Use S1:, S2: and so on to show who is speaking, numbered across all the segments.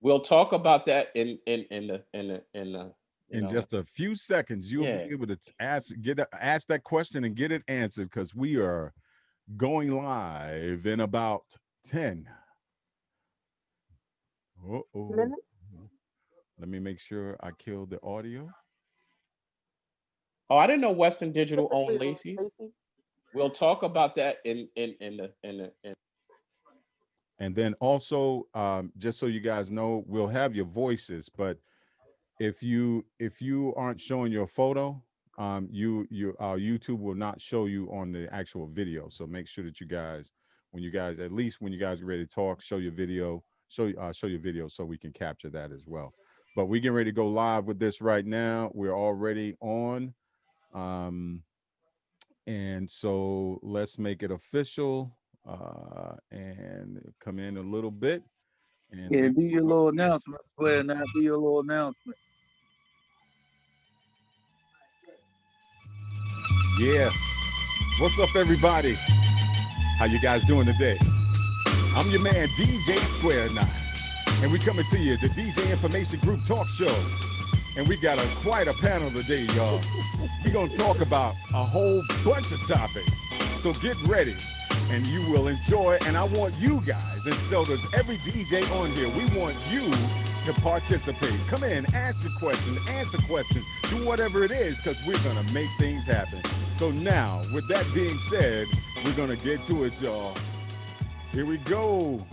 S1: We'll talk about that in the you
S2: In
S1: know
S2: just a few seconds, you'll be
S1: yeah.
S2: able to ask that question and get it answered because we are going live in about 10. Uh-oh.
S3: Minutes.
S2: Let me make sure I killed the audio.
S1: Oh, I didn't know Western Digital owned
S3: Typically,
S1: Lacey's.
S3: Lacey.
S1: We'll talk about that in.
S2: And then also, just so you guys know, we'll have your voices, but if you aren't showing your photo, YouTube will not show you on the actual video. So make sure that you guys, when you guys, at least when you guys get ready to talk, show your video, show your video so we can capture that as well. But we getting ready to go live with this right now. We're already on. Um, and so let's make it official and come in a little bit. And
S4: Yeah,
S2: then
S4: do your
S2: we'll
S4: little
S2: go.
S4: announcement, Square. Now do your little announcement.
S2: Yeah. What's up, everybody? How you guys doing today? I'm your man, DJ Square 9. And we coming to you, the DJ Information Group Talk Show. And we got quite a panel today, y'all. We're going to talk about a whole bunch of topics. So get ready, and you will enjoy. And I want you guys, and so does every DJ on here, we want you to participate. Come in, ask a question, answer questions, do whatever it is, because we're going to make things happen. So now, with that being said, we're going to get to it, y'all. Here we go.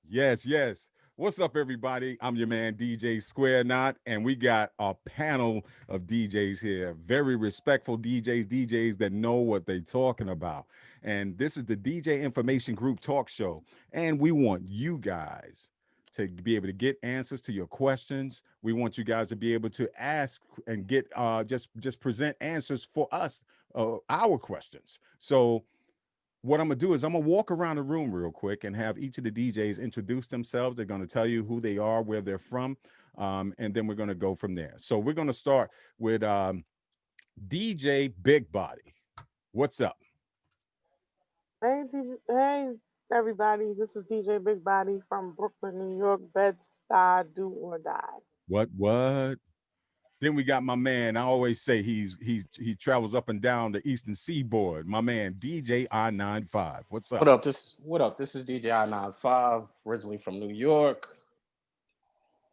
S2: Yes, yes. What's up, everybody? I'm your man, DJ Square Knot, and we got a panel of DJs here. Very respectful DJs that know what they're talking about. And this is the DJ Information Group Talk Show. And we want you guys to be able to get answers to your questions. We want you guys to be able to ask and get just present answers for us, our questions. So what I'm gonna do is I'm gonna walk around the room real quick and have each of the DJs introduce themselves. They're gonna tell you who they are, where they're from, and then we're gonna go from there. So we're gonna start with DJ Big Body. What's up?
S3: Hey, hey, everybody. This is DJ Big Body from Brooklyn, New York. Bed-Stuy, do or die.
S2: What? Then we got my man. I always say he travels up and down the Eastern Seaboard. My man DJ I-95. What's up?
S1: What up? This is DJ I-95, originally from New York,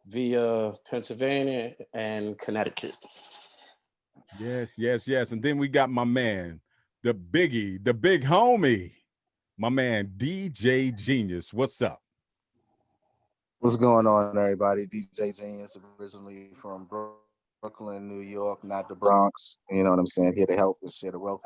S1: via Pennsylvania and Connecticut.
S2: Yes. And then we got my man, the biggie, the big homie, my man DJ Genius. What's up?
S5: What's going on, everybody? DJ Genius, originally from Brooklyn, New York, not the Bronx. You know what I'm saying? Here to help and share the wealth.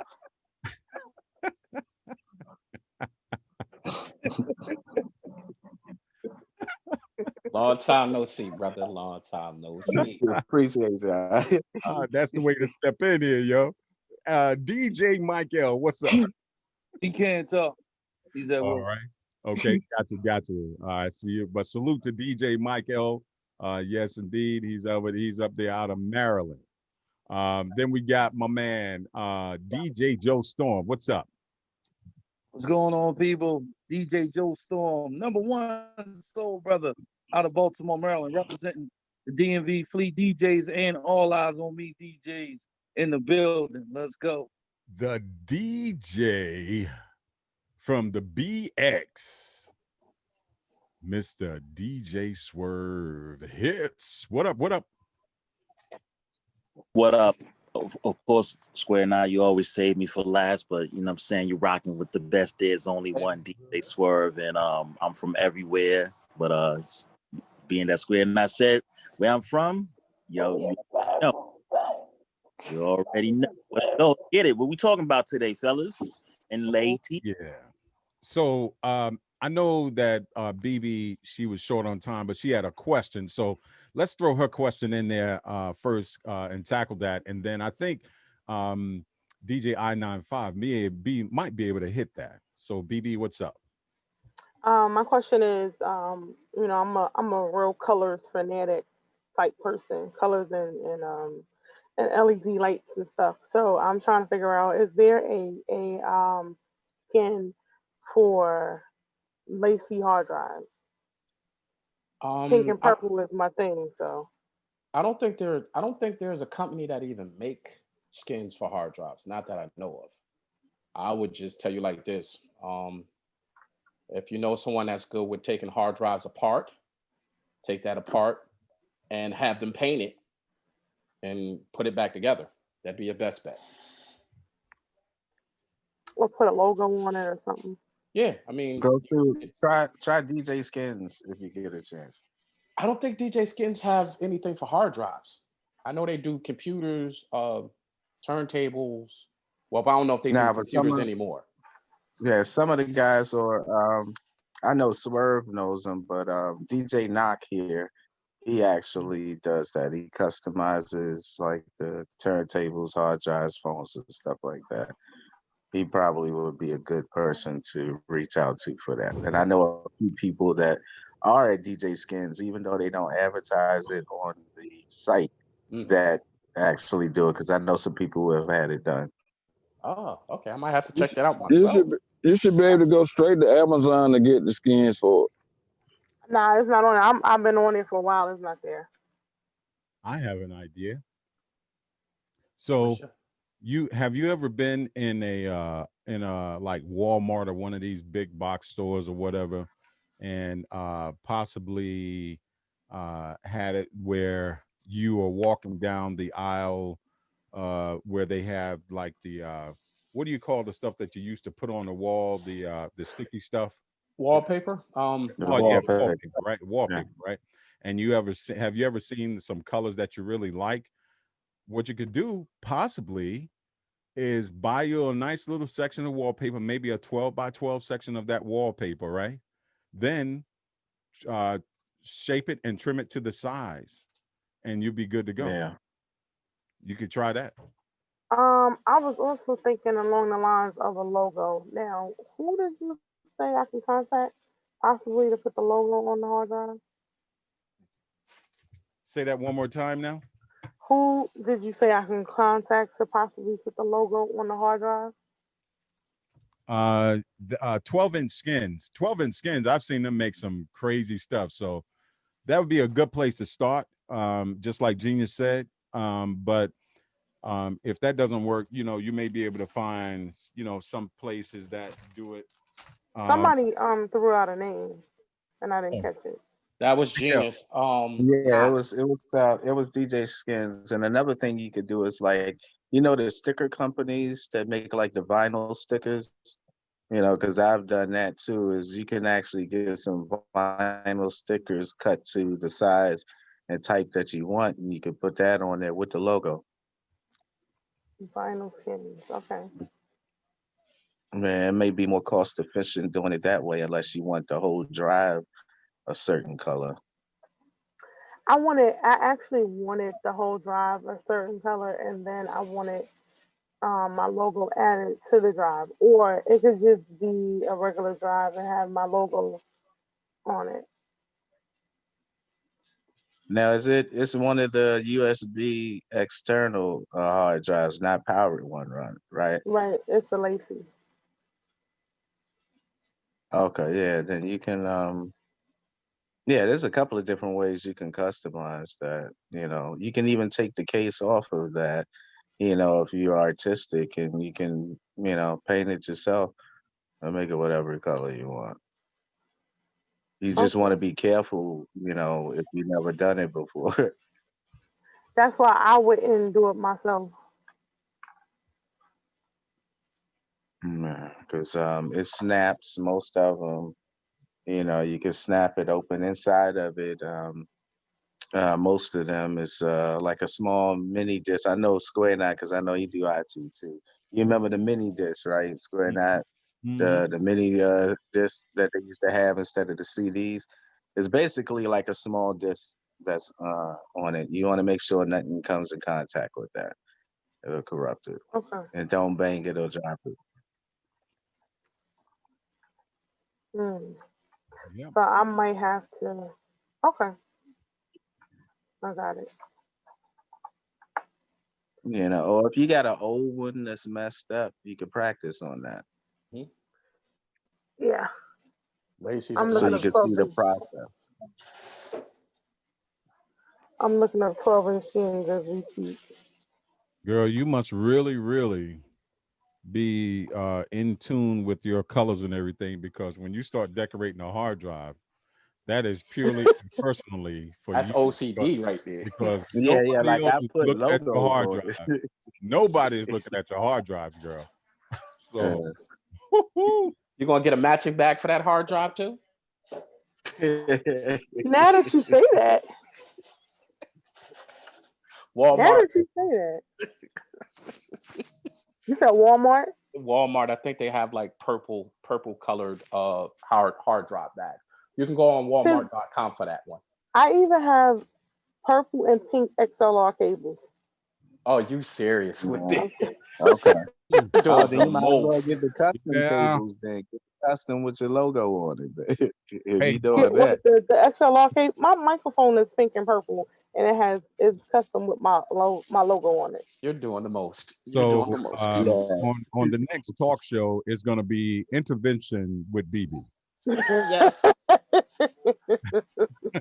S1: Long time no see, brother. Long time no see.
S5: Appreciate that.
S2: That's the way to step in here, yo. DJ Michael, what's up?
S4: He can't talk. He's at
S2: All
S4: work.
S2: right. Okay, got you. I see you. But salute to DJ Michael. Yes, indeed. He's up there out of Maryland. Then we got my man, DJ Joe Storm. What's up?
S4: What's going on, people? DJ Joe Storm, #1 soul brother out of Baltimore, Maryland, representing the DMV Fleet DJs and All Eyes on Me DJs in the building. Let's go.
S2: The DJ from the BX, Mr. DJ Swerve Hits. What up?
S6: What up? Of course, Square Now, you always save me for last, but you know what I'm saying, you're rocking with the best. There's only one DJ Swerve, and I'm from everywhere. But being that Square Now said where I'm from, yo, you already know. Let's go get it. What we talking about today, fellas and lady?
S2: Yeah. So I know that BB, she was short on time, but she had a question. So let's throw her question in there first and tackle that. And then I think DJ I-95 might be able to hit that. So BB, what's up?
S3: My question is, I'm a real colors fanatic type person, colors and LED lights and stuff. So I'm trying to figure out, is there a skin for Lacey hard drives? Pink and
S1: I,
S3: purple is my thing. So
S1: I don't think there's a company that even make skins for hard drives. Not that I know of. I would just tell you like this. If you know someone that's good with taking hard drives apart, take that apart and have them paint it and put it back together. That'd be your best bet.
S3: or put a logo on it or something.
S1: Yeah, I mean,
S5: Go to try DJ Skins if you get a chance.
S1: I don't think DJ Skins have anything for hard drives. I know they do computers, turntables. Well, but I don't know if they do
S5: Nah, but
S1: computers anymore.
S5: some of the guys are I know Swerve knows them, but DJ Knock here, he actually does that. He customizes like the turntables, hard drives, phones, and stuff like that. He probably would be a good person to reach out to for that. And I know a few people that are at DJ Skins, even though they don't advertise it on the site,
S1: Mhm.
S5: that actually do it, because I know some people who have had it done.
S1: Oh, okay. I might have to check that out
S7: You
S1: myself.
S7: you should be able to go straight to Amazon to get the skins for it.
S3: Nah, it's not on it. I've been on it for a while. It's not there.
S2: I have an idea.
S1: For
S2: So
S1: sure.
S2: have you ever been in a like Walmart or one of these big box stores or whatever, and possibly had it where you are walking down the aisle where they have like the what do you call the stuff that you used to put on the wall, the sticky stuff?
S1: Wallpaper?
S5: The
S2: Oh yeah, the
S5: wallpaper.
S2: wallpaper, right? The wallpaper, right? And have you ever seen some colors that you really like? What you could do possibly is buy you a nice little section of wallpaper, maybe a 12 by 12 section of that wallpaper, right? Then shape it and trim it to the size, and you'll be good to go.
S5: Yeah.
S2: You could try that.
S3: I was also thinking along the lines of a logo. Now, who did you say I can contact possibly to put the logo on the hard drive?
S2: Say that one more time now.
S3: Who did you say I can contact to possibly put the logo on the hard drive?
S2: 12-inch skins. 12-inch skins, I've seen them make some crazy stuff. So that would be a good place to start. Just like Genius said. But if that doesn't work, you may be able to find, some places that do it.
S3: Somebody threw out a name and I didn't catch it.
S1: That was Genius.
S5: Yeah, it was DJ Skins. And another thing you could do is like, the sticker companies that make like the vinyl stickers, because I've done that too, is you can actually get some vinyl stickers cut to the size and type that you want, and you can put that on there with the logo.
S3: Vinyl skins. Okay.
S5: Man, it may be more cost efficient doing it that way unless you want the whole drive a certain color.
S3: I actually wanted the whole drive a certain color, and then I wanted my logo added to the drive, or it could just be a regular drive and have my logo on it.
S5: Now, it's one of the USB external hard drives, not powered one, right?
S3: Right, it's a Lacey.
S5: Okay, yeah, then you can there's a couple of different ways you can customize that. You can even take the case off of that, if you're artistic, and you can, paint it yourself and make it whatever color you want. You just want to
S3: Okay.
S5: be careful, if you've never done it before.
S3: That's why I wouldn't do it myself.
S5: Because it snaps, most of them. You can snap it open inside of it. Most of them is like a small mini disc. I know Square Knight, because I know you do IT too. You remember the mini disc, right? Square Knight, the mini disc that they used to have instead of the CDs. It's basically like a small disc that's on it. You want to make sure nothing comes in contact with that. It'll corrupt it.
S3: Okay.
S5: And don't bang it or drop it.
S2: Yeah.
S3: So I might have to. Okay, I got it.
S5: Or if you got an old one that's messed up, you can practice on that.
S3: Yeah,
S1: Lacey's
S3: I'm
S1: a
S5: So
S3: looking
S5: you
S3: to
S5: can see the
S3: focus.
S5: process.
S3: I'm looking up 12-inch skins as we speak.
S2: Girl, you must really, really be in tune with your colors and everything, because when you start decorating a hard drive, that is purely and personally for
S1: That's
S2: you.
S1: OCD right there.
S2: Because
S5: Yeah,
S2: nobody
S5: like
S2: else
S5: I
S2: is
S5: put
S2: looking at your
S5: logos
S2: hard
S5: on
S2: drive. Nobody is looking at your hard drives, girl. So, woo-hoo.
S1: You gonna get a matching bag for that hard drive too?
S5: it.
S3: Now that you say that,
S1: Walmart,
S3: you said Walmart.
S1: Walmart. I think they have like purple colored hard drive bags. You can go on Walmart.com for that one.
S3: I even have purple and pink XLR cables.
S1: Oh, you serious with this?
S5: Okay.
S1: You're
S5: Oh,
S1: doing
S5: then
S1: the
S5: you might as well
S1: most.
S5: get the custom
S2: Yeah.
S5: cables then. Get the custom with your logo on it. If
S2: Hey,
S5: you doing
S3: What,
S5: that.
S3: the XLR cable? My microphone is pink and purple, and it's custom with my logo on it.
S1: You're doing the most. You're
S2: so
S1: doing the most.
S5: Yeah.
S2: on the next talk show is going to be intervention with BB.
S1: Yes.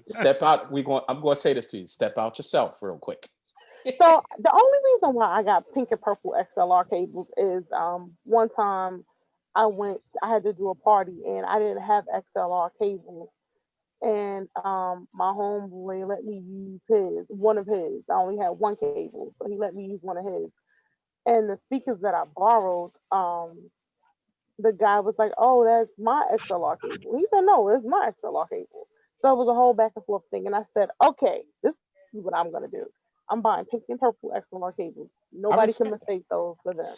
S1: Step out. I'm going to say this to you. Step out yourself real quick.
S3: So the only reason why I got pink and purple XLR cables is one time I had to do a party and I didn't have XLR cables, and my homeboy let me use one of his. I only had one cable, so he let me use one of his. And the speakers that I borrowed, the guy was like, "Oh, that's my XLR cable." He said, "No, it's my XLR cable." So it was a whole back and forth thing, and I said, "Okay, this is what I'm gonna do. I'm buying pink and purple XLR cables. Nobody can
S1: respect that.
S3: mistake those for them."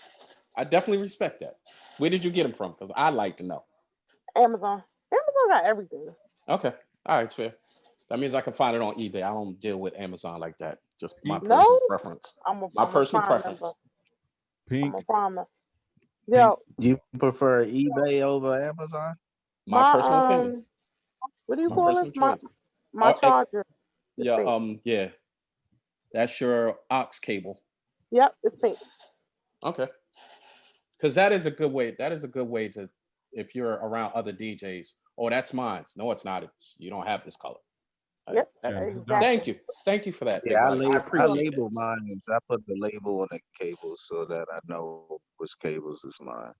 S1: I definitely respect that. Where did you get them from? Because I'd like to know.
S3: Amazon got everything.
S1: Okay. All right, it's fair. That means I can find it on eBay. I don't deal with Amazon like that. Just my
S3: No?
S1: personal preference.
S3: I'm
S1: My personal
S3: Prime
S1: preference.
S3: member.
S2: Pink.
S3: I'm a Prime member. Yo,
S5: You prefer eBay over Amazon?
S1: My personal opinion.
S3: what do you
S1: My
S3: call
S1: personal
S3: it? My
S1: choice.
S3: my
S1: Oh,
S3: charger. is
S1: Yeah,
S3: pink.
S1: yeah. That's your aux cable.
S3: Yep, it's pink.
S1: Okay. Because that is a good way. That is a good way to, if you're around other DJs. Oh, that's mine. No, it's not. You don't have this color.
S3: Yep,
S2: Yeah,
S3: exactly.
S1: Thank you for that.
S5: Yeah,
S1: Big Mike. I
S5: I
S1: appreciate
S5: label
S1: it.
S5: mine. I put the label on the cables so that I know which cables is mine.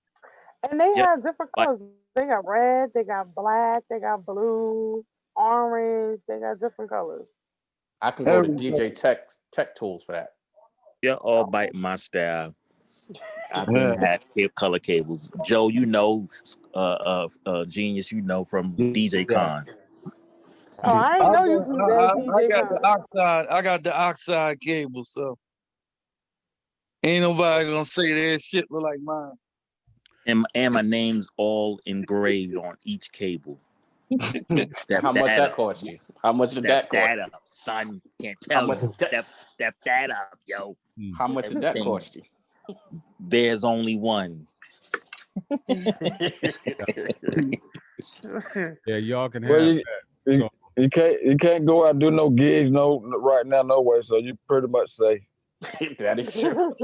S3: And they
S6: Yep.
S3: have different
S6: Like,
S3: colors. They got red, they got black, they got blue, orange. They got different colors.
S1: I can go to
S4: Everything.
S1: DJ Tech Tools for that.
S6: you're all biting my style. I've been had color cables. Joe, Genius, from DJ
S5: Yeah.
S6: Con.
S3: Oh, I ain't know you do that,
S4: I
S3: DJ.
S4: got the oxide. I got the oxide cable, so ain't nobody gonna say that shit look like mine.
S6: And my name's all engraved on each cable. Step
S1: How much
S6: that
S1: that
S6: up.
S1: cost you? How much did
S6: Step
S1: that cost?
S6: that up, son. Can't
S1: How
S6: tell
S1: much
S6: you. Step that up, yo.
S1: How much did that
S6: Everything.
S1: cost you?
S6: There's only one.
S2: Yeah, y'all can
S7: Well,
S2: have
S7: you,
S2: that.
S7: you,
S2: So
S7: you can't go out and do no gigs right now no way. So you pretty much safe.
S1: That is true.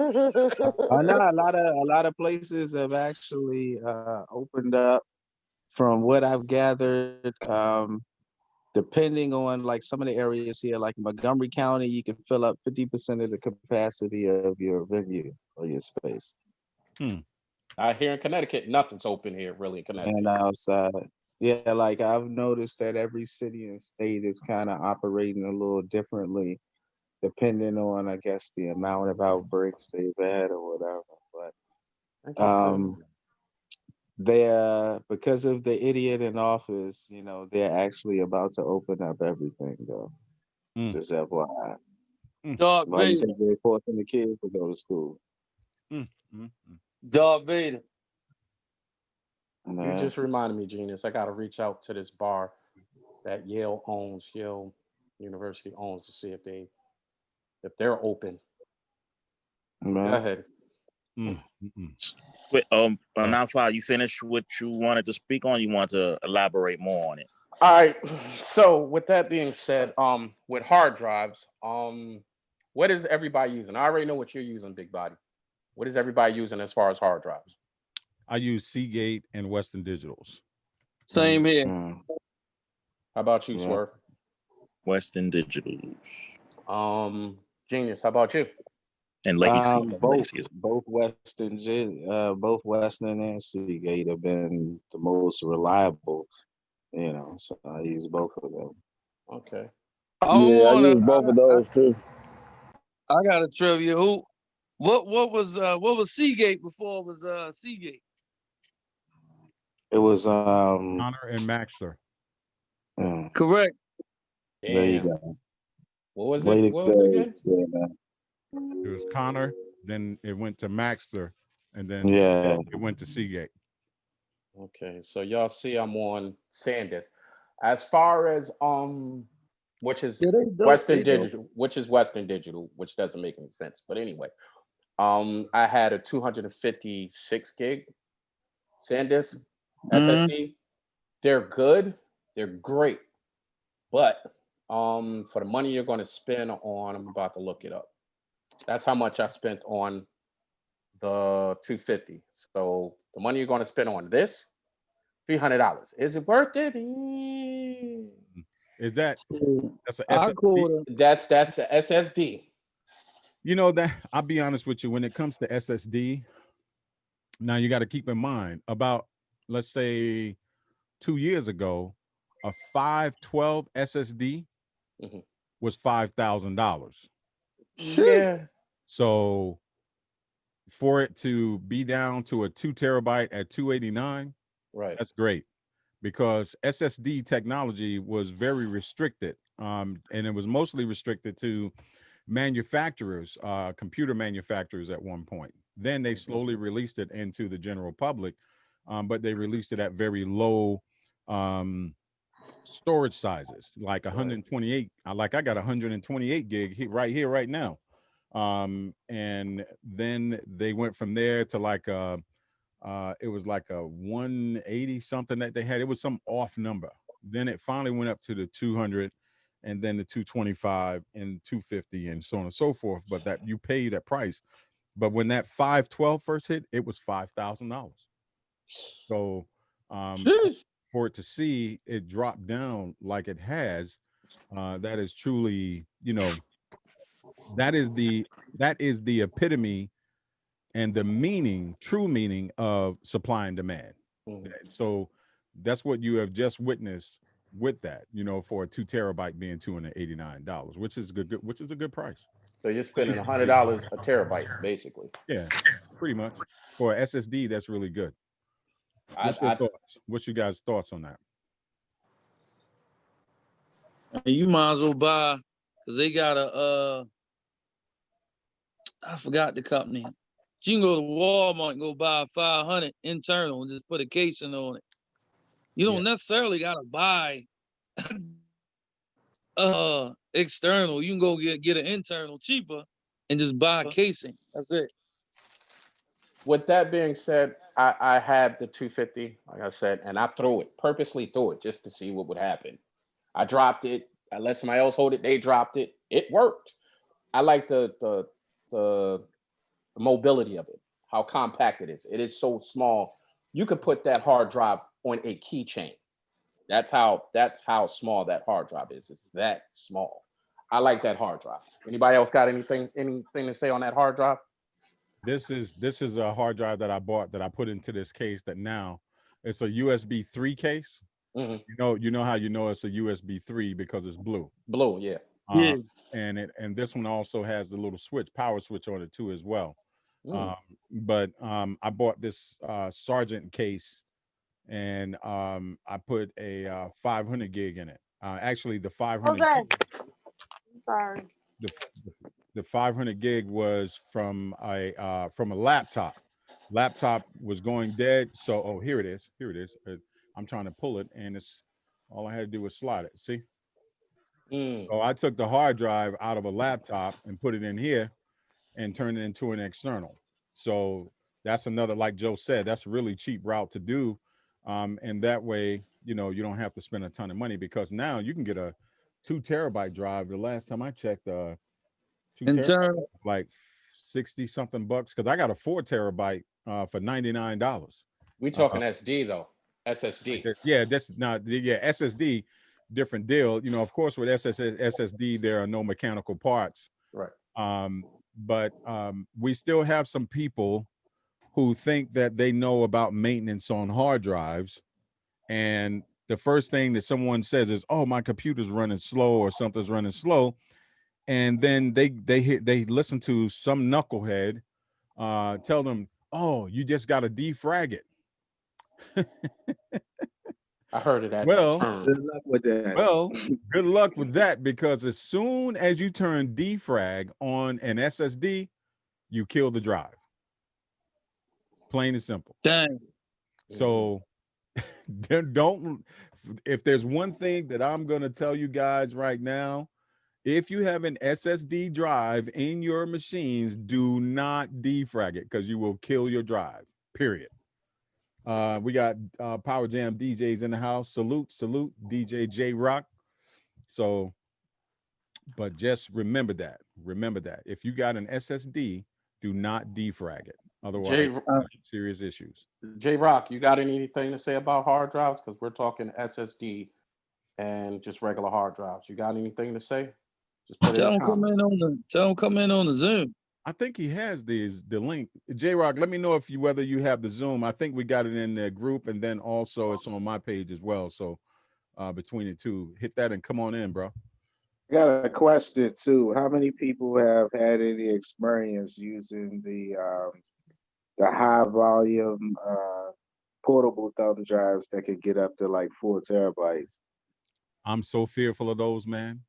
S5: I know a lot of places have actually opened up. From what I've gathered, depending on like some of the areas here, like Montgomery County, you can fill up 50% of the capacity of your venue or your space.
S1: Out here in Connecticut, nothing's open here really in Connecticut.
S5: And outside, yeah, like I've noticed that every city and state is kind of operating a little differently, depending on, I guess, the amount of outbreaks they've had or whatever. But they're, because of the idiot in office, they're actually about to open up everything, though. Just FYI.
S4: Darth
S5: Why you
S4: Vader.
S5: think they're forcing the kids to go to school?
S4: Darth Vader.
S1: You just reminded me, Genius. I got to reach out to this bar that Yale University owns to see if they're open. Go ahead.
S6: Wait, Nafal, you finished what you wanted to speak on? You want to elaborate more on it?
S1: All right. So with that being said, with hard drives, what is everybody using? I already know what you're using, Big Body. What is everybody using as far as hard drives?
S2: I use Seagate and Western Digitals.
S4: Same here.
S1: How about you, Swerve?
S6: Western Digitals.
S1: Genius, how about you?
S6: And Legacy.
S5: Both both Western and Seagate have been the most reliable. So I use both of them.
S1: Okay.
S4: I
S7: Yeah, I
S4: wanna.
S7: use both of those too.
S4: I got a trivia. What was Seagate before it was Seagate?
S5: It was
S2: Honor and Maxter.
S4: Correct.
S5: there you
S1: Damn.
S5: go.
S1: What was
S5: Way
S1: it?
S5: to
S1: What was it again?
S5: go, man.
S2: It was Connor, then it went to Maxter, and then
S5: Yeah.
S2: it went to Seagate.
S1: Okay, so y'all see I'm on SanDisk. As far as which is
S4: Yeah, they dope.
S1: Western
S4: They dope.
S1: Digital, which doesn't make any sense. But anyway, I had a 256 gig SanDisk
S4: Mhm.
S1: SSD. They're good, they're great, but for the money you're going to spend on, I'm about to look it up. That's how much I spent on the 250. So the money you're going to spend on this, $300. Is it worth it?
S2: Is that's a
S4: I
S2: SSD?
S4: called her.
S1: That's a SSD.
S2: You know that I'll be honest with you, when it comes to SSD, now you got to keep in mind about, let's say 2 years ago, a 512 SSD
S1: Mhm.
S2: was $5,000.
S1: Yeah,
S2: So for it to be down to a 2 terabyte at 289,
S1: right.
S2: that's great, because SSD technology was very restricted, and it was mostly restricted to manufacturers, computer manufacturers at one point. Then they slowly released it into the general public, but they released it at very low storage sizes, like 128. I got 128 gig right here, right now. And then they went from there to like it was like a 180 something that they had. It was some off number. Then it finally went up to the 200, and then the 225 and 250 and so on and so forth. But that you pay that price. But when that 512 first hit, it was $5,000. So for it to see it drop down like it has, that is truly, that is the epitome and the meaning, true meaning of supply and demand.
S1: Mhm.
S2: So that's what you have just witnessed with that, for a 2 terabyte being $289, which is good, which is a good price.
S1: So you're spending $100 a terabyte, basically.
S2: Yeah, pretty much. For a SSD, that's really good. What's your
S1: I
S2: thoughts? What's your guys' thoughts on that?
S4: You might as well buy, because they got a I forgot the company. You can go to Walmart and go buy a 500 internal and just put a casing on it. You don't necessarily gotta buy external. You can go get an internal cheaper and just buy a casing. That's it.
S1: With that being said, I had the 250, like I said, and I purposely threw it just to see what would happen. I dropped it. I let somebody else hold it. They dropped it. It worked. I like the mobility of it, how compact it is. It is so small. You could put that hard drive on a keychain. That's how small that hard drive is. It's that small. I like that hard drive. Anybody else got anything to say on that hard drive?
S2: This is a hard drive that I bought that I put into this case that now it's a USB 3 case.
S1: Mhm.
S2: You know how it's a USB 3 because it's blue.
S1: Blue, yeah.
S4: Yeah.
S2: And this one also has the little power switch on it too as well.
S1: Mm.
S2: But I bought this Sargent case, and I put a 500 gig in it. Actually, the 500
S3: Sorry.
S2: the 500 gig was from a laptop. Laptop was going dead, so here it is. I'm trying to pull it, and it's all I had to do was slide it. See? So I took the hard drive out of a laptop and put it in here and turned it into an external. So that's another, like Joe said, that's a really cheap route to do. And that way, you don't have to spend a ton of money, because now you can get a 2 terabyte drive. The last time I checked, 2 terabyte,
S4: Internal.
S2: like 60 something bucks. Cause I got a 4 terabyte for $99.
S1: We talking SD though. SSD.
S2: Yeah, SSD. different deal. You know, of course, with SSD, there are no mechanical parts.
S1: Right.
S2: But we still have some people who think that they know about maintenance on hard drives, and the first thing that someone says is, "Oh, my computer's running slow," or something's running slow, and then they listen to some knucklehead tell them, "Oh, you just got to defrag it."
S1: I heard of that
S2: Well,
S1: term.
S5: Good luck with that.
S2: Well, good luck with that, because as soon as you turn defrag on an SSD, you kill the drive. Plain and simple.
S4: Dang.
S2: So don't, if there's one thing that I'm going to tell you guys right now, if you have an SSD drive in your machines, do not defrag it, because you will kill your drive, period. We got Power Jam DJs in the house. Salute DJ J Rock. So, but just remember that. If you got an SSD, do not defrag it. Otherwise, serious issues.
S1: J Rock, you got anything to say about hard drives? Because we're talking SSD and just regular hard drives. You got anything to say? Just put it in the comments.
S4: Tell him come in on the Zoom.
S2: I think he has the link. J Rock, let me know whether you have the Zoom. I think we got it in the group, and then also it's on my page as well. So between the two, hit that and come on in, bro.
S5: I got a question too. How many people have had any experience using the high volume portable thumb drives that could get up to like 4 terabytes?
S2: I'm so fearful of those, man.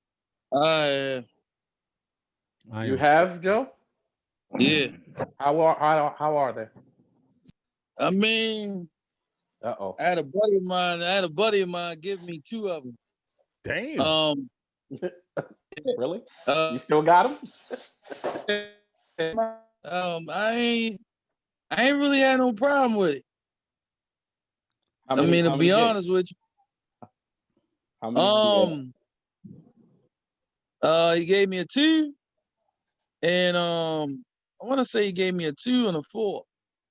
S1: You have, Joe?
S4: Yeah.
S1: How are they?
S4: I mean,
S1: Uh-oh.
S4: I had a buddy of mine give me 2 of them.
S2: Damn.
S1: Really? You still got them?
S4: I ain't really had no problem with it. To be honest with you.
S1: How many?
S4: He gave me a 2, and I want to say he gave me a 2 and a 4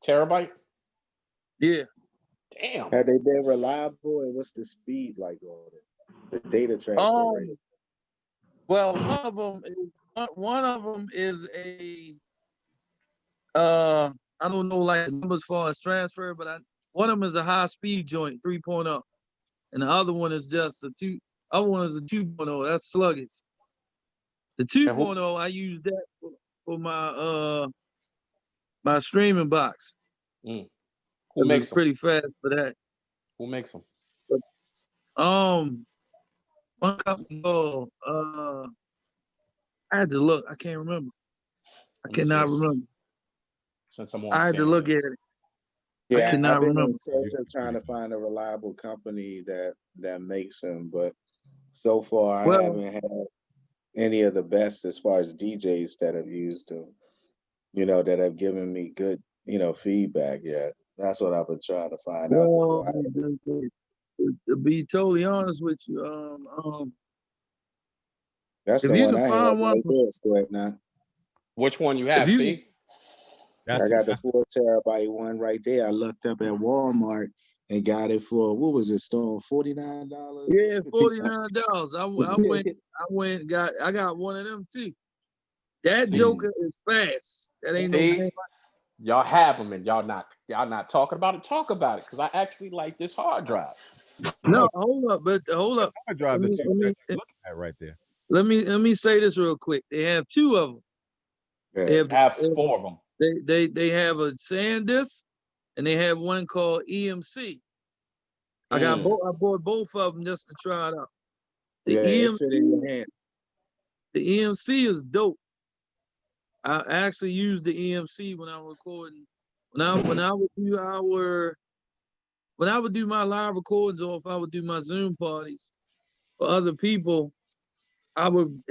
S1: terabyte.
S4: Yeah.
S1: Damn.
S5: Have they been reliable, and what's the speed like on it? The data transfer rate.
S4: Well, one of them is a I don't know like the numbers as far as transfer, but one of them is a high speed joint 3.0, and the other one is just a 2. Other one is a 2.0. That's sluggish. The 2.0, I use that for my my streaming box.
S1: Who makes them?
S4: Pretty fast for that.
S1: Who makes them?
S4: One company called I had to look. I can't remember. I cannot remember.
S1: Since I'm on,
S4: I had to look at it.
S5: Yeah,
S4: I cannot remember.
S5: I'm trying to find a reliable company that makes them, but so far I haven't had any of the best as far as DJs that have used them, that have given me good, feedback yet. That's what I've been trying to find out.
S4: To be totally honest with you,
S5: that's the one I have right there, Square now.
S1: Which one you have? See?
S5: I got the 4 terabyte one right there. I looked up at Walmart and got it for, what was it, Storm? $49?
S4: Yeah, $49. I got one of them too. That joker is fast. That ain't no game.
S1: Y'all have them and y'all not talking about it. Talk about it, because I actually like this hard drive.
S4: No, hold up.
S2: Hard drive that you're looking at right there.
S4: Let me say this real quick. They have 2 of them.
S1: Yeah. They have 4 of them.
S4: They have a SanDisk, and they have one called EMC. I bought both of them just to try it out. The EMC is dope. I actually use the EMC when I'm recording. When I would do my live recordings, or if I would do my Zoom parties for other people, I would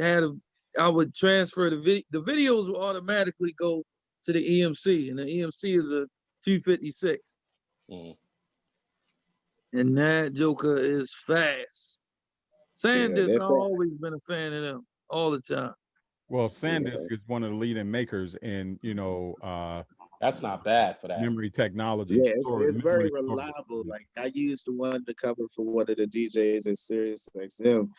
S4: transfer the video. The videos will automatically go to the EMC, and the EMC is a 256. And that joker is fast. SanDisk, I've always been a fan of them all the time.
S2: Well, SanDisk is one of the leading makers in,
S1: That's not bad for that.
S2: memory technology.
S5: Yeah,
S2: storage,
S5: it's very
S2: memory storage.
S5: reliable. Like I used the one to cover for one of the DJs at Sirius XM.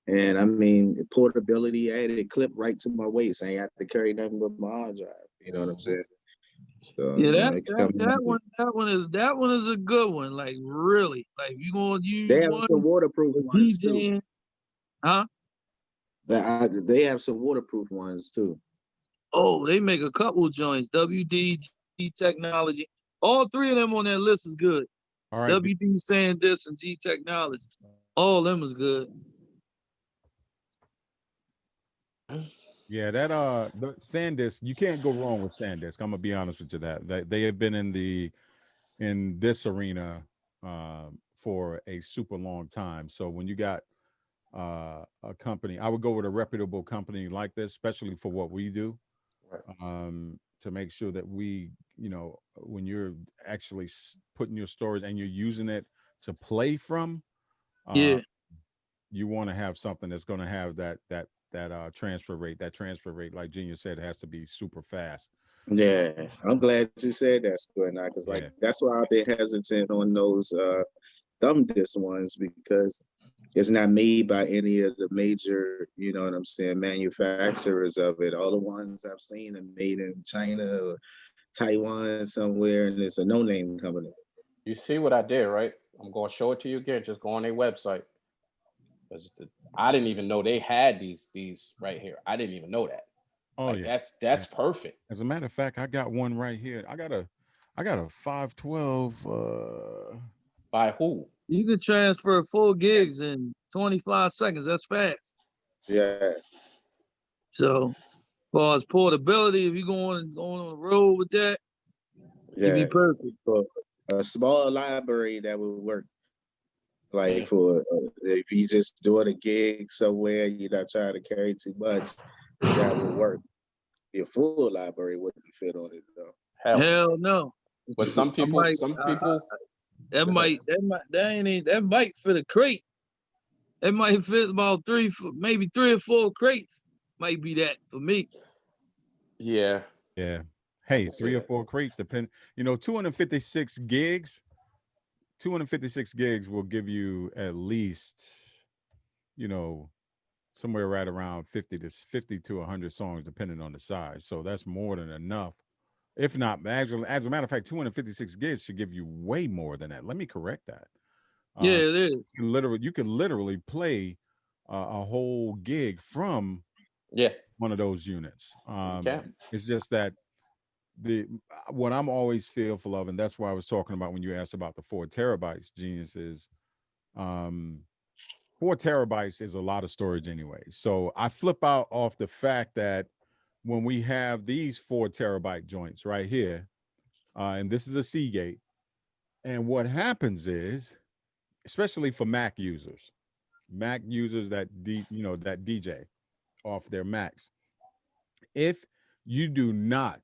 S5: And I mean, portability, I had it clipped right to my waist. I ain't have to carry nothing but my hard drive. You know what I'm saying? So,
S4: Yeah,
S5: you know, it can come in handy.
S4: that one is a good one. Like really, like you gonna use
S5: They have
S4: one
S5: some waterproof
S4: for
S5: ones too.
S4: DJing, huh?
S5: They have some waterproof ones too.
S4: Oh, they make a couple joints. WD, G Technology. All three of them on that list is good.
S2: All right.
S4: WD SanDisk and G Technology. All of them is good.
S2: Yeah, that the SanDisk, you can't go wrong with SanDisk. I'm gonna be honest with you that they have been in this arena for a super long time. So when you got a company, I would go with a reputable company like this, especially for what we do, to make sure that we, you know, when you're actually putting your stories and you're using it to play from,
S4: Yeah.
S2: you want to have something that's going to have that transfer rate. That transfer rate, like Genius said, has to be super fast.
S5: Yeah, I'm glad you said that, Square, now, because like
S2: Yeah.
S5: that's why I've been hesitant on those thumb disc ones, because it's not made by any of the major, you know what I'm saying, manufacturers of it. All the ones I've seen are made in China or Taiwan somewhere, and it's a no-name company.
S1: You see what I did, right? I'm going to show it to you again. Just go on their website. I didn't even know they had these right here. I didn't even know that.
S2: Oh
S1: Like,
S2: yeah,
S1: that's perfect.
S2: As a matter of fact, I got one right here. I got a 512.
S1: By who?
S4: You can transfer 4 gigs in 25 seconds. That's fast.
S5: Yeah.
S4: So, as far as portability, if you're going on the road with that, it'd be perfect.
S5: For a small library that would work. Like for if you just doing a gig somewhere, you're not trying to carry too much, that would work. Your full library wouldn't fit on it though.
S4: Hell no.
S1: But some people,
S4: that might fit a crate. It might fit about maybe 3 or 4 crates. Might be that for me.
S1: Yeah.
S2: Yeah. Hey, 3 or 4 crates depend. You know, 256 gigs. 256 gigs will give you at least, you know, somewhere right around 50 to 100 songs, depending on the size. So that's more than enough. If not, actually, as a matter of fact, 256 gigs should give you way more than that. Let me correct that.
S4: Yeah, it is.
S2: You can literally play a whole gig from one of those units. It's just that what I'm always fearful of, and that's why I was talking about when you asked about the 4 terabytes, Genius, is 4 terabytes is a lot of storage anyway. So I flip out off the fact that when we have these 4 terabyte joints right here, and this is a Seagate, and what happens is, especially for Mac users that that DJ off their Macs, if you do not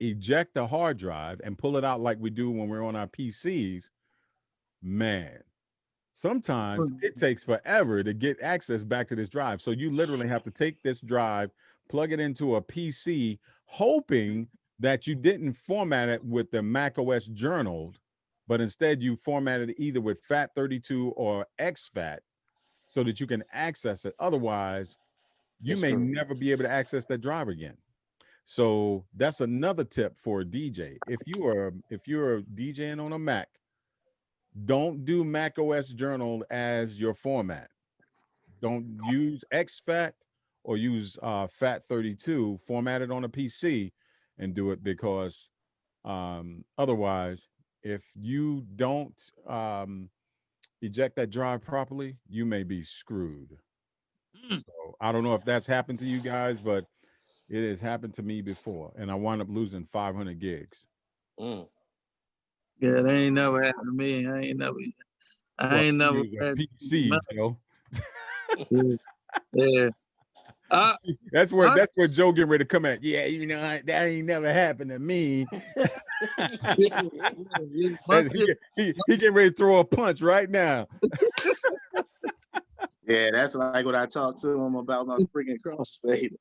S2: eject the hard drive and pull it out like we do when we're on our PCs, man, sometimes it takes forever to get access back to this drive. So you literally have to take this drive, plug it into a PC, hoping that you didn't format it with the Mac OS journaled, but instead you formatted it either with FAT32 or exFAT so that you can access it. Otherwise, you may never be able to access that drive again. So that's another tip for a DJ. If you're DJing on a Mac, don't do Mac OS Journal as your format. Don't use exFAT or use FAT32. Format it on a PC and do it, because otherwise, if you don't eject that drive properly, you may be screwed. So I don't know if that's happened to you guys, but it has happened to me before, and I wound up losing 500 gigs.
S4: Yeah, that ain't never happened to me. I ain't never had
S2: PC, Joe.
S4: Yeah.
S2: That's where Joe getting ready to come at. Yeah, you know, that ain't never happened to me. he getting ready to throw a punch right now.
S5: Yeah, that's like what I talked to him about my freaking crossfade.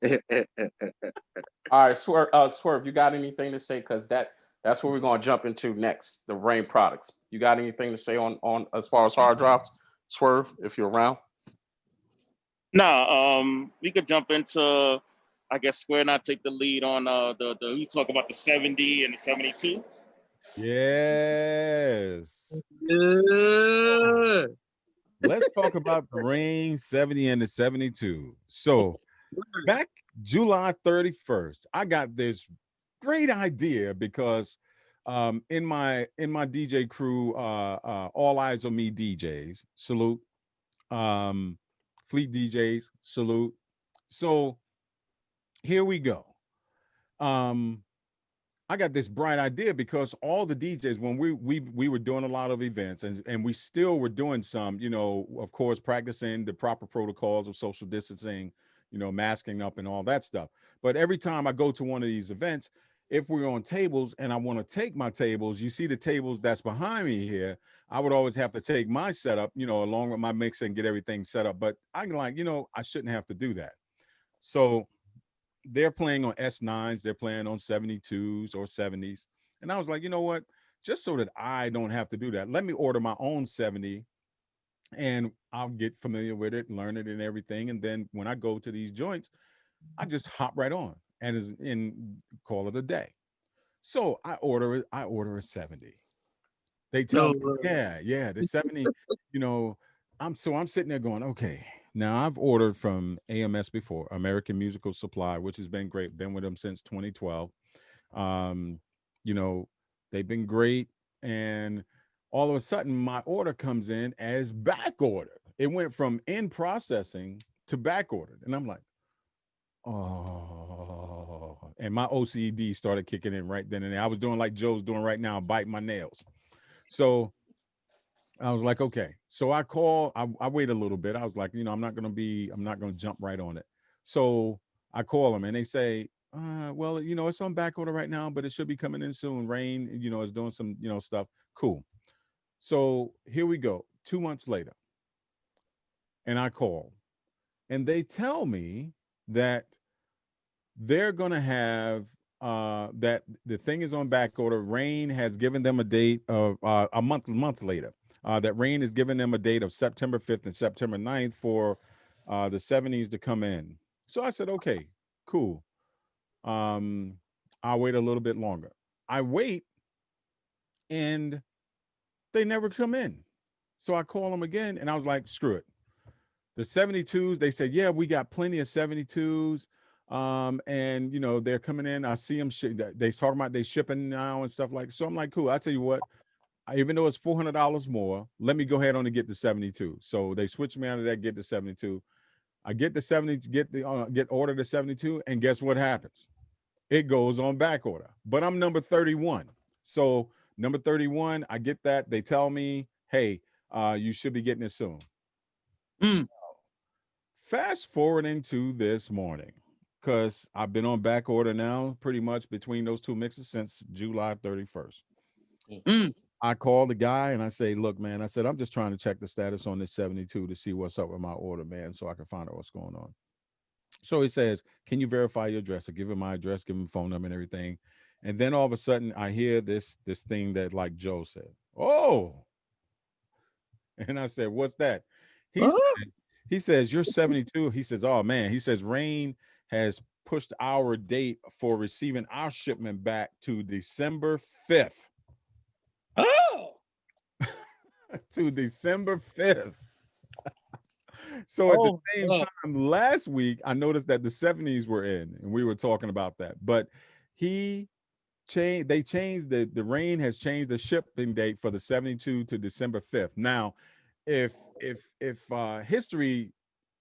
S1: All right, Swerve, you got anything to say? Because that's what we're gonna jump into next. The Rain products. You got anything to say on as far as hard drops? Swerve, if you're around.
S8: Nah, we could jump into, I guess Square not take the lead on the we talk about the 70 and the 72.
S2: Yes.
S4: Yeah.
S2: Let's talk about the Rain 70 and the 72. So back July 31st, I got this great idea because in my DJ crew, All Eyes on Me DJs, salute. Fleet DJs, salute. So here we go. I got this bright idea because all the DJs, when we were doing a lot of events and we still were doing some, you know, of course, practicing the proper protocols of social distancing, you know, masking up and all that stuff. But every time I go to one of these events, if we're on tables and I want to take my tables, you see the tables that's behind me here, I would always have to take my setup, you know, along with my mixer and get everything set up. But I'm like, you know, I shouldn't have to do that. So they're playing on S9s, they're playing on 72s or 70s. And I was like, you know what? Just so that I don't have to do that, let me order my own 70 and I'll get familiar with it, learn it and everything. And then when I go to these joints, I just hop right on and call it a day. So I order a 70. They tell
S4: No,
S2: me, yeah, the 70, you know, I'm sitting there going, okay, now I've ordered from AMS before, American Musical Supply, which has been great. Been with them since 2012. Um, you know, they've been great. And all of a sudden my order comes in as back order. It went from in processing to back ordered. And I'm like, oh, and my OCD started kicking in right then and there. I was doing like Joe's doing right now, bite my nails. So I was like, okay. So I wait a little bit. I was like, you know, I'm not gonna jump right on it. So I call them and they say, well, you know, it's on back order right now, but it should be coming in soon. Rain, you know, is doing some, you know, stuff. Cool. So here we go. 2 months later, and I call, and they tell me that they're gonna have that the thing is on back order. Rain has given them a date of a month later. That Rain is giving them a date of September 5th and September 9th for the 70s to come in. So I said, okay, cool. I'll wait a little bit longer. I wait and they never come in. So I call them again and I was like, screw it. The 72s, they said, yeah, we got plenty of 72s. And you know, they're coming in. I see them. They talking about they shipping now and stuff like. So I'm like, cool. I tell you what, even though it's $400 more, let me go ahead on and get the 72. So they switch me out of that, get the 72. I get the 70, get order the 72, and guess what happens? It goes on back order. But I'm number 31. So number 31, I get that. They tell me, hey, you should be getting it soon.
S4: Mm.
S2: Fast forwarding to this morning, because I've been on back order now pretty much between those two mixes since July 31st.
S4: Mm.
S2: I called the guy and I say, look, man, I said, I'm just trying to check the status on this 72 to see what's up with my order, man, so I can find out what's going on. So he says, can you verify your address? I give him my address, give him phone number and everything. And then all of a sudden I hear this thing that like Joe said, oh, and I said, what's that? He says, you're 72. He says, oh man, he says, Rain has pushed our date for receiving our shipment back to December 5th.
S4: Oh,
S2: To December 5th. So at the same time, last week, I noticed that the 70s were in, and we were talking about that. But they changed the Rain has changed the shipping date for the 72 to December 5th. Now, if history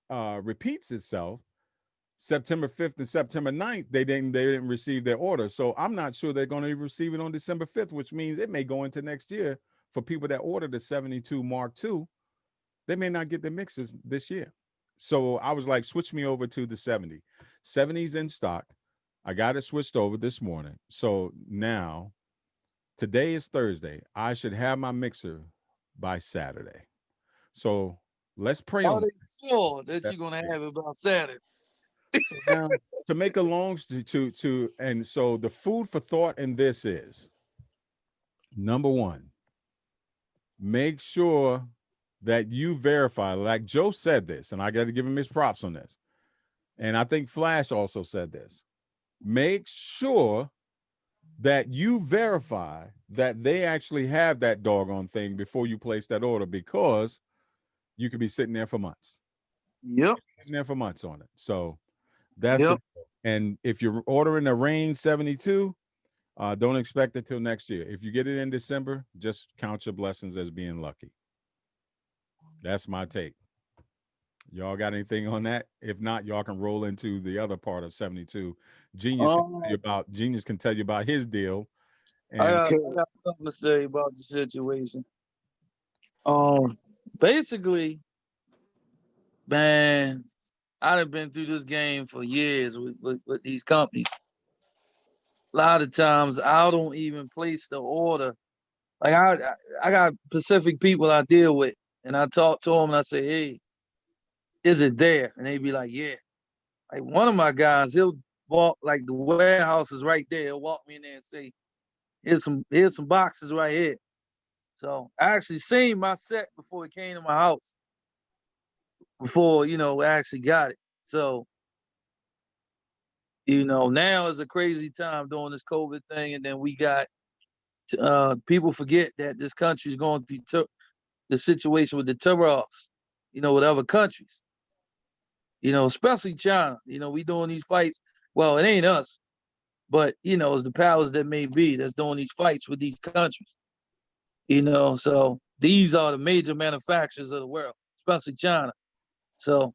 S2: repeats itself, September 5th and September 9th, they didn't receive their order. So I'm not sure they're going to receive it on December 5th, which means it may go into next year for people that ordered the 72 Mark II. They may not get the mixes this year. So I was like, switch me over to the 70. 70's in stock. I got it switched over this morning. So now, today is Thursday. I should have my mixer by Saturday. So Let's pray
S4: Are
S2: on
S4: they
S2: it.
S4: sure that
S2: That's
S4: you're gonna
S2: it.
S4: have it by Saturday?
S2: So now, to make a long and so the food for thought in this is number one, make sure that you verify. Like Joe said this, and I got to give him his props on this. And I think Flash also said this. Make sure that you verify that they actually have that doggone thing before you place that order, because you could be sitting there for months.
S4: Yep.
S2: Sitting there for months on it. So that's
S4: Yep.
S2: and if you're ordering a Reign 72, don't expect it till next year. If you get it in December, just count your blessings as being lucky. That's my take. Y'all got anything on that? If not, y'all can roll into the other part of 72. Genius can tell you about his deal. And
S4: I got something to say about the situation. Basically, man, I've been through this game for years with these companies. A lot of times I don't even place the order. Like I got Pacific people I deal with, and I talk to them and I say, hey, is it there? And they be like, yeah. Like one of my guys, he'll walk, like the warehouse is right there. He'll walk me in there and say, here's some boxes right here. So I actually seen my set before it came to my house. Before, I actually got it. So, now is a crazy time during this COVID thing. And then we got people forget that this country is going through the situation with the terrorists, with other countries, especially China. We doing these fights. Well, it ain't us, but, it's the powers that may be that's doing these fights with these countries, So these are the major manufacturers of the world, especially China. So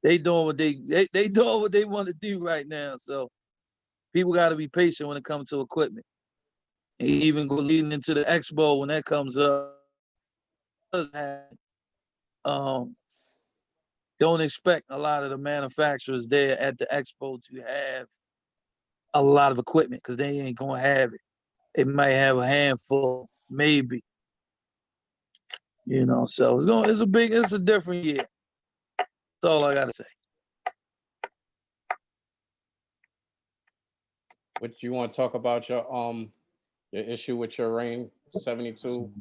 S4: they doing what they doing what they want to do right now. So people got to be patient when it comes to equipment. And even go leading into the expo when that comes up. Don't expect a lot of the manufacturers there at the expo to have a lot of equipment, because they ain't gonna have it. They might have a handful, maybe. So it's a different year. That's all I gotta say.
S1: What you want to talk about your issue with your Reign 72,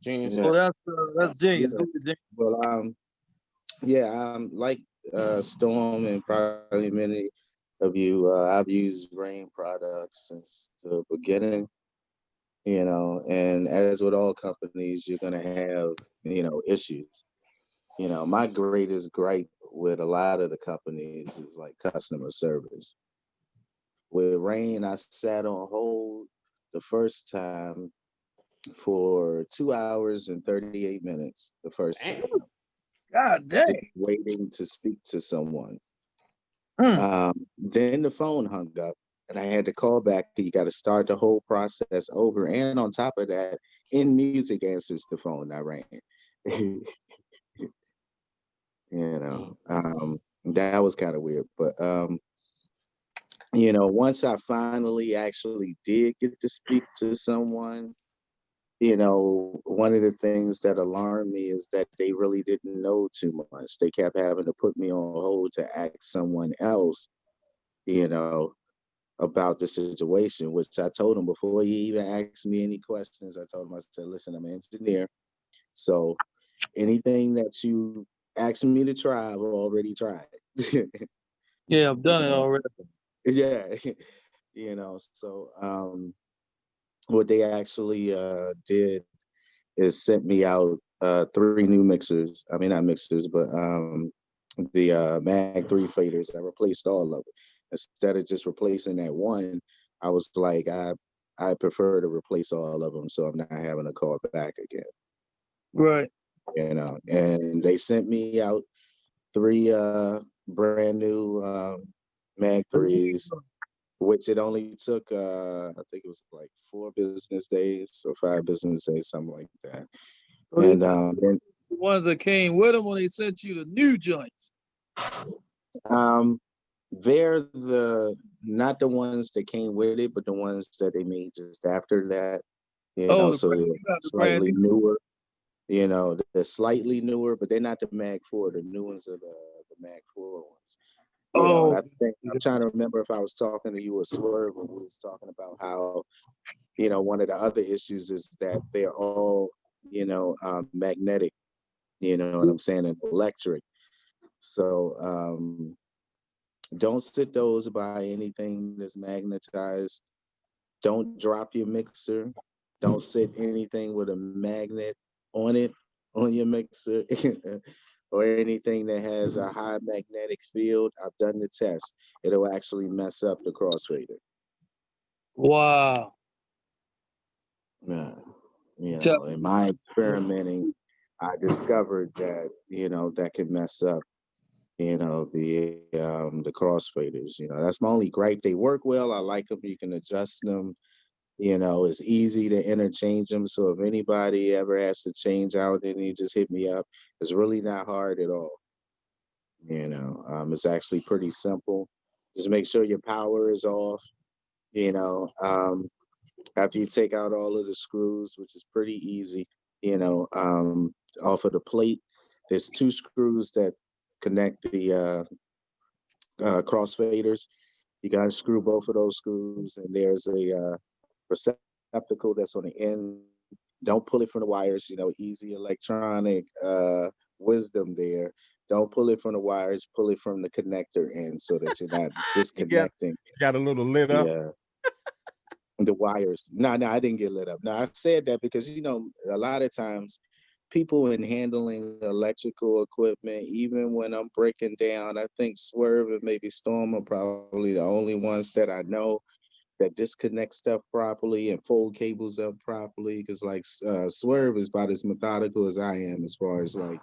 S1: Genius?
S5: Yeah.
S4: So that's genius.
S5: Yeah.
S4: Go ahead, Genius.
S5: Well, like Storm and probably many of you, I've used Reign products since the beginning, and as with all companies, you're gonna have, issues. My greatest gripe with a lot of the companies is like customer service. With Reign, I sat on hold the first time for 2 hours and 38 minutes the first time.
S4: God dang.
S5: Just waiting to speak to someone.
S4: Mm.
S5: Then the phone hung up and I had to call back. You got to start the whole process over. And on top of that, In Music answers the phone I rang. That was kind of weird. But, once I finally actually did get to speak to someone, one of the things that alarmed me is that they really didn't know too much. They kept having to put me on hold to ask someone else, about the situation, which I told him before he even asked me any questions. I told him, I said, listen, I'm an engineer. So anything that you ask me to try, I've already tried.
S4: Yeah, I've done it already.
S5: Yeah. So what they actually did is sent me out 3 new mixers. I mean, not mixers, but the Mag 3 faders. I replaced all of it. Instead of just replacing that one, I was like, I prefer to replace all of them, so I'm not having to call back again.
S4: Right.
S5: And they sent me out 3 brand new Mag 3s, which it only took, I think it was like 4 business days or 5 business days, something like that.
S4: So
S5: And
S4: the ones that came with them when they sent you the new joints.
S5: They're not the ones that came with it, but the ones that they made just after that. So they're slightly newer. You know, they're slightly newer, but they're not the Mag 4. The new ones are the Mag 4 ones. You know, and
S4: Oh,
S5: I think I'm trying to remember if I was talking to you or Swerve when we was talking about how, you know, one of the other issues is that they're all, you know, magnetic, you know what I'm saying, and electric. So don't sit those by anything that's magnetized. Don't drop your mixer. Don't sit anything with a magnet on it on your mixer or anything that has a high magnetic field. I've done the test. It'll actually mess up the crossfader.
S4: wow.
S5: Yeah. You
S4: So,
S5: know, in my experimenting, I discovered that, you know, that can mess up, you know, the crossfaders. You know, that's my only gripe. They work well. I like them. You can adjust them. You know, it's easy to interchange them. So if anybody ever has to change out any, just hit me up. It's really not hard at all. You know, it's actually pretty simple. Just make sure your power is off. You know, after you take out all of the screws, which is pretty easy, you know, off of the plate, there's 2 screws that connect the crossfaders. You got to screw both of those screws, and there's a receptacle that's on the end. Don't pull it from the wires, you know, easy electronic wisdom there. Don't pull it from the wires, pull it from the connector end so that you're not
S2: You
S5: disconnecting
S2: got a little lit up.
S5: the wires. No, I didn't get lit up. No, I said that because, you know, a lot of times people in handling electrical equipment, even when I'm breaking down, I think Swerve and maybe Storm are probably the only ones that I know that disconnect stuff properly and fold cables up properly. Because like Swerve is about as methodical as I am as far as like,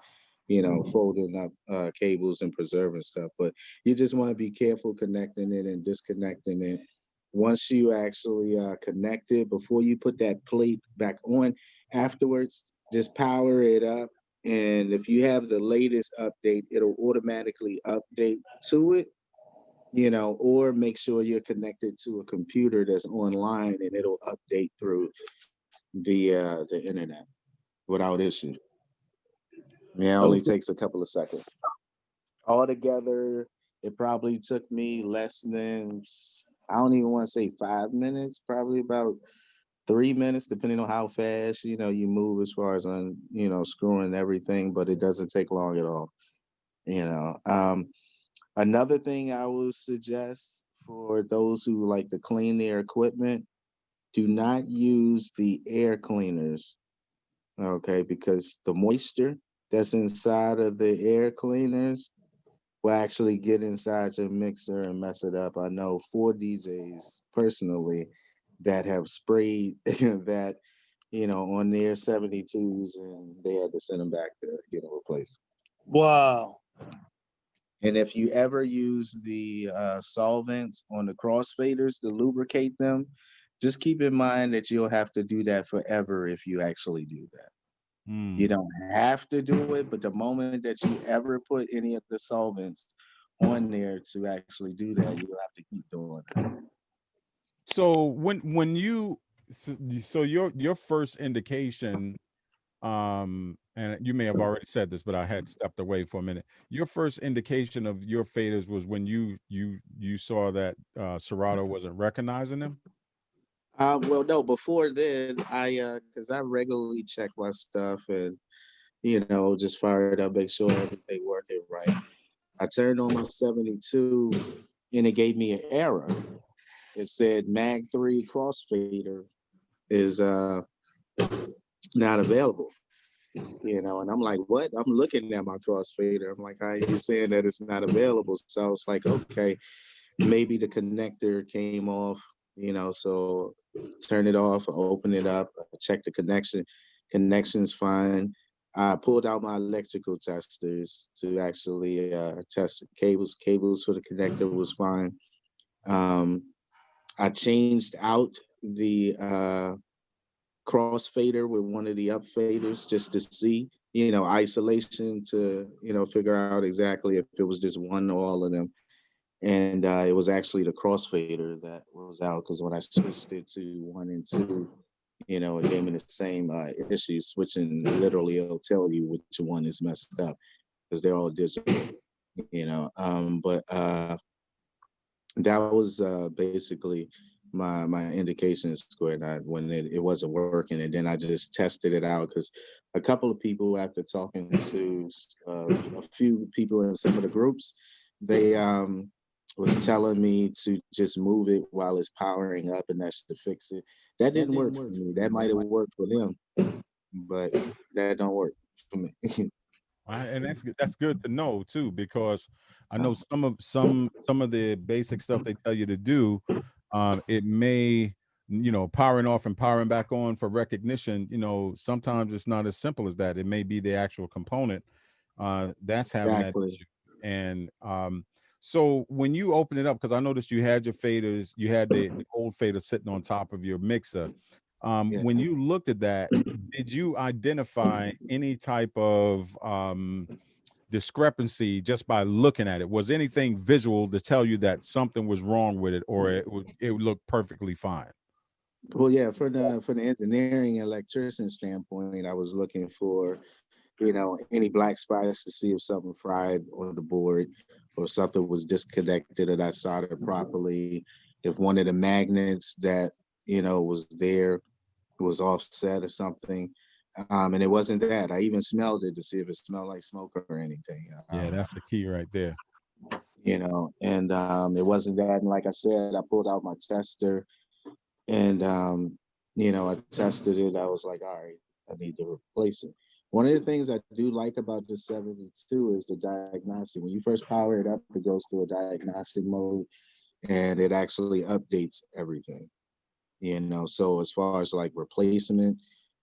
S5: you know, folding up cables and preserving stuff. But you just want to be careful connecting it and disconnecting it. Once you actually connect it, before you put that plate back on, afterwards, just power it up. And if you have the latest update, it'll automatically update to it, you know, or make sure you're connected to a computer that's online and it'll update through the internet without issue. Yeah, it only
S4: okay.
S5: takes a couple of seconds. Altogether, it probably took me less than, I don't even want to say 5 minutes, probably about 3 minutes, depending on how fast, you know, you move as far as on, you know, screwing everything, but it doesn't take long at all. You know, another thing I would suggest for those who like to clean their equipment, do not use the air cleaners, okay? Because the moisture that's inside of the air cleaners will actually get inside your mixer and mess it up. I know 4 DJs personally that have sprayed that, you know, on their 72s and they had to send them back to get them replaced.
S4: Wow.
S5: And if you ever use the solvents on the crossfaders to lubricate them, just keep in mind that you'll have to do that forever if you actually do that. You don't have to do it, but the moment that you ever put any of the solvents on there to actually do that, you'll have to keep doing it.
S2: So when you so your first indication, and you may have already said this, but I had stepped away for a minute. Your first indication of your faders was when you saw that Serato wasn't recognizing them.
S5: Well, no, before then, because I regularly check my stuff and, you know, just fire it up, make sure everything working right. I turned on my 72 and it gave me an error. It said Mag 3 crossfader is not available. You know, and I'm like, what? I'm looking at my crossfader. I'm like, how are you saying that it's not available? So I was like, okay, maybe the connector came off, you know, so turn it off, open it up, check the connection. Connection's fine. I pulled out my electrical testers to actually test the cables. Cables for the connector was fine. I changed out the crossfader with one of the up faders just to see, you know, isolation to, you know, figure out exactly if it was just one or all of them. And it was actually the crossfader that was out because when I switched it to 1 and 2, you know, and them in the same issue, switching literally it'll tell you which one is messed up because they're all digital, you know. But that was basically my indication of Square Nine when it wasn't working, and then I just tested it out because a couple of people, after talking to a few people in some of the groups, they was telling me to just move it while it's powering up, and that's to fix it. That didn't work for me. That might have worked for them, but that don't work for me.
S2: And that's good to know too, because I know some of the basic stuff they tell you to do, it may, you know, powering off and powering back on for recognition, you know, sometimes it's not as simple as that. It may be the actual component that's having that
S5: Exactly.
S2: issue. And so when you open it up, because I noticed you had your faders, you had the old fader sitting on top of your mixer.
S5: Yeah.
S2: When you looked at that, did you identify any type of discrepancy just by looking at it? Was anything visual to tell you that something was wrong with it, or it would look perfectly fine?
S5: Well, yeah, for the engineering electrician standpoint, I was looking for, you know, any black spots to see if something fried on the board or something was disconnected or not soldered properly. If one of the magnets that, you know, was there was offset or something. And it wasn't that. I even smelled it to see if it smelled like smoke or anything.
S2: Yeah, that's the key right there.
S5: You know, and it wasn't that. And like I said, I pulled out my tester and, you know, I tested it. I was like, all right, I need to replace it. One of the things I do like about the 72 is the diagnostic. When you first power it up, it goes to a diagnostic mode and it actually updates everything. You know, so as far as like replacement,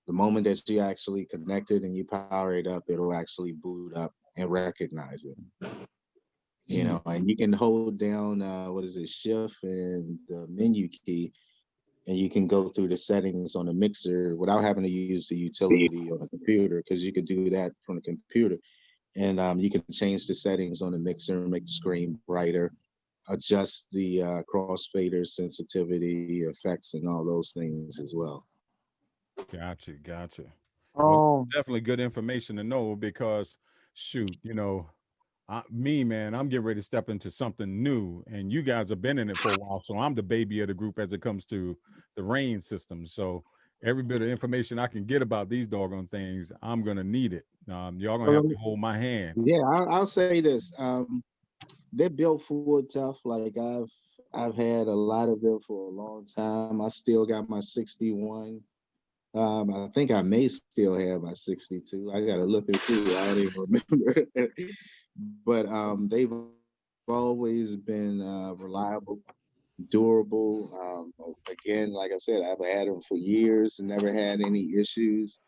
S5: the moment that you actually connect it and you power it up, it'll actually boot up and recognize it. You know, and you can hold down what is it, shift and the menu key, and you can go through the settings on the mixer without having to use the utility on the computer, because you could do that from the computer. And you can change the settings on the mixer and make the screen brighter, adjust the crossfader sensitivity effects and all those things as well.
S2: Gotcha. Well,
S4: Um,
S2: definitely good information to know, because shoot, you know, man, I'm getting ready to step into something new, and you guys have been in it for a while, so I'm the baby of the group as it comes to the rain system. So every bit of information I can get about these doggone things, I'm gonna need it. Y'all gonna have to hold my hand.
S5: Yeah, I'll say this. They're built for it tough. Like I've had a lot of them for a long time. I still got my 61. I think I may still have my 62. I gotta look and see. I don't even remember. But they've always been reliable, durable. Again, like I said, I've had them for years and never had any issues.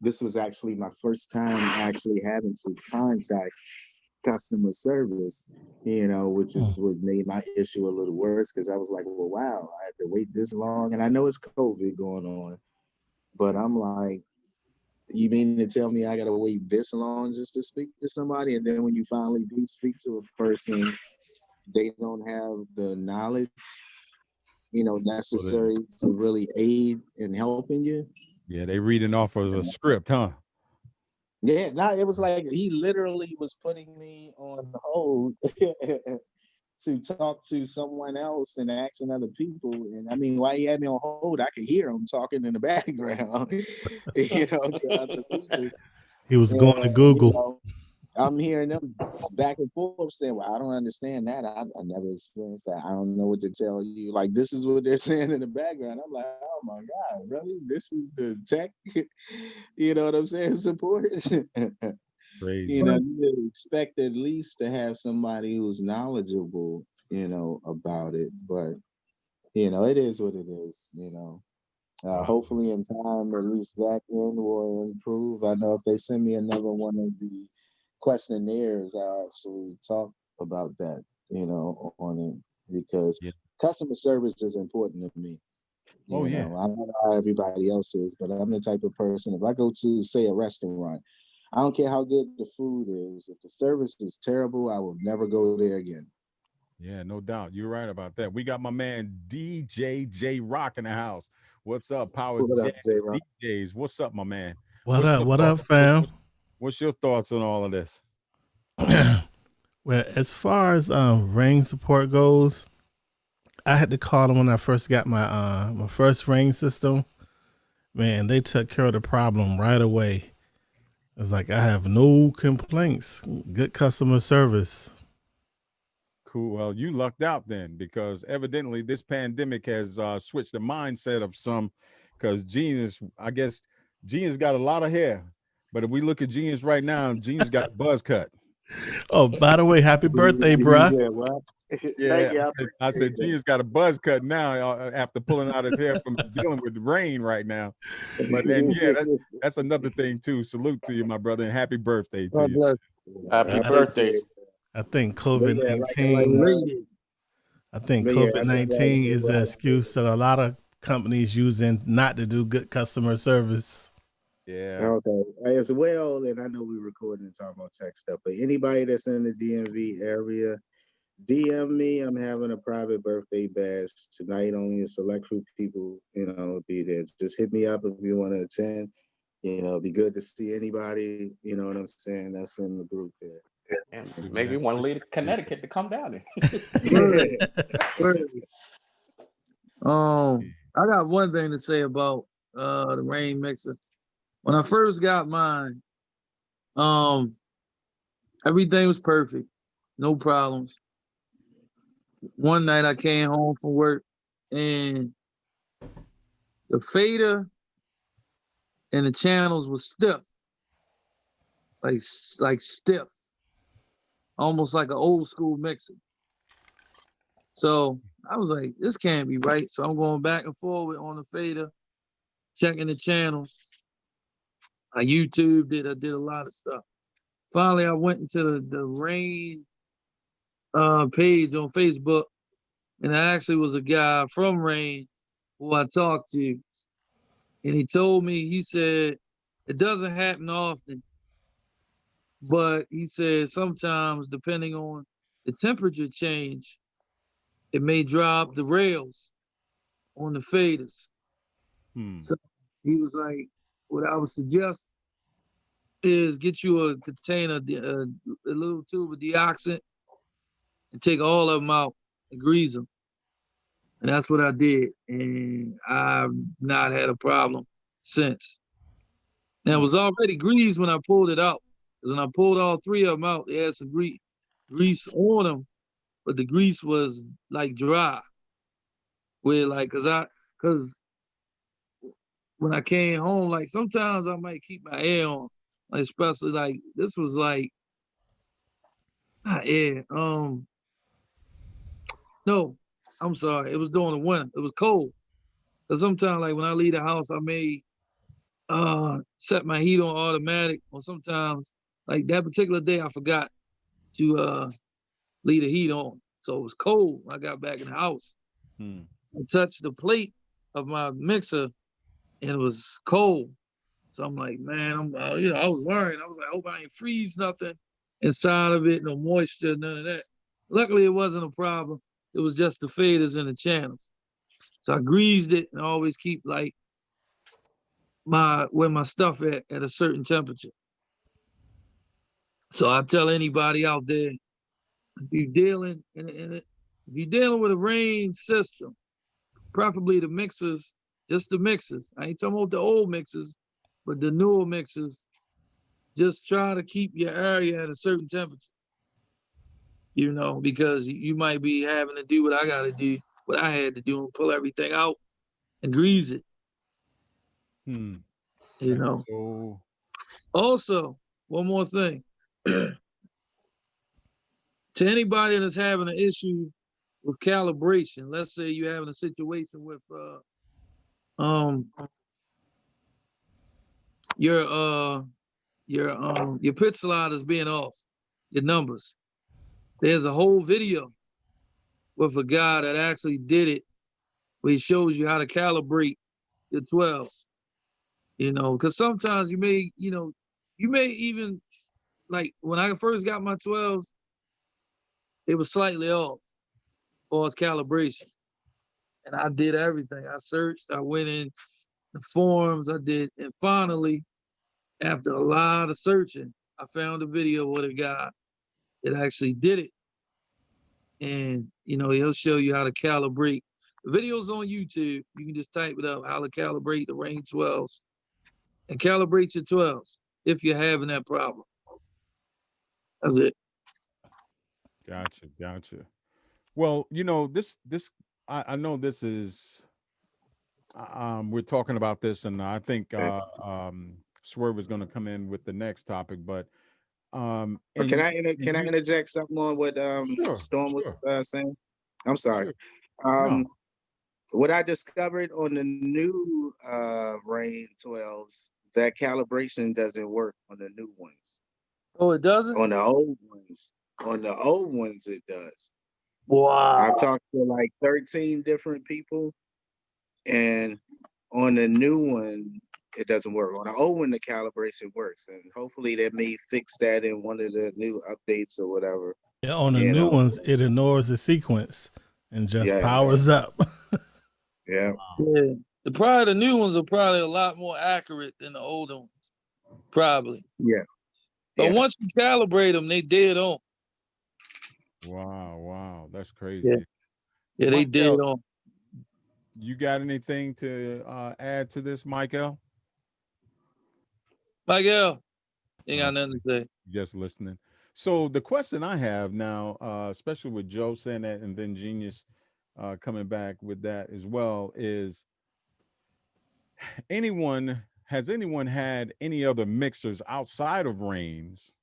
S5: This was actually my first time actually having to contact customer service, you know, which is what made my issue a little worse, because I was like, well, wow, I had to wait this long. And I know it's COVID going on, but I'm like, you mean to tell me I gotta wait this long just to speak to somebody? And then when you finally do speak to a person, they don't have the knowledge, you know, necessary to really aid in helping you.
S2: Yeah, they reading off of a script, huh?
S5: Yeah, no, it was like he literally was putting me on hold to talk to someone else and asking other people. And I mean, while he had me on hold, I could hear him talking in the background, you know, to other people.
S9: He was going to
S5: And, you
S9: Google.
S5: know, I'm hearing them back and forth saying, well, I don't understand that. I never experienced that. I don't know what to tell you. Like, this is what they're saying in the background. I'm like, oh my God, really? This is the tech, you know what I'm saying? Support.
S2: Crazy.
S5: You know, you would expect at least to have somebody who's knowledgeable, you know, about it. But, you know, it is what it is, you know. Hopefully in time, at least that end will improve. I know if they send me another one of the questionnaires, I'll actually talk about that, you know, on it, because
S2: Yeah.
S5: customer service is important to me.
S2: Oh,
S5: You
S2: yeah.
S5: know, I don't know how everybody else is, but I'm the type of person, if I go to, say, a restaurant, I don't care how good the food is. If the service is terrible, I will never go there again.
S2: Yeah, no doubt. You're right about that. We got my man DJ J Rock in the house. What's up, Power
S5: What
S2: Jam
S5: up, J-Rock?
S2: DJs? What's up, my man?
S9: What
S2: What's
S9: up?
S2: your
S9: What
S2: thoughts?
S9: up, fam?
S2: What's your thoughts on all of this?
S9: Well, as far as ring support goes, I had to call them when I first got my first ring system. Man, they took care of the problem right away. It's like I have no complaints. Good customer service.
S2: Cool. Well, you lucked out then, because evidently this pandemic has switched the mindset of some. Because Genius, I guess Genius got a lot of hair, but if we look at Genius right now, Genius got a buzz cut.
S9: Oh, by the way, happy birthday, bruh.
S5: Yeah, what?
S2: Yeah,
S5: Thank you.
S2: I said Genius got a buzz cut now after pulling out his hair from dealing with the rain right now. But then, yeah, that's another thing too. Salute to you, my brother, and happy birthday to
S4: God
S2: you.
S4: bless.
S1: Happy birthday.
S9: I think
S5: But yeah,
S9: COVID-19.
S4: Belated.
S9: I think
S5: But yeah,
S9: COVID-19 is the excuse that a lot of companies using not to do good customer service.
S2: Yeah.
S5: okay. As well, and I know we're recording and talking about tech stuff, but anybody that's in the DMV area, DM me. I'm having a private birthday bash tonight. Only a select few people, will be there. Just hit me up if you want to attend. It'd be good to see anybody, you know what I'm saying, that's in the group there.
S1: And maybe one lead Connecticut to come down there.
S4: Word. I got one thing to say about the rain mixer. When I first got mine, everything was perfect, no problems. One night I came home from work and the fader and the channels was stiff, like stiff, almost like an old school mixer. So I was like, this can't be right. So I'm going back and forward on the fader, checking the channels. I YouTubed it. I did a lot of stuff. Finally, I went into the Rain page on Facebook, and there actually was a guy from Rain who I talked to, and he told me, he said, it doesn't happen often, but he said sometimes, depending on the temperature change, it may drop the rails on the faders. So he was like, what I would suggest is get you a container, a little tube of deoxant, and take all of them out and grease them. And that's what I did. And I've not had a problem since. Now, it was already greased when I pulled it out. Because when I pulled all three of them out, they had some grease on them, but the grease was like dry. Where like, cause when I came home, like sometimes I might keep my air on, like especially like this was like, not air, no, I'm sorry, it was during the winter, it was cold. Cause sometimes like when I leave the house, I may set my heat on automatic, or sometimes like that particular day I forgot to leave the heat on. So it was cold when I got back in the house. I touched the plate of my mixer and it was cold. So I'm like, man, I was worried. I was like, I hope I ain't freeze nothing inside of it, no moisture, none of that. Luckily, it wasn't a problem. It was just the faders and the channels. So I greased it and I always keep like where my stuff at a certain temperature. So I tell anybody out there, if you're dealing with a rain system, preferably the mixers, just the mixers. I ain't talking about the old mixers, but the newer mixers. Just try to keep your area at a certain temperature, because you might be having to do what I got to do, what I had to do, and pull everything out and grease it. Also, one more thing. To anybody that's having an issue with calibration, let's say you're having a situation with your pitch sliders being off, your numbers. There's a whole video with a guy that actually did it, where he shows you how to calibrate your 12s. Because sometimes you may even, like when I first got my 12s, it was slightly off. far as calibration. And I did everything. I searched, I went in the forums, I did, and finally, after a lot of searching, I found a video with a guy that actually did it. And, you know, he'll show you how to calibrate. The video's on YouTube. You can just type it up, how to calibrate the Rane 12s. And calibrate your 12s if you're having that problem. That's it.
S2: Gotcha. Well, you know, I know this is, we're talking about this, and I think Swerve is going to come in with the next topic, but
S5: Can
S2: and
S5: I interject something on what
S2: sure,
S5: Storm was saying? I'm sorry.
S2: sure. No.
S5: What I discovered on the new Rane 12s, that calibration doesn't work on the new ones.
S4: Oh, it doesn't?
S5: On the old ones, it does.
S4: Wow.
S5: I've talked to like 13 different people, and on the new one, it doesn't work. On the old one, the calibration works, and hopefully they may fix that in one of the new updates or whatever.
S9: Yeah, on the new ones, it ignores the sequence and just powers up.
S5: Yeah.
S4: The new ones are probably a lot more accurate than the older ones. Probably.
S5: Yeah.
S4: But once you calibrate them, they dead on.
S2: Wow. That's crazy.
S4: Yeah, they dead on.
S2: You got anything to add to this, Michael?
S4: Michael, ain't got nothing to say.
S2: Just listening. So the question I have now, especially with Joe saying that, and then Genius coming back with that as well, is has anyone had any other mixers outside of Ranes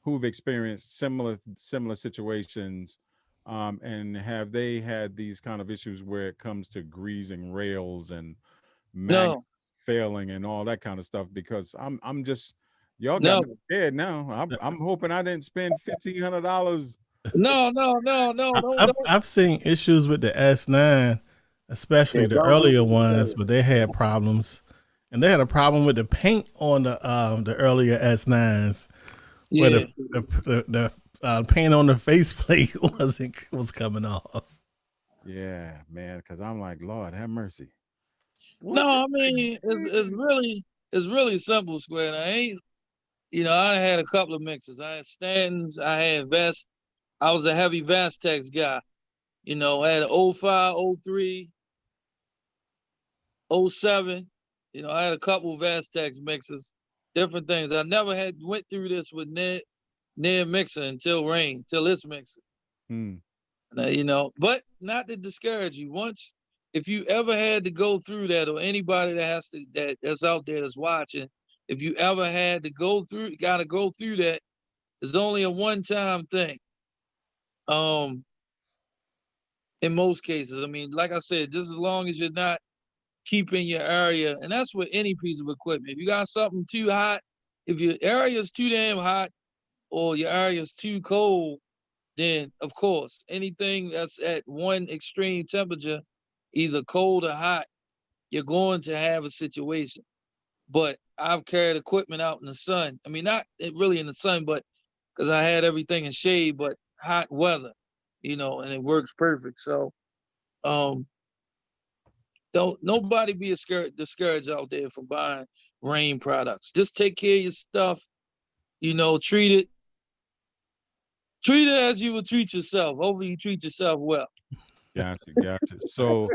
S2: who've experienced similar situations, and have they had these kind of issues where it comes to greasing rails and magnets failing and all that kind of stuff? Because I'm just, y'all got me scared now. I'm hoping I didn't spend $1,500.
S4: No.
S9: I've seen issues with the S9, especially the earlier ones, but they had problems, and they had a problem with the paint on the earlier S9s, where the paint on the faceplate was coming off.
S2: Yeah, man, because I'm like, Lord, have mercy.
S4: No, I mean it's really simple, Square. I had a couple of mixes. I had Stantons, I had Vest. I was a heavy Vastex guy. I had an 05, 03, 07. I had a couple Vastex mixes, different things. I never went through this with near mixer until Rane, till this mixer. But not to discourage you. If you ever had to go through that, or anybody that's out there that's watching, if you ever had to gotta go through that, it's only a one-time thing. In most cases, I mean, like I said, just as long as you're not keeping your area, and that's with any piece of equipment. If you got something too hot, if your area is too damn hot, or your area is too cold, then of course, anything that's at one extreme temperature, either cold or hot, you're going to have a situation. But I've carried equipment out in the sun. I mean, not really in the sun, but because I had everything in shade, but hot weather, and it works perfect. So, don't nobody be discouraged out there from buying Rane products. Just take care of your stuff. Treat it as you would treat yourself. Hopefully, you treat yourself well.
S2: Gotcha. So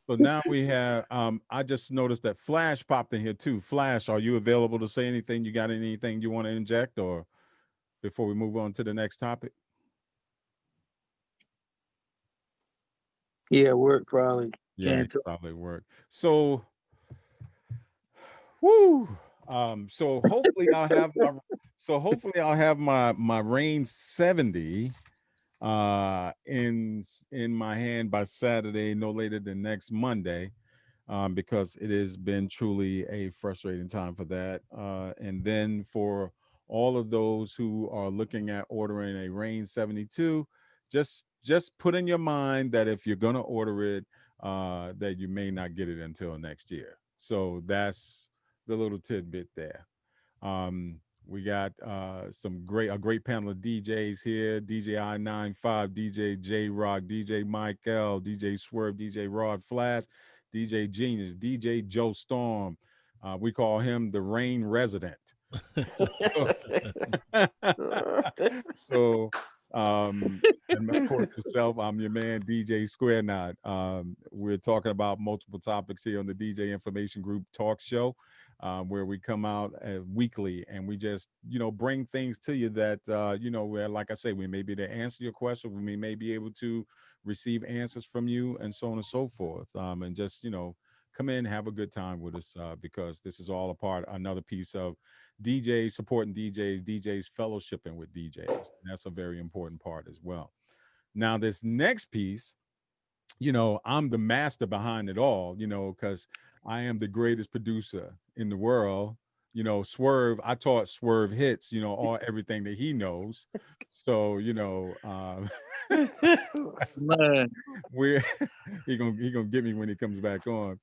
S2: now we have. I just noticed that Flash popped in here too. Flash, are you available to say anything? You got anything you want to inject, or before we move on to the next topic?
S4: Yeah, work probably.
S2: Yeah, probably work. So, woo. So hopefully I'll have my Rane 70 in my hand by Saturday, no later than next Monday, because it has been truly a frustrating time for that. And then for all of those who are looking at ordering a Rane 72, just put in your mind that if you're going to order it, that you may not get it until next year. So that's the little tidbit there. We got a great panel of DJs here. DJ I-95, DJ J-Rock, DJ Mike L, DJ Swerve, DJ Rod Flash, DJ Genius, DJ Joe Storm. We call him the Rain Resident. So, and of course yourself, I'm your man, DJ Square Knot. We're talking about multiple topics here on the DJ Information Group Talk Show, where we come out weekly and we just, bring things to you that, where, like I say, we may be able to answer your question. We may be able to receive answers from you and so on and so forth. And just, come in, have a good time with us, because this is all another piece of DJs supporting DJs fellowshipping with DJs. And that's a very important part as well. Now, this next piece, I'm the master behind it all, because I am the greatest producer in the world. Swerve, I taught Swerve hits, everything that he knows. So,
S4: Man,
S2: he gonna get me when he comes back on.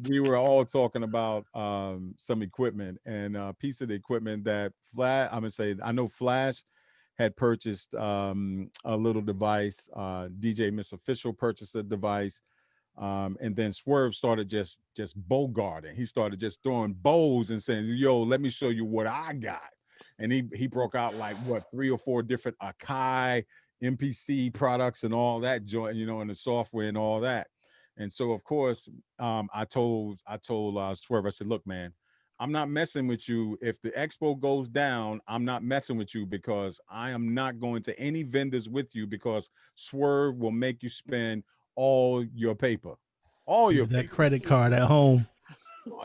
S2: We were all talking about some equipment, and a piece of the equipment that I know Flash had purchased a little device. DJ Miss Official purchased a device, and then Swerve started just bogarting. He started just throwing bows and saying, "Yo, let me show you what I got." And he broke out like 3 or 4 different Akai MPC products and all that joint, and the software and all that. And so, of course, I told Swerve, I said, "Look, man, I'm not messing with you. If the expo goes down, I'm not messing with you, because I am not going to any vendors with you, because Swerve will make you spend all your paper,
S9: That credit card at home.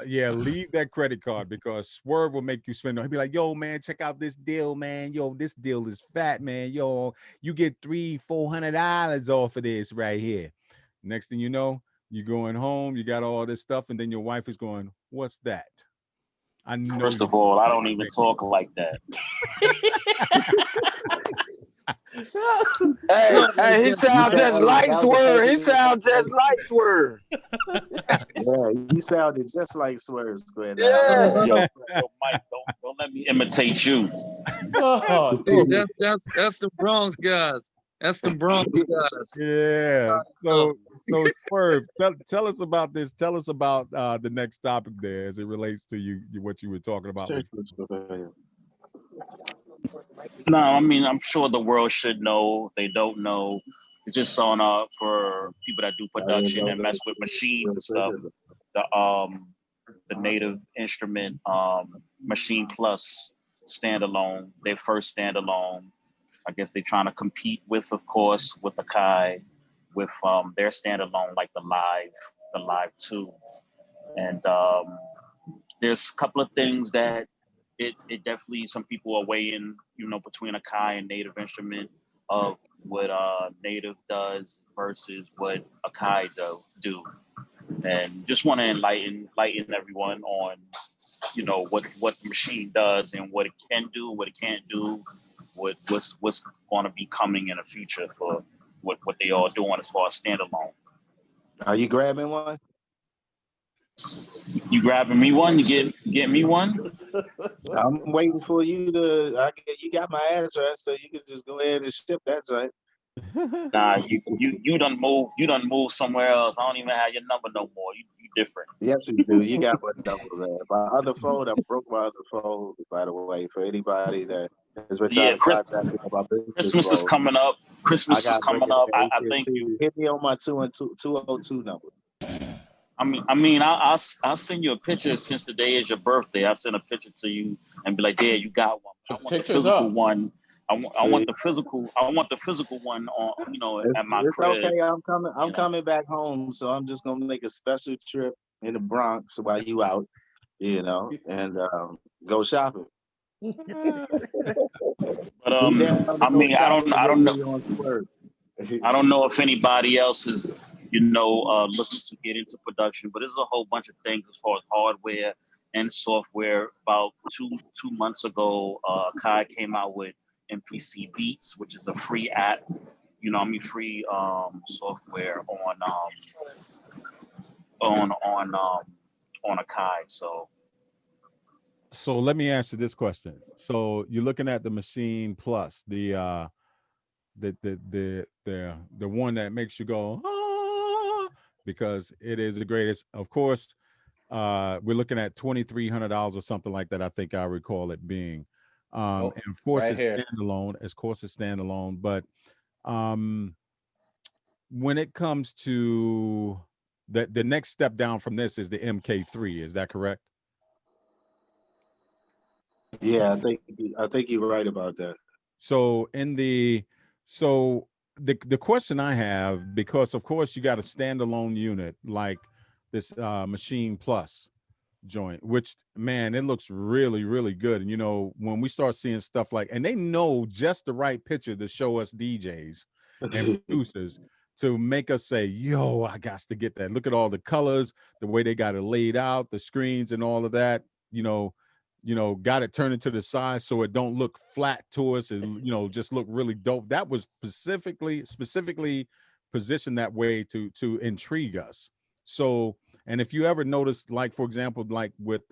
S2: Yeah, leave that credit card, because Swerve will make you spend. He'll be like, 'Yo, man, check out this deal, man. Yo, this deal is fat, man. Yo, you get $300-400 off of this right here.' Next thing you know, you're going home, you got all this stuff, and then your wife is going, 'What's that?' I know."
S8: First of all, I don't even talk like that.
S7: Hey, he sounds just like Swerve. He sounds just like Swerve.
S5: Yeah, you sounded just like Swerve Square.
S7: Yeah.
S8: Yo, Mike, don't let me imitate you.
S4: hey, that's the Bronx guys. That's the Bronx guys.
S2: Yeah. So Swerve, tell us about this. Tell us about the next topic there as it relates to what you were talking about.
S8: No, I mean, I'm sure the world should know. If they don't know, it's just on for people that do production and mess with machines and stuff. The Native Instrument Machine Plus standalone, their first standalone. I guess they're trying to compete with, of course, with Akai, with their standalone, like the Live 2. And there's a couple of things that it definitely, some people are weighing, between Akai and Native Instrument, of what Native does versus what Akai do. And just want to enlighten everyone on, what the machine does and what it can do, what it can't do, what's going to be coming in the future for what they are doing as far as standalone.
S5: Are you grabbing one?
S8: You grabbing me one? You get me one?
S5: I'm waiting for you to. You got my address, so you can just go ahead and ship that joint.
S8: Nah, you done moved. You done moved somewhere else. I don't even have your number no more. You different.
S5: Yes, you do. You got my number, man. My other phone, I broke my other phone, by the way, for anybody that has been trying to contact me about business.
S8: Christmas is coming up. Christmas is coming up. I think you
S5: hit me on my 202 number.
S8: I mean, I'll send you a picture since today is your birthday. I'll send a picture to you and be like, "Yeah, you got one." I want the physical one. I want the physical. I want the physical one on. At my crib.
S5: It's okay. I'm coming back home, so I'm just gonna make a special trip in the Bronx while you out, and go shopping.
S8: But I mean, I don't know. I don't know if anybody else is, looking to get into production, but there's a whole bunch of things as far as hardware and software. About two months ago, Kai came out with MPC Beats, which is a free app, free software on Akai. So
S2: So let me ask you this question. So you're looking at the Machine Plus, the one that makes you go ah, because it is the greatest. Of course, we're looking at $2,300 or something like that. I think I recall it being,
S1: Oh,
S2: and of course
S1: right
S2: it's
S1: here.
S2: standalone. Of course it's standalone, but um, when it comes to the next step down from this is the MK3. Is that correct?
S5: Yeah, I think you're right about that.
S2: So in the so the question I have, because of course you got a standalone unit like this Machine Plus joint, which man, it looks really, really good. And you know, when we start seeing stuff like, and they know just the right picture to show us DJs and producers to make us say, yo, I got to get that. Look at all the colors, the way they got it laid out, the screens and all of that, got it turned into the side so it don't look flat to us and just look really dope. That was specifically positioned that way to intrigue us. So, and if you ever notice, like for example, like with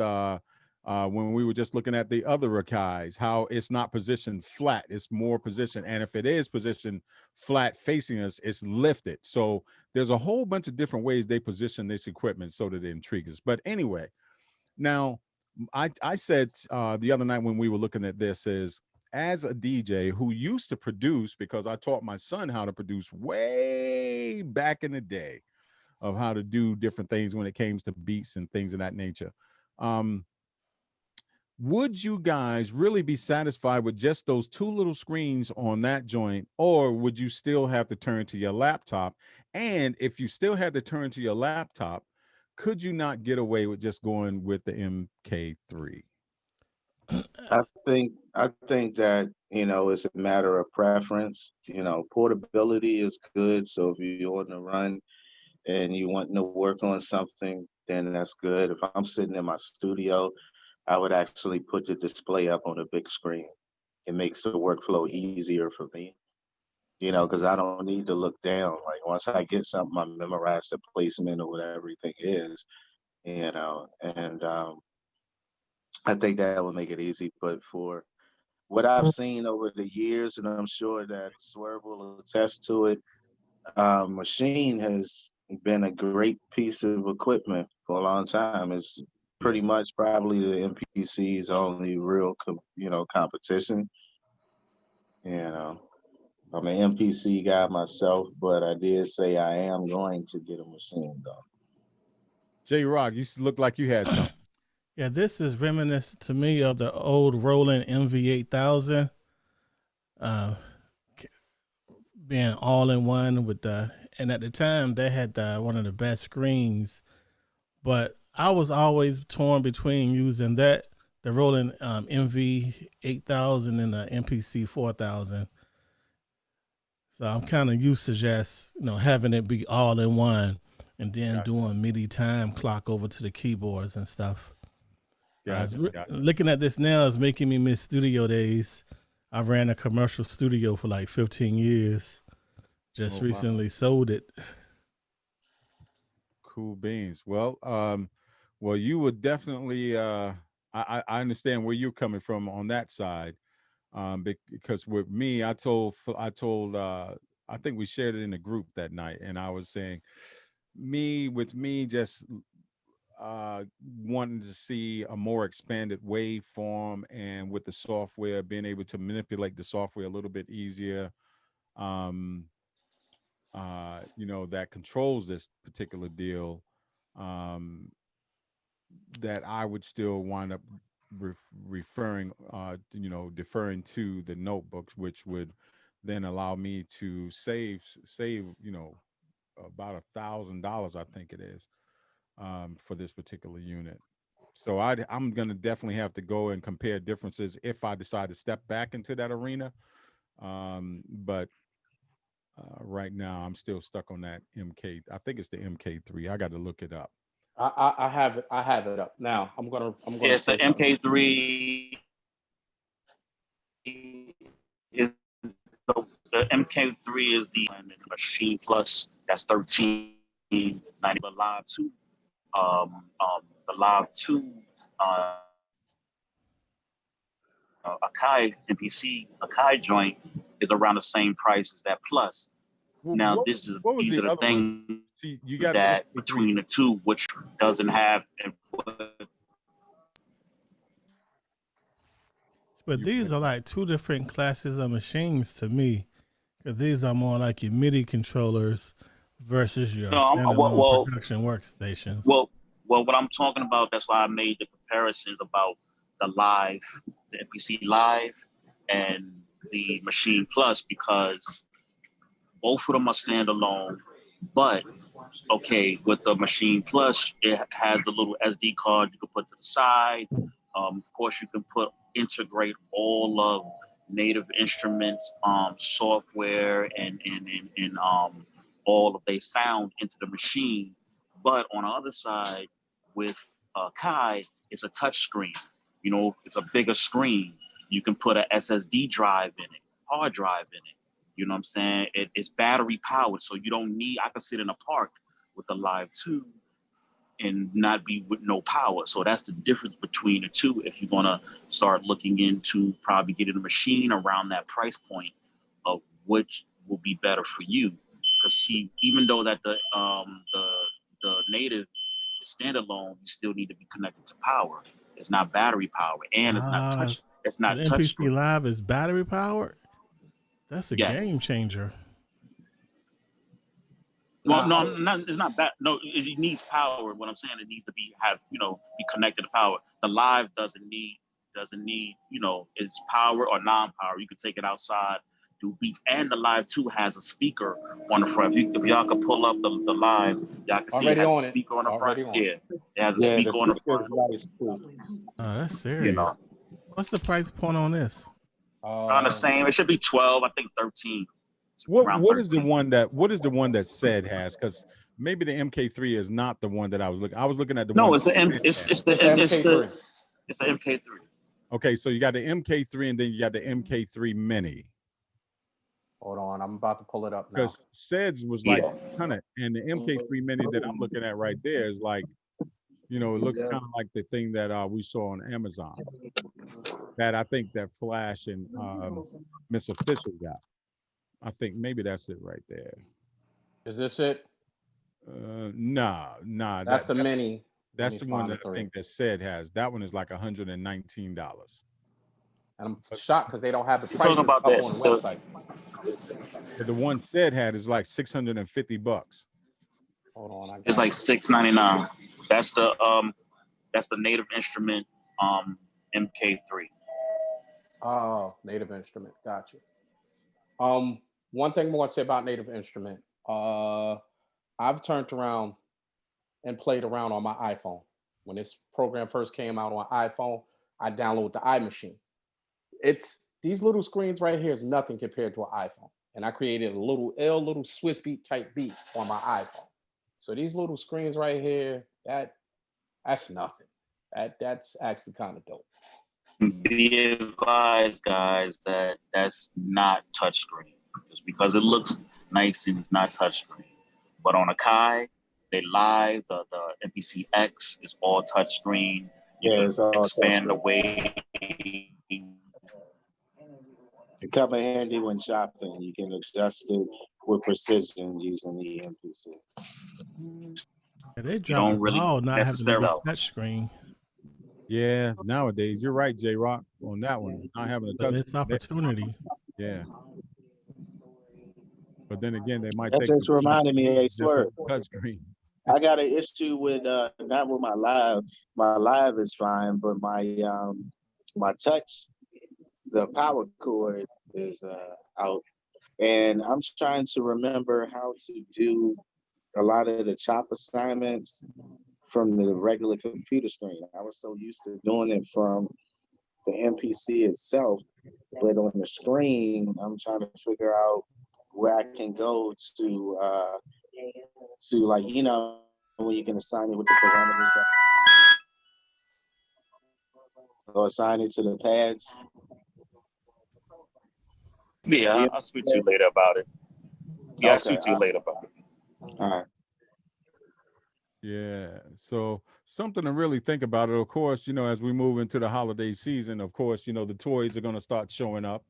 S2: when we were just looking at the other Rakais, how it's not positioned flat, it's more positioned, and if it is positioned flat facing us, it's lifted. So there's a whole bunch of different ways they position this equipment so that it intrigues us. But anyway, now I said the other night when we were looking at this is, as a DJ who used to produce, because I taught my son how to produce way back in the day of how to do different things when it came to beats and things of that nature. Would you guys really be satisfied with just those two little screens on that joint, or would you still have to turn to your laptop? And if you still had to turn to your laptop, could you not get away with just going with the MK3?
S5: I think that, it's a matter of preference. Portability is good. So if you're on the run and you want to work on something, then that's good. If I'm sitting in my studio, I would actually put the display up on a big screen. It makes the workflow easier for me, because I don't need to look down. Like once I get something, I memorize the placement or whatever everything is, and I think that would make it easy. But for what I've seen over the years, and I'm sure that Swerve will attest to it, Machine has been a great piece of equipment for a long time. It's pretty much probably the MPC's only real, competition. I'm an MPC guy myself, but I did say I am going to get a Machine though.
S2: J-Rock, you look like you had something.
S9: Yeah, this is reminiscent to me of the old Roland MV8000, being all in one with and at the time they had one of the best screens, but I was always torn between using the Roland MV8000 and the MPC 4000. So I'm kind of used to just, having it be all in one and then doing MIDI time clock over to the keyboards and stuff. Looking at this now is making me miss studio days. I ran a commercial studio for like 15 years. Just recently sold it.
S2: Cool beans. Well, you would definitely. I understand where you're coming from on that side, because with me, I told. I think we shared it in the group that night, and I was saying, just wanting to see a more expanded waveform, and with the software, being able to manipulate the software a little bit easier, that controls this particular deal, that I would still wind up deferring to the notebooks, which would then allow me to save about $1,000, I think it is, for this particular unit. So I'm going to definitely have to go and compare differences if I decide to step back into that arena. But right now I'm still stuck on that MK. I think it's the MK3. I got to look it up.
S1: I have it. I have it up now. I'm gonna.
S8: Yes, the MK3 is the MK3 is the Machine Plus. That's $13.90. The Live 2, the Live 2 Akai MPC Akai joint is around the same price as that Plus. Now
S2: What
S8: these
S2: was
S8: are
S2: the
S8: the
S2: other one?
S8: things
S2: See, you got
S8: that
S2: the
S8: between the two, which doesn't have.
S9: But these are like two different classes of machines to me, because these are more like your MIDI controllers versus your standalone production workstations.
S8: Well, what I'm talking about, that's why I made the comparisons about the MPC Live and the Machine Plus, because both of them are standalone. But okay, with the Machine Plus, it has the little SD card you can put to the side. Of course, you can integrate all of Native Instruments software and all of their sound into the machine. But on the other side, with Kai, it's a touch screen. You know, it's a bigger screen. You can put a SSD drive in it, hard drive in it. You know what I'm saying? It's battery powered, so you don't need. I could sit in a park with the Live 2 and not be with no power. So that's the difference between the two. If you're gonna start looking into probably getting a machine around that price point of which will be better for you, because see, even though that the Native is standalone, you still need to be connected to power. It's not battery power, and it's not touch. It's not
S9: the
S8: touch
S9: MPC
S8: screen.
S9: Live is battery powered. That's a
S8: Yes.
S9: game changer.
S8: Well, no, it's not bad. No, it needs power. What I'm saying, it needs to be connected to power. The Live doesn't need, it's power or non-power. You can take it outside, do beats, and the Live 2 has a speaker on the front. If y'all can pull up the Live, y'all can see it has a speaker on the front. Yeah, it has a speaker on the front.
S9: Oh, that's serious.
S8: You know,
S9: what's the price point on this?
S8: Around the same. It should be 12. I think 13.
S2: What is the one that said has? Because maybe the MK3 is not the one that I was looking. I was looking at the one.
S8: No, it's the MK3. It's the MK3.
S2: Okay, so you got the MK3 and then you got the MK3 Mini.
S1: Hold on, I'm about to pull it up now.
S2: Because SEDS was like kind of, and the MK3 Mini that I'm looking at right there is like, it looks kind of like the thing that we saw on Amazon. That I think that Flash and Miss Official got. I think maybe that's it right there.
S1: Is this it?
S2: Nah.
S1: That's the Mini.
S2: That's the one that I think that SED has. That one is like $119.
S1: And I'm shocked because they don't have the prices up on the website.
S2: But the one SED had is like $650.
S1: Hold on,
S8: it's like $699. That's the Native Instrument MK3.
S1: Oh, Native Instrument. Gotcha. One thing more to say about Native Instrument. I've turned around and played around on my iPhone. When this program first came out on iPhone, I downloaded the iMachine. These little screens right here is nothing compared to an iPhone. And I created a little Swiss beat type beat on my iPhone. So these little screens right here, that's nothing. That's actually kind of dope.
S8: Be advised, guys, that that's not touchscreen. Just because it looks nice and it's not touchscreen. But on Akai, they Live, the MPC X is all touchscreen. You can expand the way.
S5: It come in handy when shopping. You can adjust it with precision using the MPC.
S9: Yeah, they dropped the ball not having a touch screen.
S2: Yeah, nowadays you're right, J Rock, on that one. Not having a touch.
S9: It's opportunity.
S2: Yeah. But then again, they might.
S5: That just reminded me, hey, Swerve.
S2: Touch screen.
S5: I got an issue with not with my Live. My Live is fine, but my touch, the power cord is out, and I'm trying to remember how to do a lot of the chop assignments from the regular computer screen. I was so used to doing it from the MPC itself, but on the screen, I'm trying to figure out where I can go to like, when you can assign it with the parameters or assign it to the pads.
S8: Yeah, I'll speak to you later about it. Yeah, okay, I'll speak to you later about it.
S5: All right.
S2: Yeah. So something to really think about it. Of course, as we move into the holiday season, of course, the toys are going to start showing up.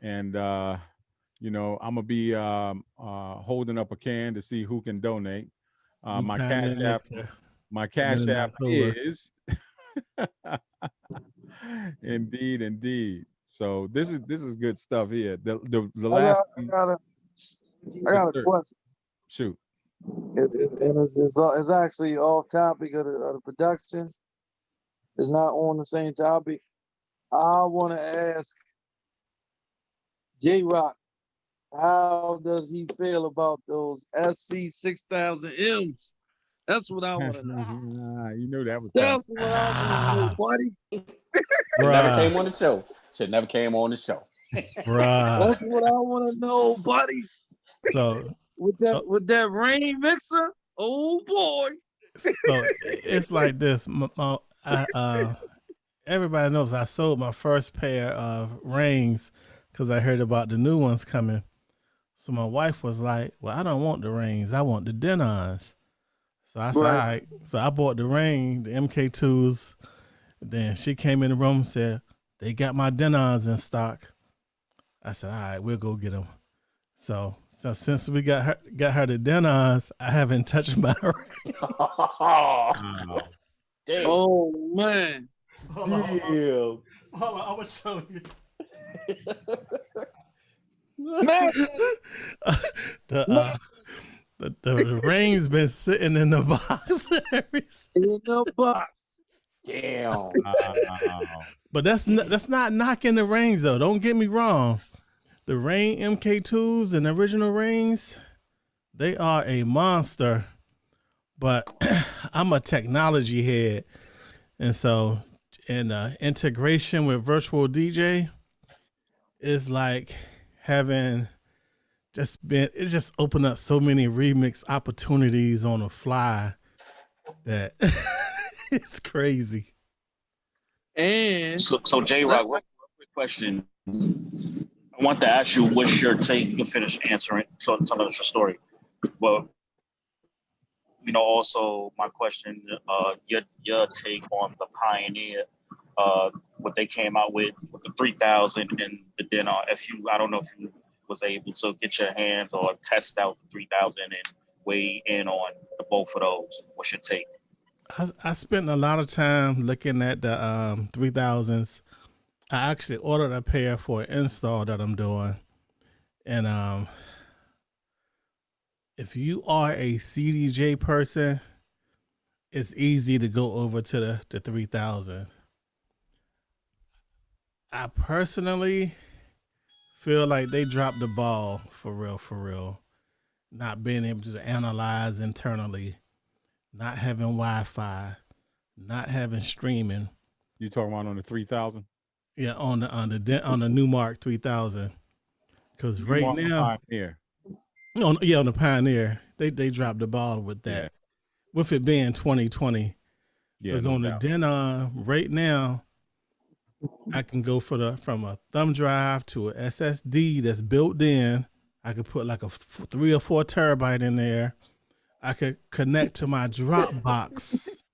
S2: And, I'm going to be holding up a can to see who can donate.
S9: New
S2: My cash
S9: Pioneer
S2: app,
S9: mixer
S2: my
S9: coming
S2: cash
S9: in
S2: app
S9: October.
S2: is indeed. So this is good stuff here. The last
S4: I got a question.
S2: shoot.
S4: It's actually off topic of the production. It's not on the same topic. I want to ask J-Rock, how does he feel about those SC 6000Ms? That's what I want to know.
S2: You knew that was coming.
S4: That's what I want to know, buddy.
S1: It never
S2: Ah.
S1: came on the show. Shit never came on the show.
S9: Bruh.
S4: That's what I want to know, buddy.
S9: So
S4: With that rain mixer, oh boy.
S9: so it's like this. Everybody knows I sold my first pair of rings because I heard about the new ones coming. So my wife was like, "Well, I don't want the rings. I want the Denons." So I said,
S4: Right.
S9: "All right." So I bought the ring, the MK2s. Then she came in the room and said, "They got my Denons in stock." I said, "All right, we'll go get them." So since we got her the Denons, I haven't touched my ring.
S1: Damn.
S4: Oh man.
S1: Damn.
S9: Hold on, I'm gonna show you.
S4: Man.
S9: The ring's been sitting in the box
S4: in the box.
S1: Damn.
S9: But that's not knocking the rings though. Don't get me wrong. The Ring MK2s and the original rings, they are a monster. But I'm a technology head, and so integration with Virtual DJ is like having it just opened up so many remix opportunities on the fly that it's crazy.
S4: And
S8: so J-Rock, quick question. I want to ask you, what's your take? You can finish answering, so tell us your story. Well, also my question, your take on the Pioneer, what they came out with the 3000 and the Denon. I don't know if you was able to get your hands or test out the 3000 and weigh in on the both of those. What's your take?
S9: I spent a lot of time looking at the 3000s. I actually ordered a pair for an install that I'm doing. And if you are a CDJ person, it's easy to go over to the 3000. I personally feel like they dropped the ball for real. Not being able to analyze internally, not having Wi-Fi, not having streaming.
S2: You talking about on the 3000?
S9: Yeah, on the Newmark 3000. Because right now,
S2: Pioneer.
S9: on the Pioneer, they dropped the ball with that. Yeah. With it being 2020. Because on the Denon right now, I can go from a thumb drive to a SSD that's built in. I could put like a 3 or 4 terabyte in there. I could connect to my Dropbox.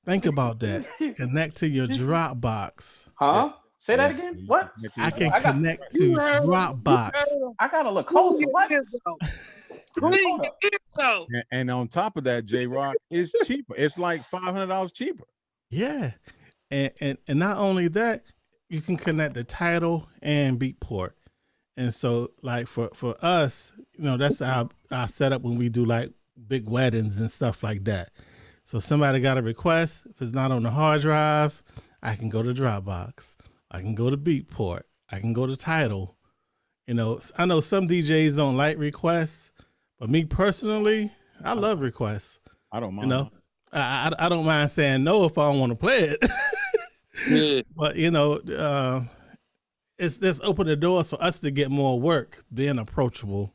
S9: Think about that. Connect to your Dropbox.
S1: Huh? Say that again? What?
S9: I can connect to Dropbox.
S1: I gotta look closer. What?
S2: And on top of that, J-Rock, it's cheaper. It's like $500 cheaper.
S9: Yeah. And not only that, you can connect the Tidal and Beatport. And so like for us, that's our setup when we do like big weddings and stuff like that. So somebody got a request. If it's not on the hard drive, I can go to Dropbox. I can go to Beatport. I can go to Tidal. I know some DJs don't like requests, but me personally, I love requests.
S2: I don't mind.
S9: I don't mind saying no if I don't want to play it.
S4: Yeah.
S9: But it's this open the doors for us to get more work, being approachable.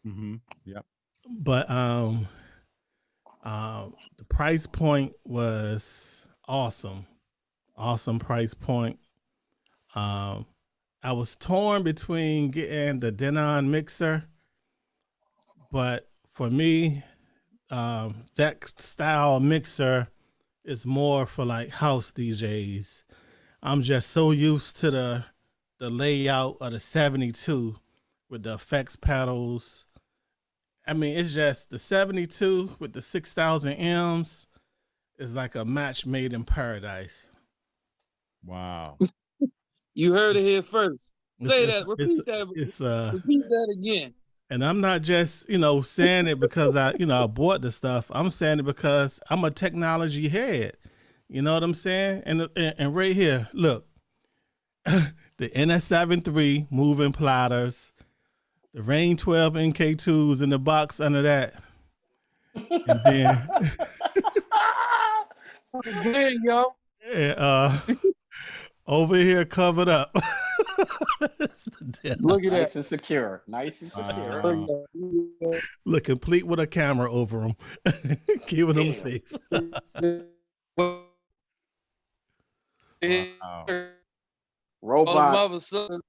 S2: Mm-hmm. Yep.
S9: But the price point was awesome. Awesome price point. I was torn between getting the Denon mixer, but for me, that style mixer is more for like house DJs. I'm just so used to the layout of the 72 with the effects pedals. I mean, it's just the 72 with the 6,000 M's is like a match made in paradise.
S2: Wow.
S4: You heard it here first. Say
S9: It's-
S4: that. Repeat
S9: it's,
S4: that. Repeat that again.
S9: And I'm not just, saying it because I bought the stuff. I'm saying it because I'm a technology head. You know what I'm saying? And right here, look, the NS7 III moving platters, the Rain 12 NK2s in the box under that. And then
S4: Good, yo.
S9: over here covered up.
S4: Look at
S1: Nice
S4: that.
S1: and secure. Nice and secure.
S2: Wow.
S9: Look, complete with a camera over them, keeping them
S1: Damn.
S9: safe.
S2: Wow.
S4: All
S1: Robot.
S4: mother son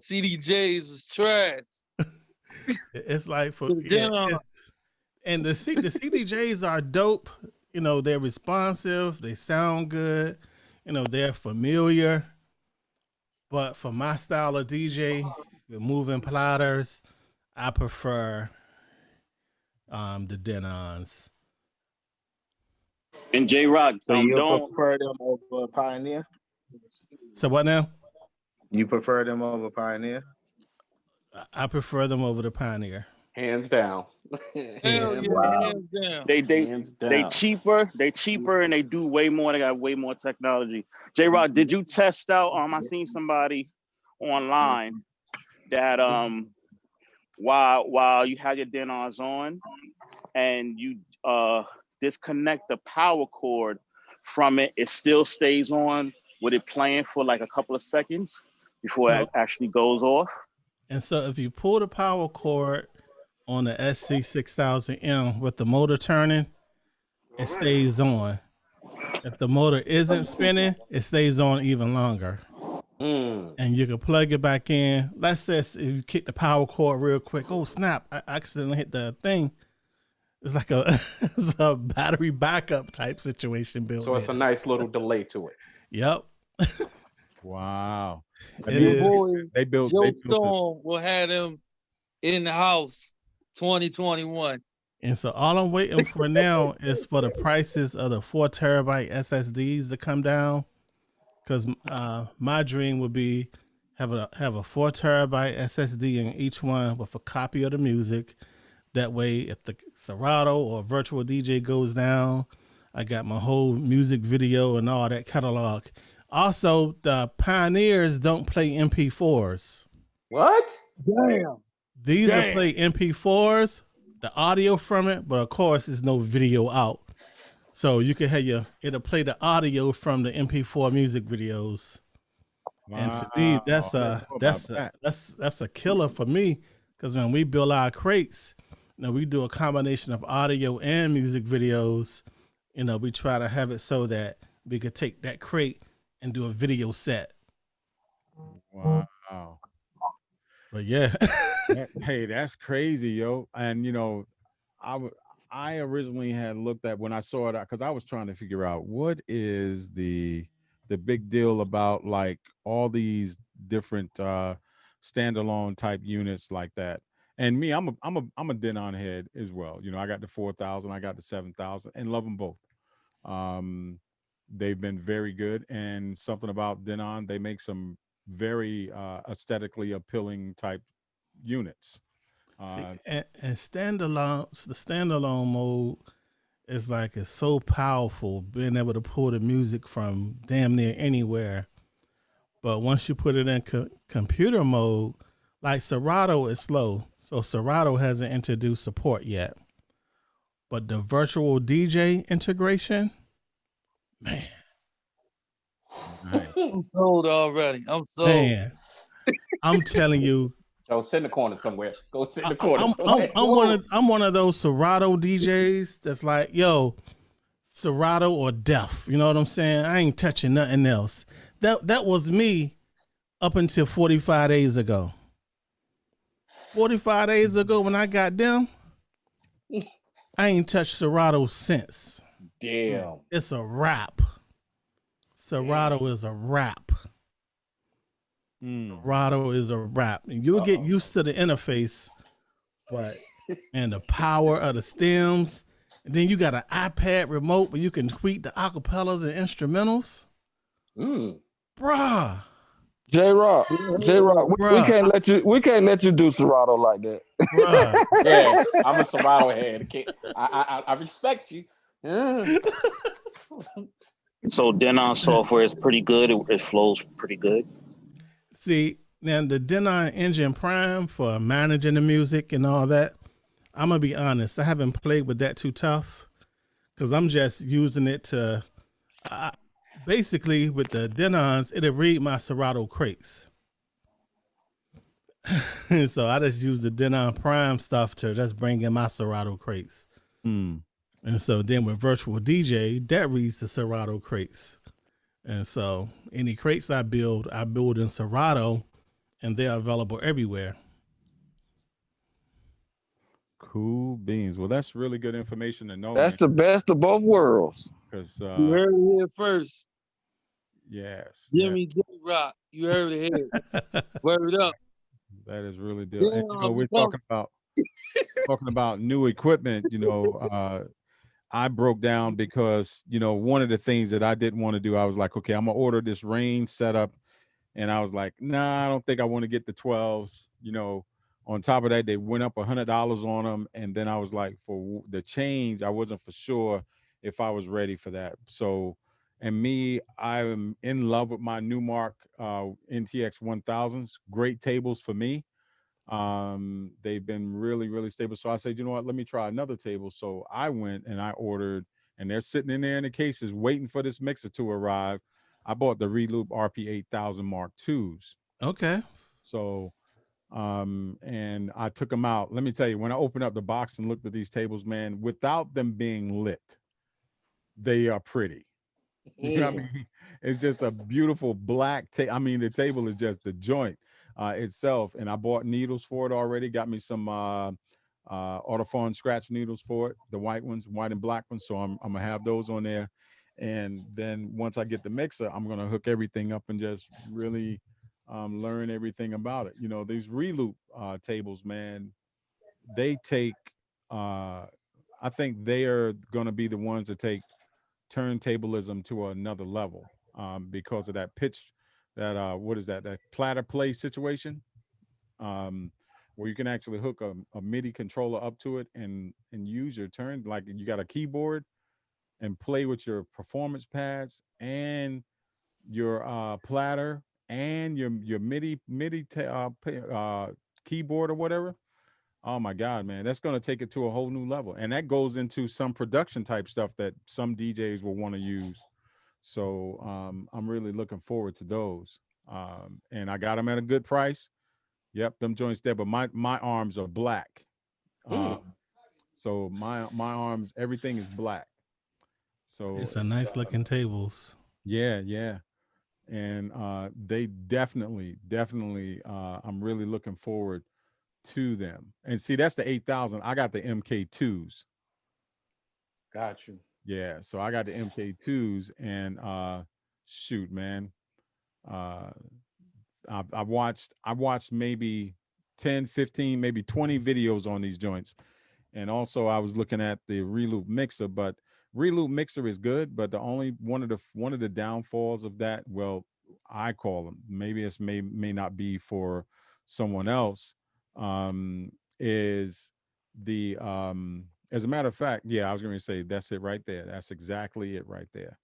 S4: CDJs was trash.
S9: It's like for
S4: Then,
S9: and the CDJs are dope. They're responsive. They sound good. They're familiar. But for my style of DJ with moving platters, I prefer the Denons.
S8: And J Rock,
S5: So you
S8: don't
S5: prefer them over Pioneer?
S9: So what now?
S5: You prefer them over Pioneer?
S9: I prefer them over the Pioneer.
S1: Hands down.
S4: hell
S1: Hands
S4: yeah,
S5: Wow.
S4: hands down.
S1: Hands
S8: they
S1: down.
S8: cheaper and they do way more. They got way more technology. J Rock, did you test out? I seen somebody online that while you had your Denons on and you disconnect the power cord from it, it still stays on with it playing for like a couple of seconds before it actually goes off.
S9: And so if you pull the power cord on the SC6000M with the motor turning, it stays on. If the motor isn't spinning, it stays on even longer. And you can plug it back in. Let's say if you kick the power cord real quick, oh snap, I accidentally hit the thing. It's like it's a battery backup type situation built
S1: So it's a
S9: in.
S1: nice little delay to it.
S9: Yep.
S2: Wow.
S9: It
S4: Your
S9: is.
S4: boy
S2: They built
S4: Joe
S2: it.
S4: Storm will have them in the house 2021.
S9: And so all I'm waiting for now is for the prices of the 4 terabyte SSDs to come down. Because my dream would be have a 4 terabyte SSD in each one with a copy of the music. That way, if the Serato or virtual DJ goes down, I got my whole music video and all that catalog. Also, the Pioneers don't play MP4s.
S1: What?
S4: Damn.
S9: These will play MP4s, the audio from it, but of course, there's no video out. So you can have it'll play the audio from the MP4 music videos. And to me, that's a killer for me, because when we build our crates, we do a combination of audio and music videos. We try to have it so that we could take that crate and do a video set.
S2: Wow.
S9: But yeah.
S2: Hey, that's crazy, yo. And I originally had looked at when I saw it because I was trying to figure out what is the big deal about like all these different standalone type units like that. And me, I'm a Denon head as well. I got the 4000, I got the 7000, and love them both. They've been very good, and something about Denon, they make some very aesthetically appealing type units.
S9: And standalone, the standalone mode is like it's so powerful, being able to pull the music from damn near anywhere. But once you put it in computer mode, like Serato is slow, so Serato hasn't introduced support yet. But the virtual DJ integration, man.
S4: I'm sold already. I'm sold.
S9: Man, I'm telling you.
S1: Go sit in the corner somewhere. Go sit in the corner
S9: I'm one of those Serato DJs that's like, yo, Serato or death. You know what I'm saying? I ain't touching nothing else. That was me up until 45 days ago. 45 days ago when I got them, I ain't touched Serato since.
S1: Damn.
S9: It's a wrap. Serato is a wrap. Serato is a wrap. And you'll get used to the interface, but and the power of the stems. And then you got an iPad remote where you can tweak the acapellas and instrumentals. Bruh.
S7: J-Rock, we can't let you do Serato like that.
S9: Bruh.
S1: Yeah, I'm a Serato head. I respect you.
S8: So Denon software is pretty good. It flows pretty good.
S9: See, now the Denon Engine Prime for managing the music and all that, I'm going to be honest, I haven't played with that too tough because I'm just using it to, basically with the Denons, it'll read my Serato crates. And so I just use the Denon Prime stuff to just bring in my Serato crates. And so then with Virtual DJ, that reads the Serato crates. And so any crates I build in Serato, and they're available everywhere.
S2: Cool beans. Well, that's really good information to know.
S7: That's the best of both worlds.
S2: Because
S4: you heard it here first.
S2: Yes.
S4: Jimmy J-Rock. You heard it here. Word up.
S2: That is really good. And, you know, we're talking about new equipment, you know, I broke down because, you know, one of the things that I didn't want to do, I was like, okay, I'm gonna order this range setup. And I was like, nah, I don't think I want to get the 12s. You know, on top of that, they went up $100 on them. And then I was like, for the change, I wasn't for sure if I was ready for that. So, and me, I'm in love with my Newmark NTX 1000s. Great tables for me. They've been really, really stable. So I said, you know what, let me try another table. So I went and I ordered, and they're sitting in there in the cases waiting for this mixer to arrive. I bought the Reloop RP 8000 Mark IIs.
S9: Okay.
S2: So, and I took them out. Let me tell you, when I opened up the box and looked at these tables, man, without them being lit, they are pretty. You know what I mean? It's just a beautiful black table. I mean, the table is just the joint itself. And I bought needles for it already. Got me some Autophone scratch needles for it, the white ones, white and black ones. So I'm gonna have those on there. And then once I get the mixer, I'm gonna hook everything up and just really learn everything about it. You know, these Reloop tables, man, they take. I think they are gonna be the ones that take turntablism to another level because of that pitch, that what is that platter play situation, where you can actually hook a MIDI controller up to it and use your turn, like you got a keyboard, and play with your performance pads and your platter and your MIDI keyboard or whatever. Oh my God, man, that's going to take it to a whole new level. And that goes into some production type stuff that some DJs will want to use. So I'm really looking forward to those. And I got them at a good price. Yep, them joints there, but my arms are black. So my arms, everything is black. So
S9: it's a nice looking tables.
S2: Yeah, yeah. And they definitely, I'm really looking forward to them. And see, that's the 8000. I got the MK2s.
S1: Got you.
S2: Yeah, so I got the MK2s, and shoot, man, I watched maybe 10, 15, maybe 20 videos on these joints. And also I was looking at the Reloop mixer, but Reloop mixer is good, but the only one of the downfalls of that, well, I call them, maybe it's may not be for someone else, is the as a matter of fact, yeah, I was going to say that's it right there. That's exactly it right there.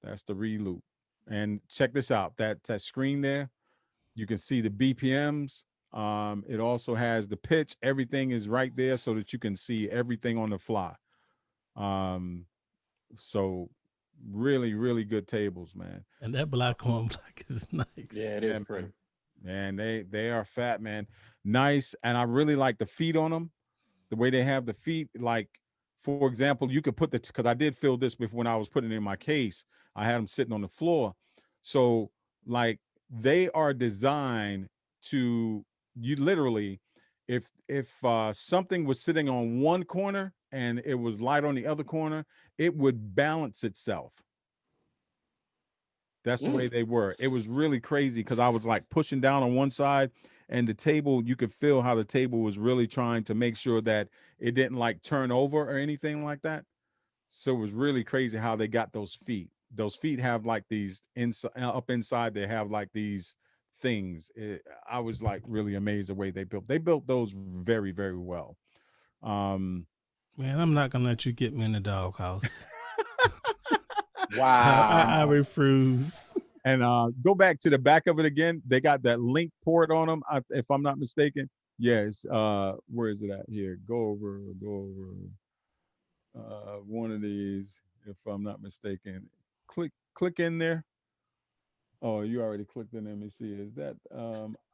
S2: That's the Reloop. And check this out, that screen there, you can see the BPMs. It also has the pitch. Everything is right there so that you can see everything on the fly. So really, really good tables, man.
S9: And that black on black is nice.
S1: Yeah, it is pretty.
S2: Man, they are fat, man. Nice. And I really like the feet on them. The way they have the feet, like, for example, you could put because I did feel this before when I was putting it in my case. I had them sitting on the floor. So, like, they are designed to, you literally, if something was sitting on one corner and it was light on the other corner, it would balance itself. That's the way they were. It was really crazy because I was like pushing down on one side, and the table, you could feel how the table was really trying to make sure that it didn't like turn over or anything like that. So it was really crazy how they got those feet. Those feet have like these up inside. They have like these things. I was like really amazed the way they built. They built those very, very well.
S9: Man, I'm not gonna let you get me in the doghouse.
S1: Wow.
S9: I refuse.
S2: And go back to the back of it again. They got that link port on them, if I'm not mistaken. Yes. Where is it at? Here. Go over. One of these, if I'm not mistaken. Click in there. Oh, you already clicked in. Let me see. Is that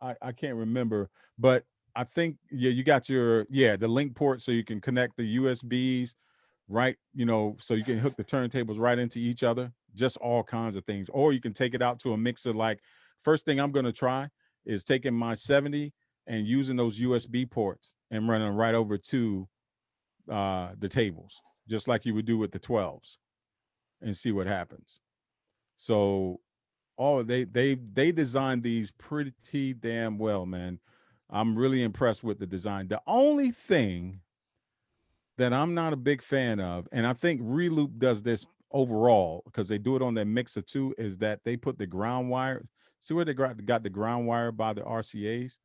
S2: I can't remember, but I think you got your the link port so you can connect the USBs, right? So you can hook the turntables right into each other, just all kinds of things. Or you can take it out to a mixer. Like first thing I'm gonna try is taking my 70 and using those USB ports and running right over to the tables, just like you would do with the 12s, and see what happens. So they designed these pretty damn well, man. I'm really impressed with the design. The only thing that I'm not a big fan of, and I think Reloop does this overall because they do it on their mixer too, is that they put the ground wire. See where they got the ground wire by the RCAs?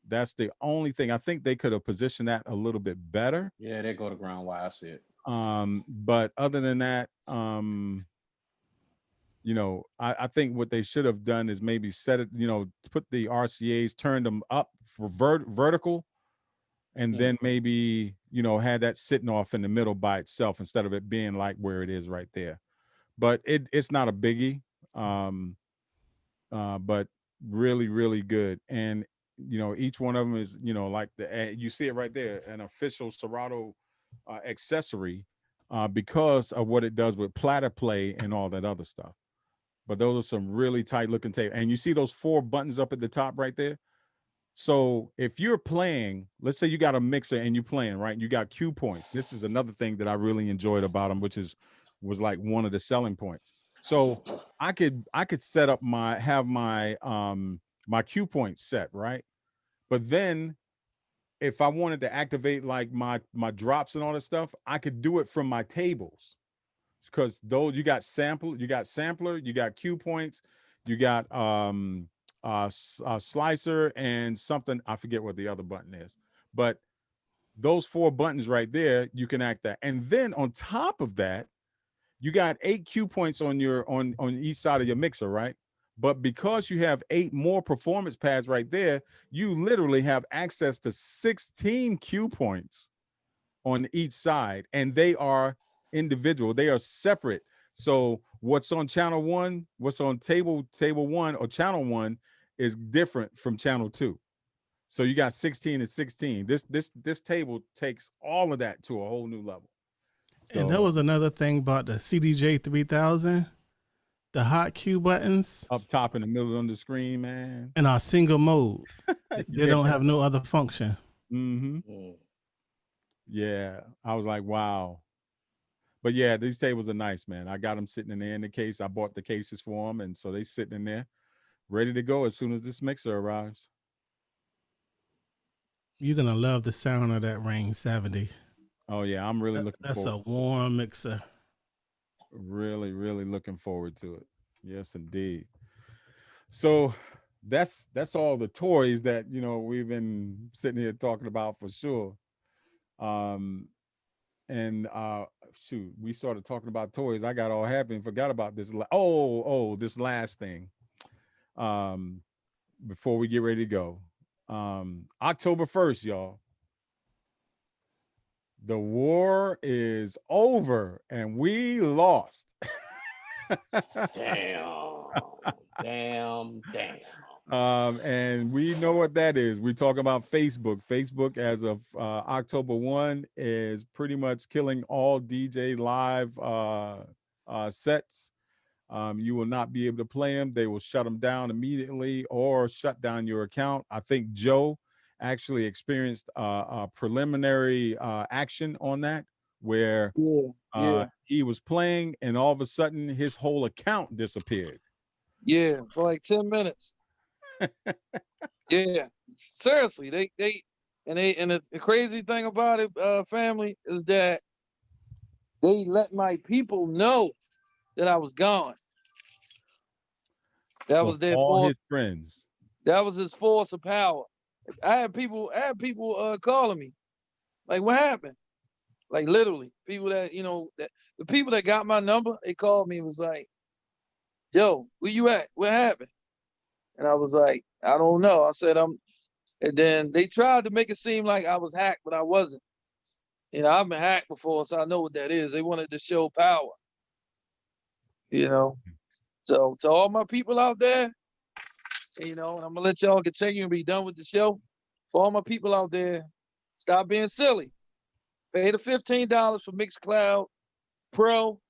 S2: That's the only thing. I think they could have positioned that a little bit better.
S1: Yeah, they go to ground wire. I see it.
S2: But other than that, I think what they should have done is maybe set it, put the RCAs, turned them up for vertical, and then maybe, had that sitting off in the middle by itself instead of it being like where it is right there. But it's not a biggie. But really, really good. And, each one of them is, like you see it right there, an official Serato accessory because of what it does with platter play and all that other stuff. But those are some really tight looking tape. And you see those 4 buttons up at the top right there? So if you're playing, let's say you got a mixer and you're playing, right? You got cue points. This is another thing that I really enjoyed about them, which was like one of the selling points. So I could set up my cue points set, right? But then if I wanted to activate like my drops and all that stuff, I could do it from my tables. Because those you got sampler, you got cue points, you got slicer and something. I forget what the other button is, but those 4 buttons right there, you can act that. And then on top of that, you got 8 cue points on your on each side of your mixer, right? But because you have 8 more performance pads right there, you literally have access to 16 cue points on each side, and they are individual. They are separate. So what's on channel 1, what's on table 1 or channel 1 is different from channel 2. So you got 16 and 16. This table takes all of that to a whole new level. So,
S9: and that was another thing about the CDJ 3000, the hot cue buttons
S2: up top in the middle on the screen, man.
S9: And our single mode. They don't have no other function.
S2: Yeah, I was like, wow. But yeah, these tables are nice, man. I got them sitting in there in the case. I bought the cases for them, and so they sitting in there, ready to go as soon as this mixer arrives.
S9: You're gonna love the sound of that Ring 70.
S2: Oh yeah, I'm really looking.
S9: That's a warm mixer.
S2: Really, really looking forward to it. Yes, indeed. So that's all the toys that we've been sitting here talking about for sure. And shoot, we started talking about toys. I got all happy and forgot about this. This last thing. Before we get ready to go, October 1st, y'all. The war is over and we lost.
S1: Damn.
S2: And we know what that is. We talk about Facebook. Facebook, as of October 1, is pretty much killing all DJ live sets. You will not be able to play them. They will shut them down immediately or shut down your account. I think Joe actually experienced a preliminary action on that where he was playing and all of a sudden his whole account disappeared.
S4: Yeah, for like 10 minutes. Yeah, seriously, the crazy thing about it, family, is that they let my people know that I was gone. That
S2: So
S4: was their
S2: all
S4: force.
S2: his friends.
S4: That was his force of power. I had people calling me, like, what happened? Like literally, people that that the people that got my number, they called me and was like, "Yo, where you at? What happened?" And I was like, "I don't know." I said, "I'm." And then they tried to make it seem like I was hacked, but I wasn't. I've been hacked before, so I know what that is. They wanted to show power. So to all my people out there, and I'm gonna let y'all continue and be done with the show. For all my people out there, stop being silly. Pay the $15 for Mixcloud Pro,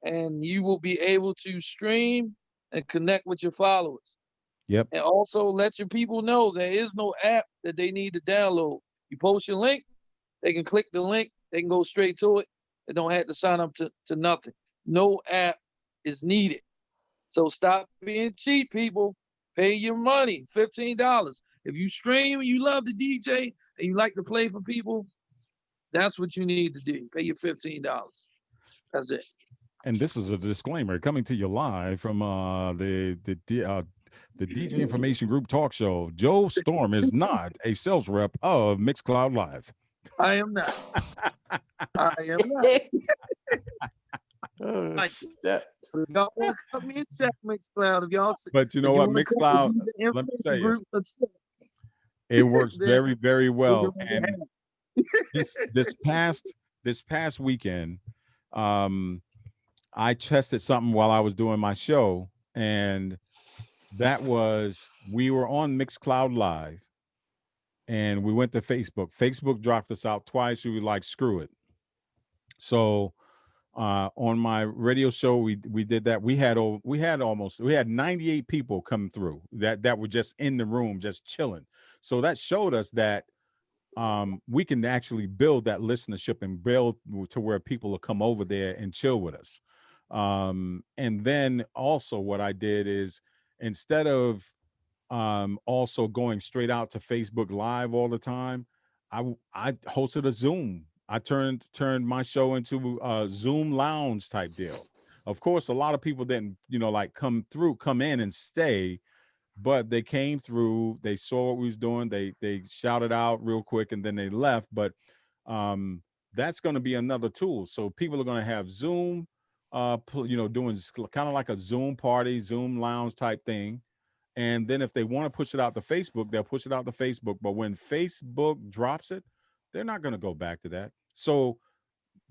S4: and you will be able to stream and connect with your followers.
S2: Yep.
S4: And also let your people know there is no app that they need to download. You post your link, they can click the link, they can go straight to it. They don't have to sign up to nothing. No app is needed. So stop being cheap, people. Pay your money, $15. If you stream and you love the DJ and you like to play for people, that's what you need to do. Pay your $15. That's it.
S2: And this is a disclaimer coming to you live from the DJ Information Group talk show. Joe Storm is not a sales rep of Mixcloud Live.
S4: I am not. I am not.
S1: Oh, shit.
S4: If y'all want to cut me in check, Mixcloud. If y'all,
S2: But you know what,
S4: wanna
S2: Mixcloud, let me tell you, it works very, very well. And this past weekend, I tested something while I was doing my show, and that was we were on Mixcloud Live, and we went to Facebook. Facebook dropped us out twice. We were like, screw it. So on my radio show, we did that. We had 98 people come through that were just in the room, just chilling. So that showed us that we can actually build that listenership and build to where people will come over there and chill with us. And then also what I did is instead of also going straight out to Facebook Live all the time, I hosted a Zoom. I turned my show into a Zoom lounge type deal. Of course, a lot of people didn't, like come in and stay, but they came through, they saw what we was doing, they shouted out real quick and then they left. But that's going to be another tool. So people are going to have Zoom, doing kind of like a Zoom party, Zoom lounge type thing. And then if they want to push it out to Facebook, they'll push it out to Facebook. But when Facebook drops it, they're not going to go back to that. So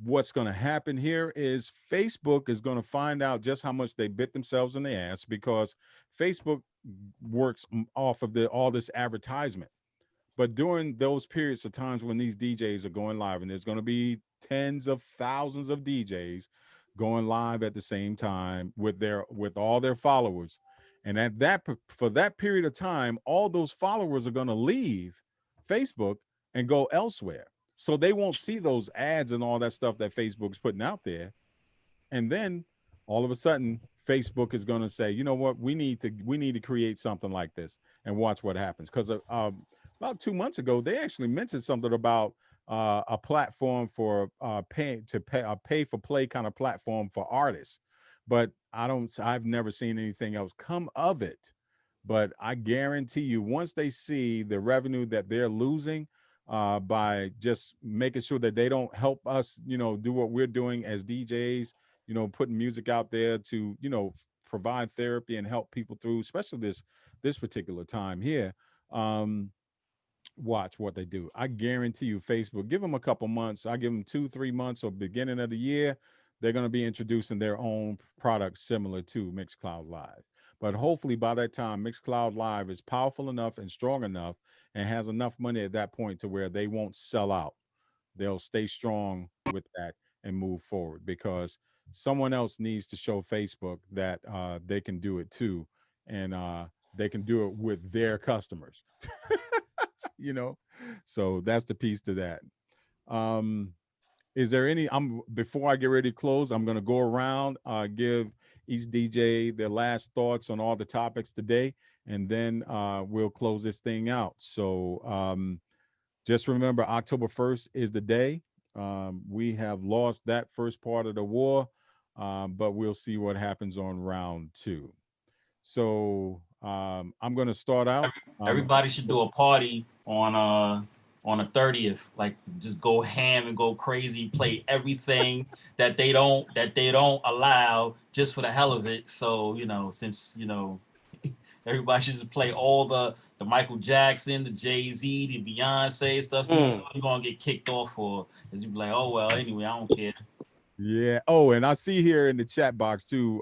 S2: what's going to happen here is Facebook is going to find out just how much they bit themselves in the ass, because Facebook works off of all this advertisement. But during those periods of times when these DJs are going live, and there's going to be tens of thousands of DJs going live at the same time with all their followers, and for that period of time, all those followers are going to leave Facebook and go elsewhere. So they won't see those ads and all that stuff that Facebook's putting out there. And then all of a sudden, Facebook is going to say, you know what, we need to create something like this, and watch what happens. Because about 2 months ago, they actually mentioned something about a platform for pay for play kind of platform for artists. But I've never seen anything else come of it. But I guarantee you, once they see the revenue that they're losing by just making sure that they don't help us, do what we're doing as DJs, putting music out there to, provide therapy and help people through, especially this particular time here. Watch what they do. I guarantee you, Facebook, give them a couple months. I give them 2-3 months or beginning of the year, they're going to be introducing their own products similar to Mixcloud Live. But hopefully by that time, Mixcloud Live is powerful enough and strong enough and has enough money at that point to where they won't sell out. They'll stay strong with that and move forward, because someone else needs to show Facebook that they can do it too. And they can do it with their customers. you know. So that's the piece to that. Is there any? Before I get ready to close, I'm gonna go around, give each DJ their last thoughts on all the topics today, and then we'll close this thing out. So just remember, October 1st is the day. We have lost that first part of the war, but we'll see what happens on round 2. So I'm gonna start out.
S6: Everybody should do a party on the 30th. Like just go ham and go crazy, play everything that they don't allow just for the hell of it. So, since everybody should just play all the Michael Jackson, the Jay-Z, the Beyonce stuff. You're gonna get kicked off for, because you be like, oh well, anyway, I don't care.
S2: Yeah. Oh, and I see here in the chat box too,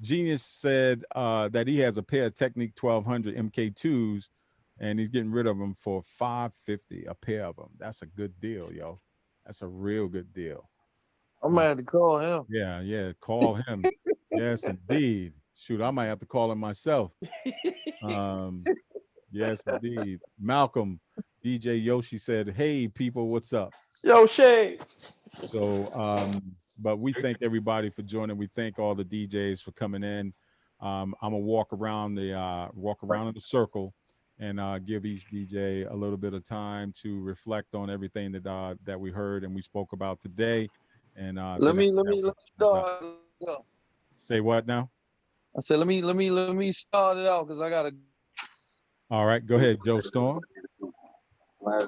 S2: Genius said that he has a pair of Technique 1200 MK2s, and he's getting rid of them for $550 a pair of them. That's a good deal, yo. That's a real good deal.
S4: I'm gonna have to call him.
S2: Yeah, call him. Yes, indeed. Shoot, I might have to call him myself. Yes, indeed. Malcolm, DJ Yoshi said, "Hey, people, what's up?"
S1: Yoshi.
S2: So, but we thank everybody for joining. We thank all the DJs for coming in. I'm gonna walk around in the circle and give each DJ a little bit of time to reflect on everything that we heard and we spoke about today. And
S4: let me start.
S2: Say what now?
S4: I said let me start it out because I gotta.
S2: All right, go ahead, Joe Storm.
S4: I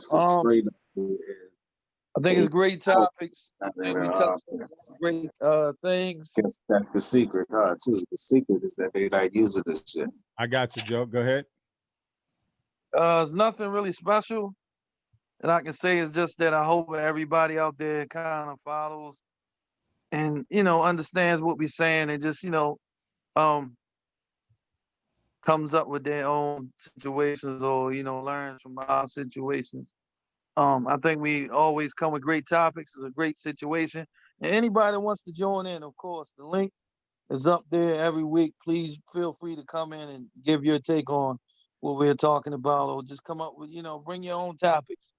S4: think it's great topics. I think we touched on great things.
S5: Guess that's the secret, too. The secret is that they like using this shit.
S2: I got you, Joe. Go ahead.
S4: It's nothing really special. And I can say is just that I hope everybody out there kind of follows and, understands what we're saying and just, comes up with their own situations or, learns from our situations. I think we always come with great topics. It's a great situation. And anybody that wants to join in, of course, the link is up there every week. Please feel free to come in and give your take on what we're talking about, or just come up with, bring your own topics,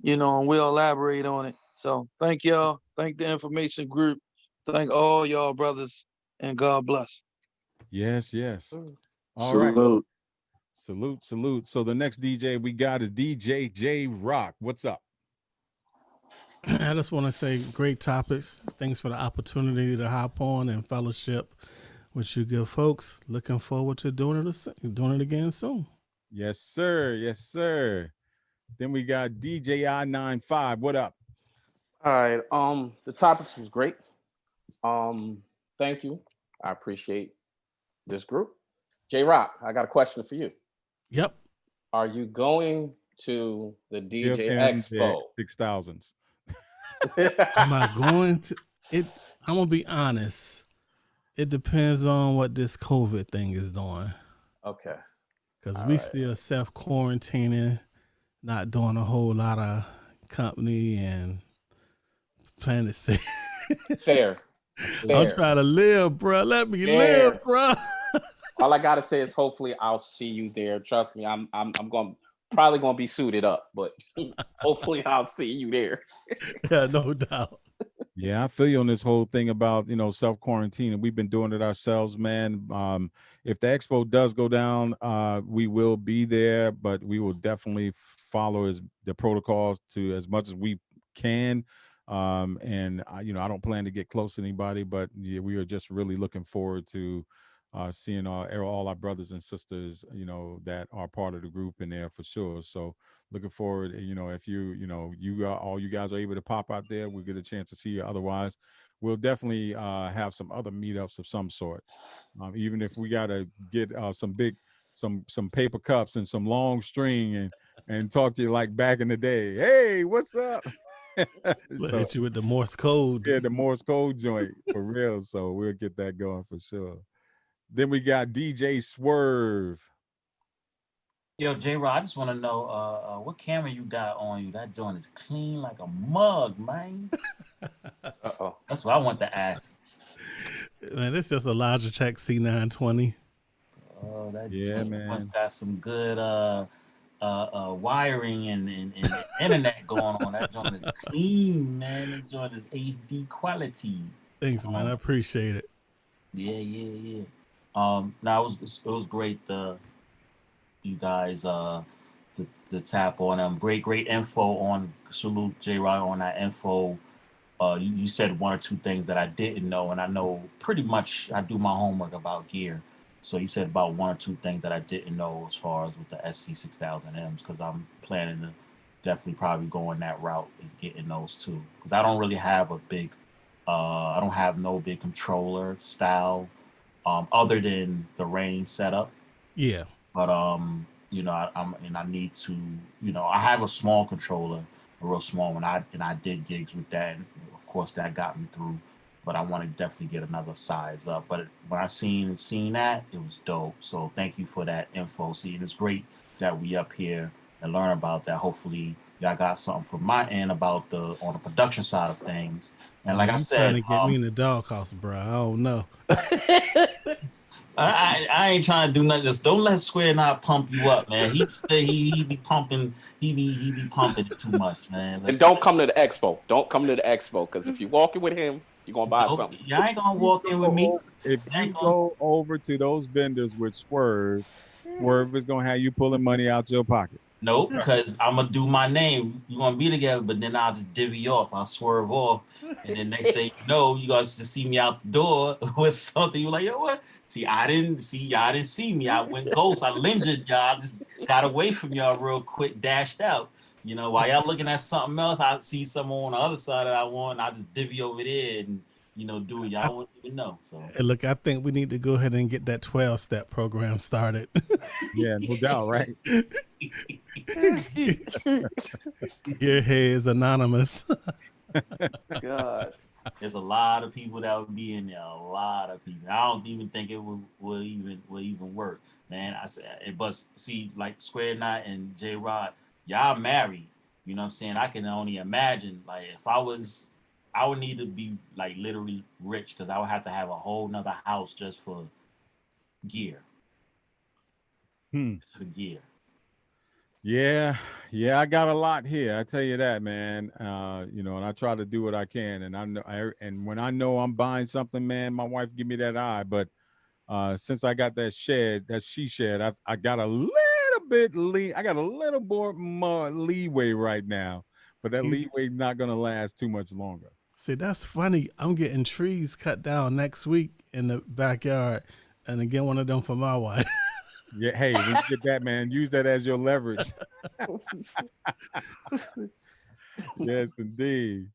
S4: and we'll elaborate on it. So thank y'all. Thank the information group. Thank all y'all brothers, and God bless.
S2: Yes. All
S5: Salute.
S2: right. Salute. So the next DJ we got is DJ J Rock. What's up?
S9: I just want to say great topics. Thanks for the opportunity to hop on and fellowship with you good folks. Looking forward to doing it again soon.
S2: Yes, sir. Then we got DJ I95. What up?
S1: All right. The topics was great. Thank you. I appreciate this group. J Rock, I got a question for you.
S9: Yep.
S1: Are you going to the DJ Expo?
S2: 6,000s.
S9: Am I going to it? I'm gonna be honest. It depends on what this COVID thing is doing.
S1: Okay.
S9: Because we still self-quarantining, not doing a whole lot of company and playing it safe.
S1: Fair.
S9: I'm trying to live, bro. Let me live, bro.
S1: All I gotta say is hopefully I'll see you there. Trust me, I'm probably gonna be suited up, but hopefully I'll see you there.
S9: Yeah, no doubt.
S2: Yeah, I feel you on this whole thing about, self-quarantine, and we've been doing it ourselves, man. If the expo does go down, we will be there, but we will definitely follow the protocols to as much as we can. And I don't plan to get close to anybody, but yeah, we are just really looking forward to seeing all our brothers and sisters, that are part of the group in there for sure. So looking forward, if all you guys are able to pop out there, we'll get a chance to see you. Otherwise, we'll definitely have some other meetups of some sort. Even if we got to get some paper cups and some long string and talk to you like back in the day. Hey, what's up?
S9: So, hit you with the Morse code.
S2: Yeah, the Morse code joint for real. So we'll get that going for sure. Then we got DJ Swerve.
S6: Yo, J-Rod, I just want to know what camera you got on you. That joint is clean like a mug, man.
S1: Uh-oh.
S6: That's what I want to ask.
S9: Man, it's just a Logitech C920.
S6: Oh, that
S2: man.
S6: Got some good
S10: wiring and the internet going on. That joint is clean, man. That joint is HD quality.
S9: Thanks, man. I appreciate it.
S10: Yeah. Now it was great. You guys the tap on them. Great info on salute J-Rod on that info. You said one or two things that I didn't know, and I know pretty much I do my homework about gear. So you said about one or two things that I didn't know as far as with the SC6000Ms, because I'm planning to definitely probably go in that route and getting those too. Because I don't really have a big, I don't have no big controller style, other than the Rain setup.
S9: Yeah.
S10: But you know, I need to, you know, I have a small controller, a real small one. I did gigs with that, and of course that got me through. But I want to definitely get another size up. But when I seen that, it was dope. So thank you for that info. See, and it's great that we up here and learn about that. Hopefully y'all got something from my end about on the production side of things. And like I said,
S9: trying to get me in the doghouse, bro. I don't know.
S10: I ain't trying to do nothing. Just don't let Square not pump you up, man. He be pumping. He be pumping it too much, man.
S1: And don't come to the expo. Don't come to the expo, because if you're walking with him, you're gonna buy something.
S10: Y'all ain't gonna walk in with me.
S2: If you go over to those vendors with Swerve is gonna have you pulling money out your pocket.
S10: Nope, because I'm gonna do my name. You're gonna be together, but then I'll just divvy off. I'll swerve off, and then next thing you know, you guys just see me out the door with something. You're like, yo, what? See, y'all didn't see me. I went ghost. I lingered y'all. I just got away from y'all real quick, dashed out. You know, while y'all looking at something else, I see someone on the other side that I want. I just divvy over there and, you know, do it. Y'all wouldn't even know. So
S9: Hey, look, I think we need to go ahead and get that 12-step program started.
S2: Yeah, no doubt, right?
S9: Your hair is anonymous.
S1: God.
S10: there's a lot of people that would be in there. A lot of people. I don't even think it will even work, man. I said, but see, like Square Knot and J-Rod, y'all married. You know what I'm saying? I can only imagine, like, if I would need to be like literally rich, because I would have to have a whole nother house just for gear. Just for gear.
S2: Yeah, I got a lot here. I tell you that, man. You know, and I try to do what I can. And I know, and when I know I'm buying something, man, my wife give me that eye. But since I got that she shed, I got a little bit I got a little more leeway right now. But that leeway not gonna last too much longer.
S9: See, that's funny. I'm getting trees cut down next week in the backyard, and again, one of them for my wife.
S2: Yeah, hey, when you get that, man, use that as your leverage. Yes, indeed.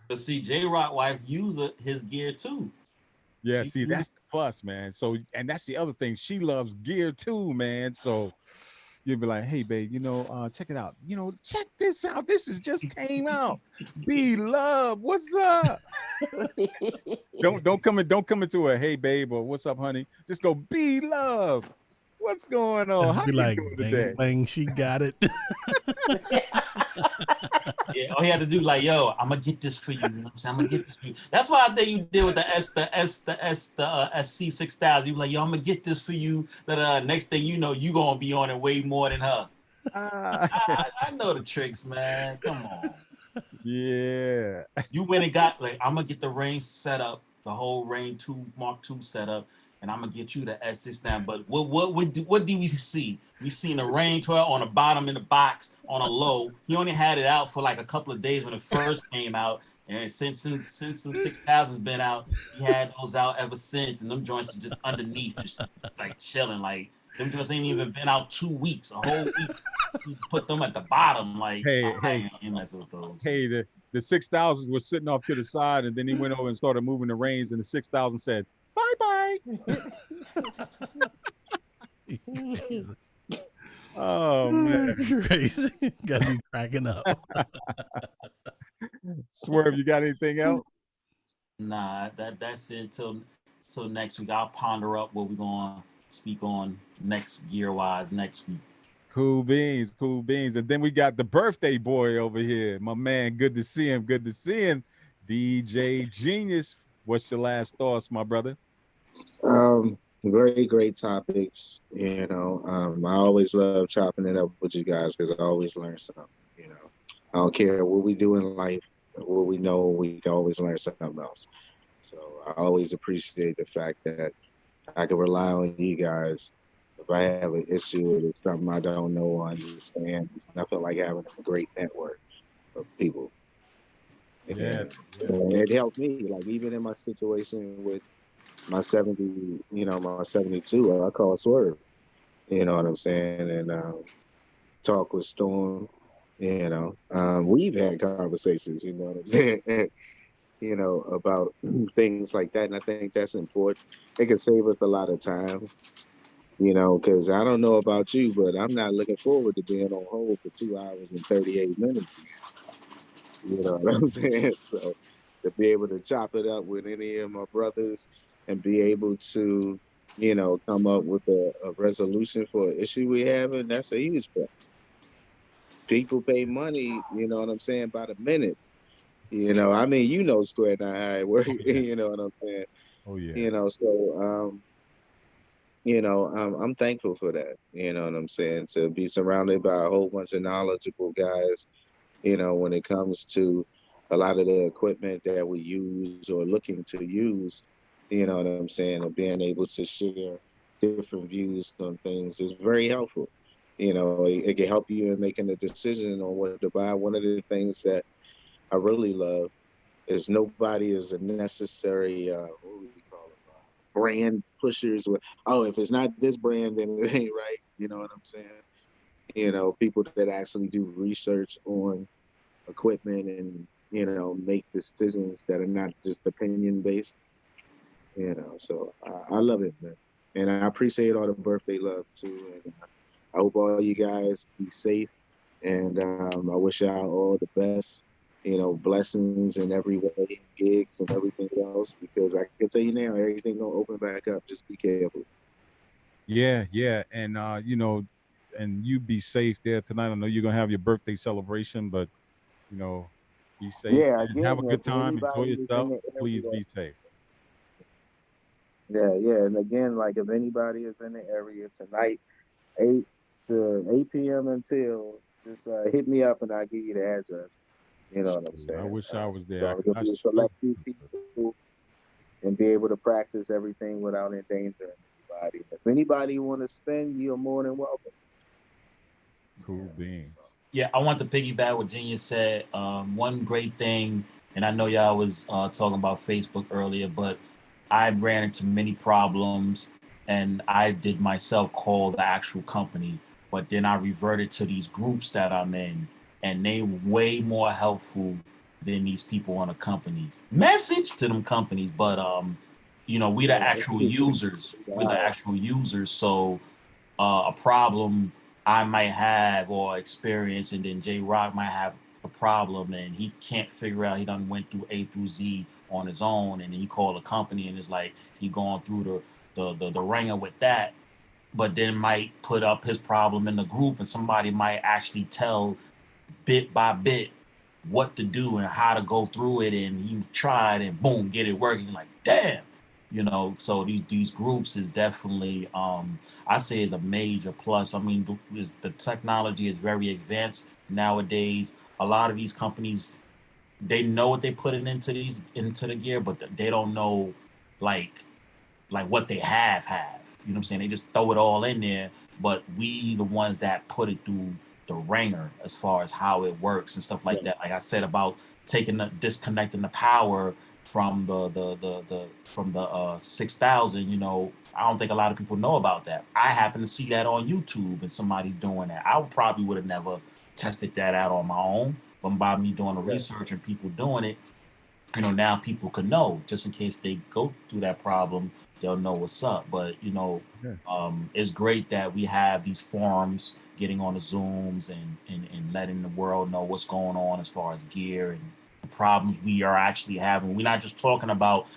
S10: But see, J-Rock wife use his gear too.
S2: Yeah, see, that's the plus, man. So, and that's the other thing. She loves gear too, man. So you'll be like, hey, babe, you know, check it out. You know, check this out. This is just came out. Be love. What's up? don't come into a hey, babe, or what's up, honey. Just go, be love. What's going on? How
S9: Be
S2: you
S9: like,
S2: doing
S9: bang,
S2: today?
S9: bang, she got it.
S10: Yeah, all he had to do, like, yo, I'm gonna get this for you. You know what I'm saying? I'm gonna get this for you. That's why I think you did with the SC6000. You like, yo, I'm gonna get this for you. That next thing you know, you gonna be on it way more than her. I know the tricks, man. Come on.
S2: Yeah.
S10: You went and got, like, I'm gonna get the Rain set up, the whole Rain 2 Mark II setup, and I'm gonna get you the S6 But what do we see? We seen the Rain 12 on the bottom in the box on a low. He only had it out for like a couple of days when it first came out, and since some 6000's been out, he had those out ever since, and them joints is just underneath, just like chilling. Like, them joints ain't even been out 2 weeks, a whole week. He put them at the bottom, like,
S2: Hey,
S10: messing with those.
S2: Hey, the 6000s were sitting off to the side, and then he went over and started moving the reins, and the 6000 said, bye-bye. Oh, man.
S9: Crazy. Gotta be cracking up.
S2: Swerve, you got anything else?
S10: Nah, that's it till next week. I'll ponder up what we're gonna speak on next gear-wise next week.
S2: Cool beans. And then we got the birthday boy over here. My man, good to see him. DJ Genius. What's your last thoughts, my brother?
S5: Very great topics. I always love chopping it up with you guys because I always learn something. You know, I don't care what we do in life, what we know, we can always learn something else. So I always appreciate the fact that I can rely on you guys. If I have an issue or it's something I don't know or understand, it's nothing like having a great network of people.
S2: Yeah,
S5: And
S2: yeah.
S5: it helped me, like even in my situation with my 70, my 72, I call Swerve. You know what I'm saying? And talk with Storm. We've had conversations. You know what I'm saying? About things like that, and I think that's important. It can save us a lot of time. Because I don't know about you, but I'm not looking forward to being on hold for 2 hours and 38 minutes. You know what I'm saying? So to be able to chop it up with any of my brothers and be able to, come up with a resolution for an issue we have, and that's a huge plus. People pay money, you know what I'm saying, by the minute. I mean, Square Nine how it works,
S2: Oh yeah.
S5: you know what I'm saying?
S2: Oh yeah.
S5: I'm thankful for that. You know what I'm saying? To be surrounded by a whole bunch of knowledgeable guys, when it comes to a lot of the equipment that we use or looking to use, you know what I'm saying, and being able to share different views on things is very helpful. It can help you in making a decision on what to buy. One of the things that I really love is nobody is a necessary, what would we call it, brand pushers. Oh, if it's not this brand, then it ain't right. You know what I'm saying? People that actually do research on equipment and make decisions that are not just opinion based. So I love it, man, and I appreciate all the birthday love too. And I hope all you guys be safe, and I wish y'all all the best. Blessings in every way, gigs and everything else. Because I can tell you now, everything gonna open back up. Just be careful.
S2: Yeah, yeah. And and you be safe there tonight. I know you're gonna have your birthday celebration, but you know, be safe
S5: Yeah,
S2: and have
S5: again,
S2: a
S5: if
S2: good time. Enjoy
S5: anybody is in
S2: yourself.
S5: the
S2: Please
S5: area,
S2: be safe.
S5: yeah, and again, like if anybody is in the area tonight, 8 p.m. until, just hit me up and I'll give you the address. You know what I'm
S2: Shoot, I
S5: saying?
S2: wish I was
S5: So
S2: there.
S5: I'm gonna
S2: I
S5: be a
S2: sure.
S5: select few people and be able to practice everything without endangering anybody. If anybody want to spend, you're more than welcome.
S2: Cool beans.
S10: Yeah, I want to piggyback what Genius said. One great thing, and I know y'all was talking about Facebook earlier, but I ran into many problems, and I did myself call the actual company, but then I reverted to these groups that I'm in, and they way more helpful than these people on the companies. Message to them companies, but we the actual users. We're the
S5: Wow.
S10: actual users, so a problem I might have or experience, and then J Rock might have a problem, and he can't figure out. He done went through A through Z on his own, and then he called a company, and it's like he going through the ringer with that. But then might put up his problem in the group, and somebody might actually tell bit by bit what to do and how to go through it, and he tried and boom, get it working. Like damn, so these groups is definitely I say is a major plus. I mean, the technology is very advanced nowadays. A lot of these companies, they know what they putting into the gear, but they don't know like what they have. You know what I'm saying? They just throw it all in there, but we the ones that put it through the ringer as far as how it works and stuff like that. Like I said about disconnecting the power from the 6,000. I don't think a lot of people know about that. I happen to see that on YouTube and somebody doing that. I probably would have never tested that out on my own, but by me doing the research and people doing it, now people can know just in case they go through that problem, they'll know what's up. But
S2: Yeah.
S10: it's great that we have these forums, getting on the Zooms and letting the world know what's going on as far as gear and the problems we are actually having. We're not just talking about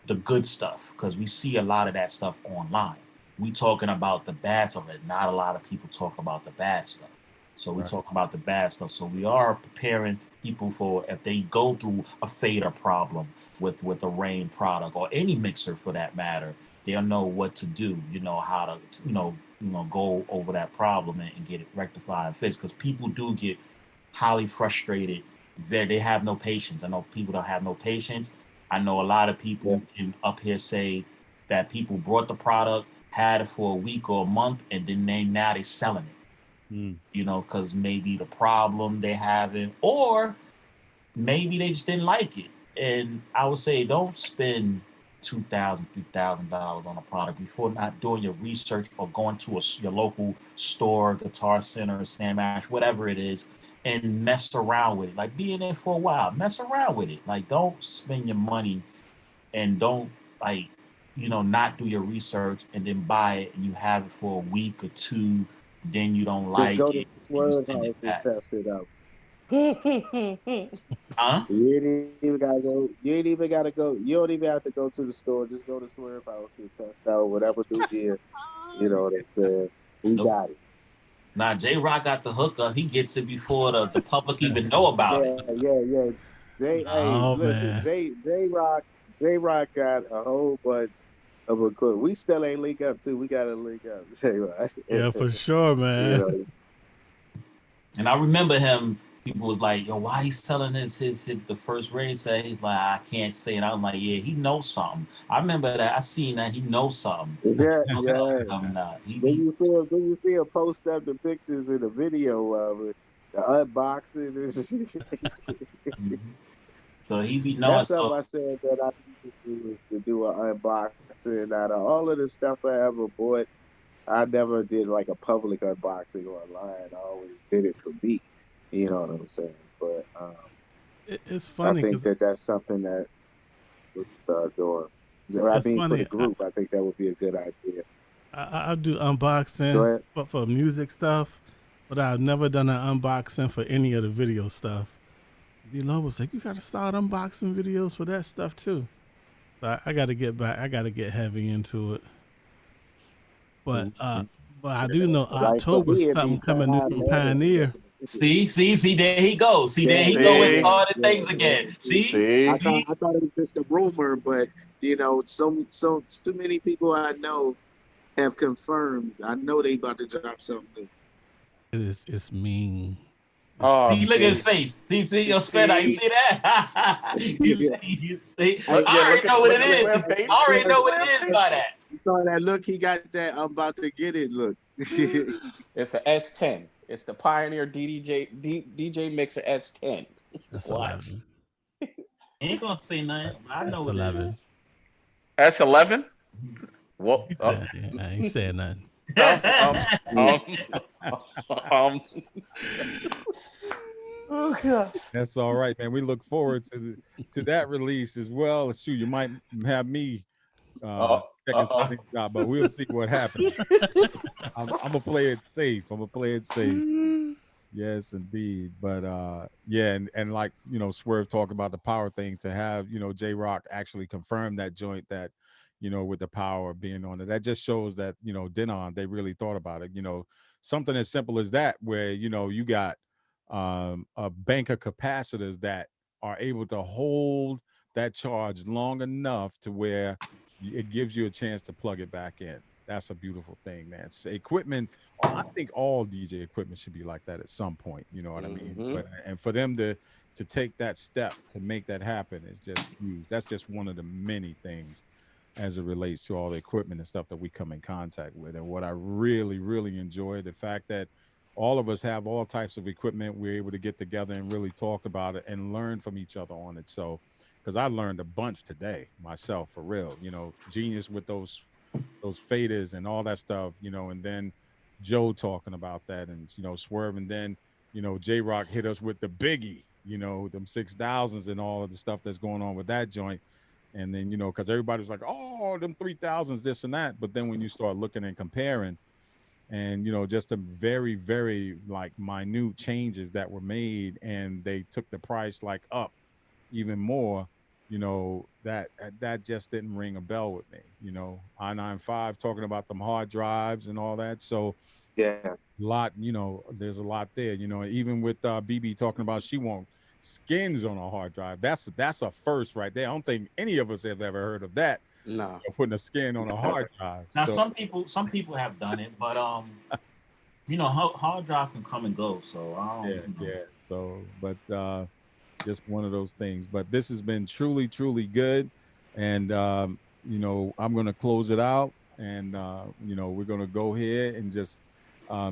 S10: the good stuff because we see a lot of that stuff online. We talking about the bad stuff. Not a lot of people talk about the bad stuff. So we
S2: Right.
S10: talk about the bad stuff. So we are preparing people for if they go through a fader problem with a Rain product or any mixer for that matter. they'll know what to do, how to, go over that problem and get it rectified and fixed. Because people do get highly frustrated. They have no patience. I know people don't have no patience. I know a lot of people up here say that people brought the product, had it for a week or a month, and then now they selling it. Because maybe the problem they're having, or maybe they just didn't like it. And I would say don't spend $2,000, $3,000 on a product before not doing your research or going to your local store, Guitar Center, Sam Ash, whatever it is, and mess around with it. Like, be in there for a while, mess around with it. Like, don't spend your money and don't not do your research and then buy it and you have it for a week or two, then you don't like
S11: Just go to
S10: it.
S11: the Swerve House and test it out.
S10: Huh?
S11: You ain't even gotta go. You ain't even gotta go. You don't even have to go to the store. Just go to Swerve House and test out whatever new gear. You know what I'm saying? We got it.
S10: Nah, J-Rock got the hookup. He gets it before the public even know about it.
S11: Yeah. Listen, J-Rock got a whole bunch of equipment. We still ain't link up too. We gotta link up, J-Rock.
S9: Yeah, for sure, man.
S10: And I remember him. People was like, "Yo, why he's selling the first race?" He's like, "I can't say it." I was like, "Yeah, he knows something." I remember that. I seen that he knows something.
S11: Yeah.
S10: Coming out.
S11: When you see him post up the pictures and the video of it, the unboxing and
S10: So he be knowing.
S11: That's something I said that I need to do, is to do an unboxing. Out of all of the stuff I ever bought, I never did like a public unboxing online. I always did it for me. You know what I'm saying? But
S9: it's funny.
S11: I think that's something that we start doing. I mean, for the group, I think that would be a good idea.
S9: I do unboxing for music stuff, but I've never done an unboxing for any of the video stuff. D-Lo was like, "You got to start unboxing videos for that stuff too." So I got to get back. I got to get heavy into it. But I do know October's something coming new from Pioneer.
S10: See, there he goes. There he go with all the things again. See?
S11: I thought it was just a rumor, but so too many people I know have confirmed. I know they about to drop something new.
S9: It's mean.
S10: See, look at his face. See your spit out. You see that? I already know what it is. I already know what it is by that.
S11: You saw that look? He got that I'm about to get it look.
S1: It's an S10. It's the Pioneer DJ Mixer S10.
S9: That's 11.
S10: Ain't gonna say nothing. I know what
S9: 11.
S1: S11? Whoa.
S9: I ain't saying nothing.
S1: Oh God.
S2: That's all right, man. We look forward to that release as well. Shoot, you might have me checking something out, but we'll see what happens. I'm gonna play it safe. Yes, indeed. But and like Swerve talking about the power thing, to have J-Rock actually confirm that joint, that with the power being on it, that just shows that Denon, they really thought about it. Something as simple as that, where you got a bank of capacitors that are able to hold that charge long enough to where it gives you a chance to plug it back in. That's a beautiful thing, man. It's equipment. I think all DJ equipment should be like that at some point. You know what I mean? But, and for them to take that step to make that happen is just huge. That's just one of the many things as it relates to all the equipment and stuff that we come in contact with. And what I really, really enjoy, the fact that all of us have all types of equipment. We're able to get together and really talk about it and learn from each other on it. So, because I learned a bunch today myself, for real. Genius with those faders and all that stuff. And then Joe talking about that, and Swerve, and then J-Rock hit us with the biggie. Them 6,000s and all of the stuff that's going on with that joint. And then because everybody's like, oh, them 3,000s, this and that. But then when you start looking and comparing, and just the very, very like minute changes that were made, and they took the price like up even more, that just didn't ring a bell with me. I-95 talking about them hard drives and all that. So
S11: yeah,
S2: a lot, there's a lot there. Even with BB talking about she wants skins on a hard drive. That's a first right there. I don't think any of us have ever heard of that.
S1: No.
S2: putting a skin on a hard drive.
S10: Now,
S2: So,
S10: some people have done it, but you know, hard drive can come and go. So I don't.
S2: yeah,
S10: You know.
S2: yeah. So, but just one of those things. But this has been truly, truly good, and you know, I'm gonna close it out, and you know, we're gonna go ahead and just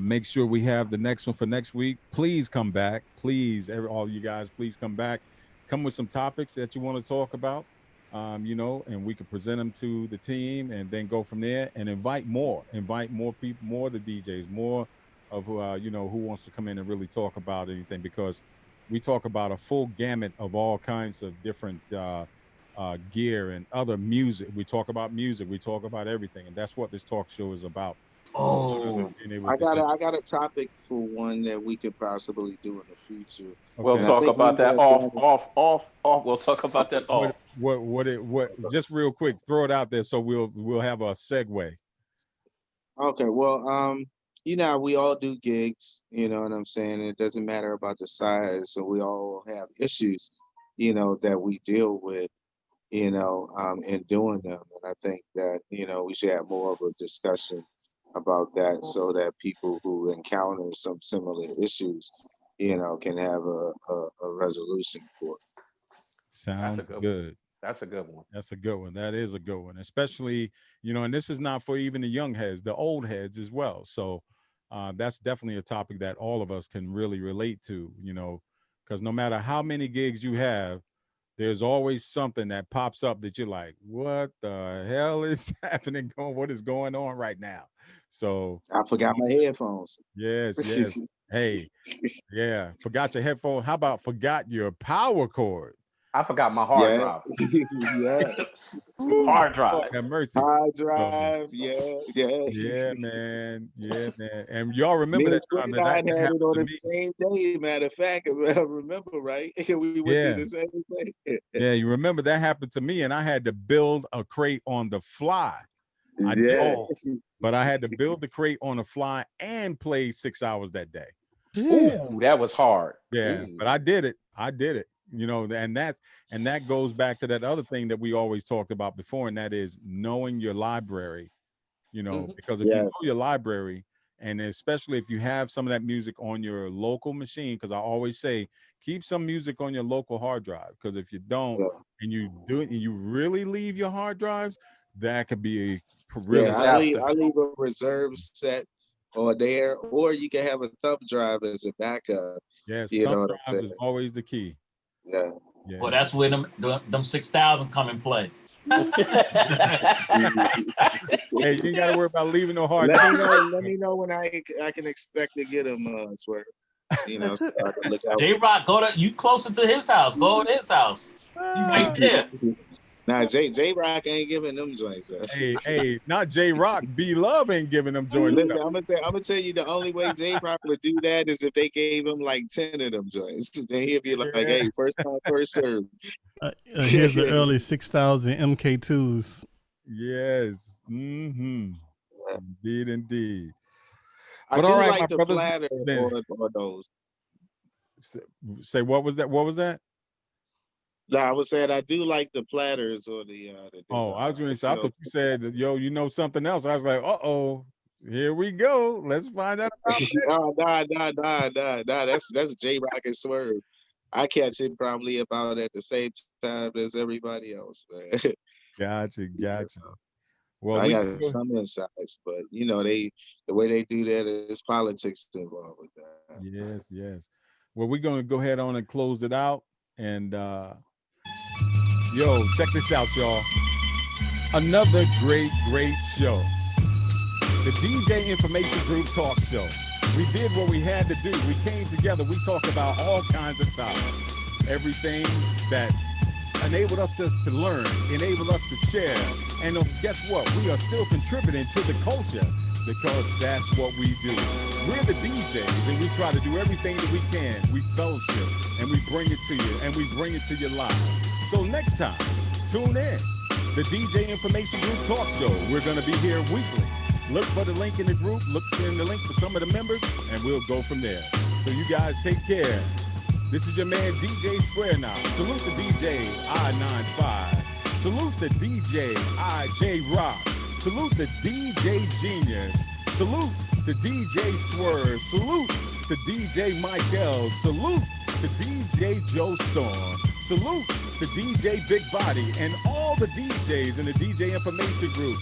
S2: make sure we have the next one for next week. Please come back, please, all you guys, please come back. Come with some topics that you want to talk about, you know, and we can present them to the team, and then go from there. And invite more people, more of the DJs, more of you know, who wants to come in and really talk about anything, because we talk about a full gamut of all kinds of different gear and other music. We talk about music, we talk about everything, and that's what this talk show is about.
S10: Oh,
S11: I got a topic for one that we could possibly do in the future.
S1: We'll talk about that off. We'll talk about that off.
S2: What? Just real quick, throw it out there so we'll have a segue.
S11: Okay, well, you know, we all do gigs, you know what I'm saying? It doesn't matter about the size, so we all have issues, you know, that we deal with, you know, in doing them. And I think that, you know, we should have more of a discussion about that, so that people who encounter some similar issues, you know, can have a resolution for it.
S2: Sounds good.
S1: That's a good one.
S2: That's a good one. That is a good one, especially, you know, and this is not for even the young heads, the old heads as well. So that's definitely a topic that all of us can really relate to, you know, because no matter how many gigs you have, there's always something that pops up that you're like, what the hell is happening? What is going on right now? So
S11: I forgot my headphones.
S2: Yes. Hey, yeah. Forgot your headphone. How about forgot your power cord?
S1: I forgot my hard drive.
S11: Yeah.
S1: Hard drive.
S2: Have mercy.
S11: Hard drive. Yeah,
S2: man. And y'all remember that time that
S11: had it
S2: happened
S11: on
S2: to
S11: the
S2: me?
S11: same day. Matter of fact, I remember, right? We went through the same thing.
S2: Yeah, you remember that happened to me, and I had to build a crate on the fly. I did, but I had to build the crate on the fly and play 6 hours that day.
S1: Ooh, that was hard.
S2: Yeah, but I did it. You know, and that goes back to that other thing that we always talked about before, and that is knowing your library. You know, because if you know your library, and especially if you have some of that music on your local machine, because I always say keep some music on your local hard drive, because if you don't and you do it and you really leave your hard drives, that could be a real disaster.
S11: I leave a reserve set or there, or you can have a thumb drive as a backup.
S2: Yes,
S11: you know
S2: thumb
S11: what I'm
S2: drives
S11: saying?
S2: is always the key.
S11: Yeah.
S10: Well, that's where them 6,000 come and play.
S2: Hey, you ain't got to worry about leaving no hard drive.
S11: Let me know when I can expect to get them. Swear, you know, so I can look out.
S10: J-Rock, you closer to his house. Go to his house. He right there.
S11: Nah, J-Rock ain't giving them joints.
S2: Hey, not J-Rock. B-Love ain't giving them joints.
S11: Listen, I'm gonna tell you the only way J-Rock would do that is if they gave him like 10 of them joints. Then he'd be like, hey, first come, first serve.
S9: Here's the early 6,000 MK2s.
S2: Yes. Mm-hmm. Indeed.
S11: I do like the platter or those.
S2: Say what was that? What was that?
S11: No, I was saying I do like the platters or the
S2: oh, I was going to say, I thought you said, yo, you know something else. I was like, uh-oh, here we go. Let's find out about
S11: it. Nah. That's J-Rock and Swerve. I catch it probably about at the same time as everybody else, man.
S2: Gotcha. Well,
S11: I got some insights, but you know, the way they do that is politics involved with that.
S2: Yes. Well, we're going to go ahead on and close it out. And yo, check this out, y'all. Another great show. The DJ Information Group Talk Show. We did what we had to do. We came together. We talked about all kinds of topics. Everything that enabled us to learn, enabled us to share. And guess what? We are still contributing to the culture, because that's what we do. We're the DJs, and we try to do everything that we can. We fellowship, and we bring it to you, and we bring it to you live. So next time, tune in. The DJ Information Group Talk Show. We're going to be here weekly. Look for the link in the group. Look in the link for some of the members, and we'll go from there. So you guys take care. This is your man, DJ Square Now. Salute the DJ, I-95. Salute the DJ IJ Rock. Salute the DJ Genius. Salute to DJ Swerve. Salute to DJ Michael. Salute to DJ Joe Storm. Salute to DJ Big Body and all the DJs in the DJ Information Group.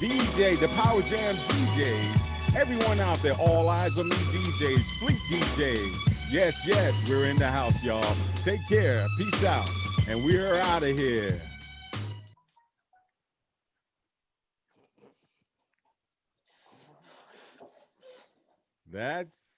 S2: The Power Jam DJs. Everyone out there, All Eyes on Me DJs, Fleet DJs. Yes, we're in the house, y'all. Take care. Peace out. And we're out of here. That's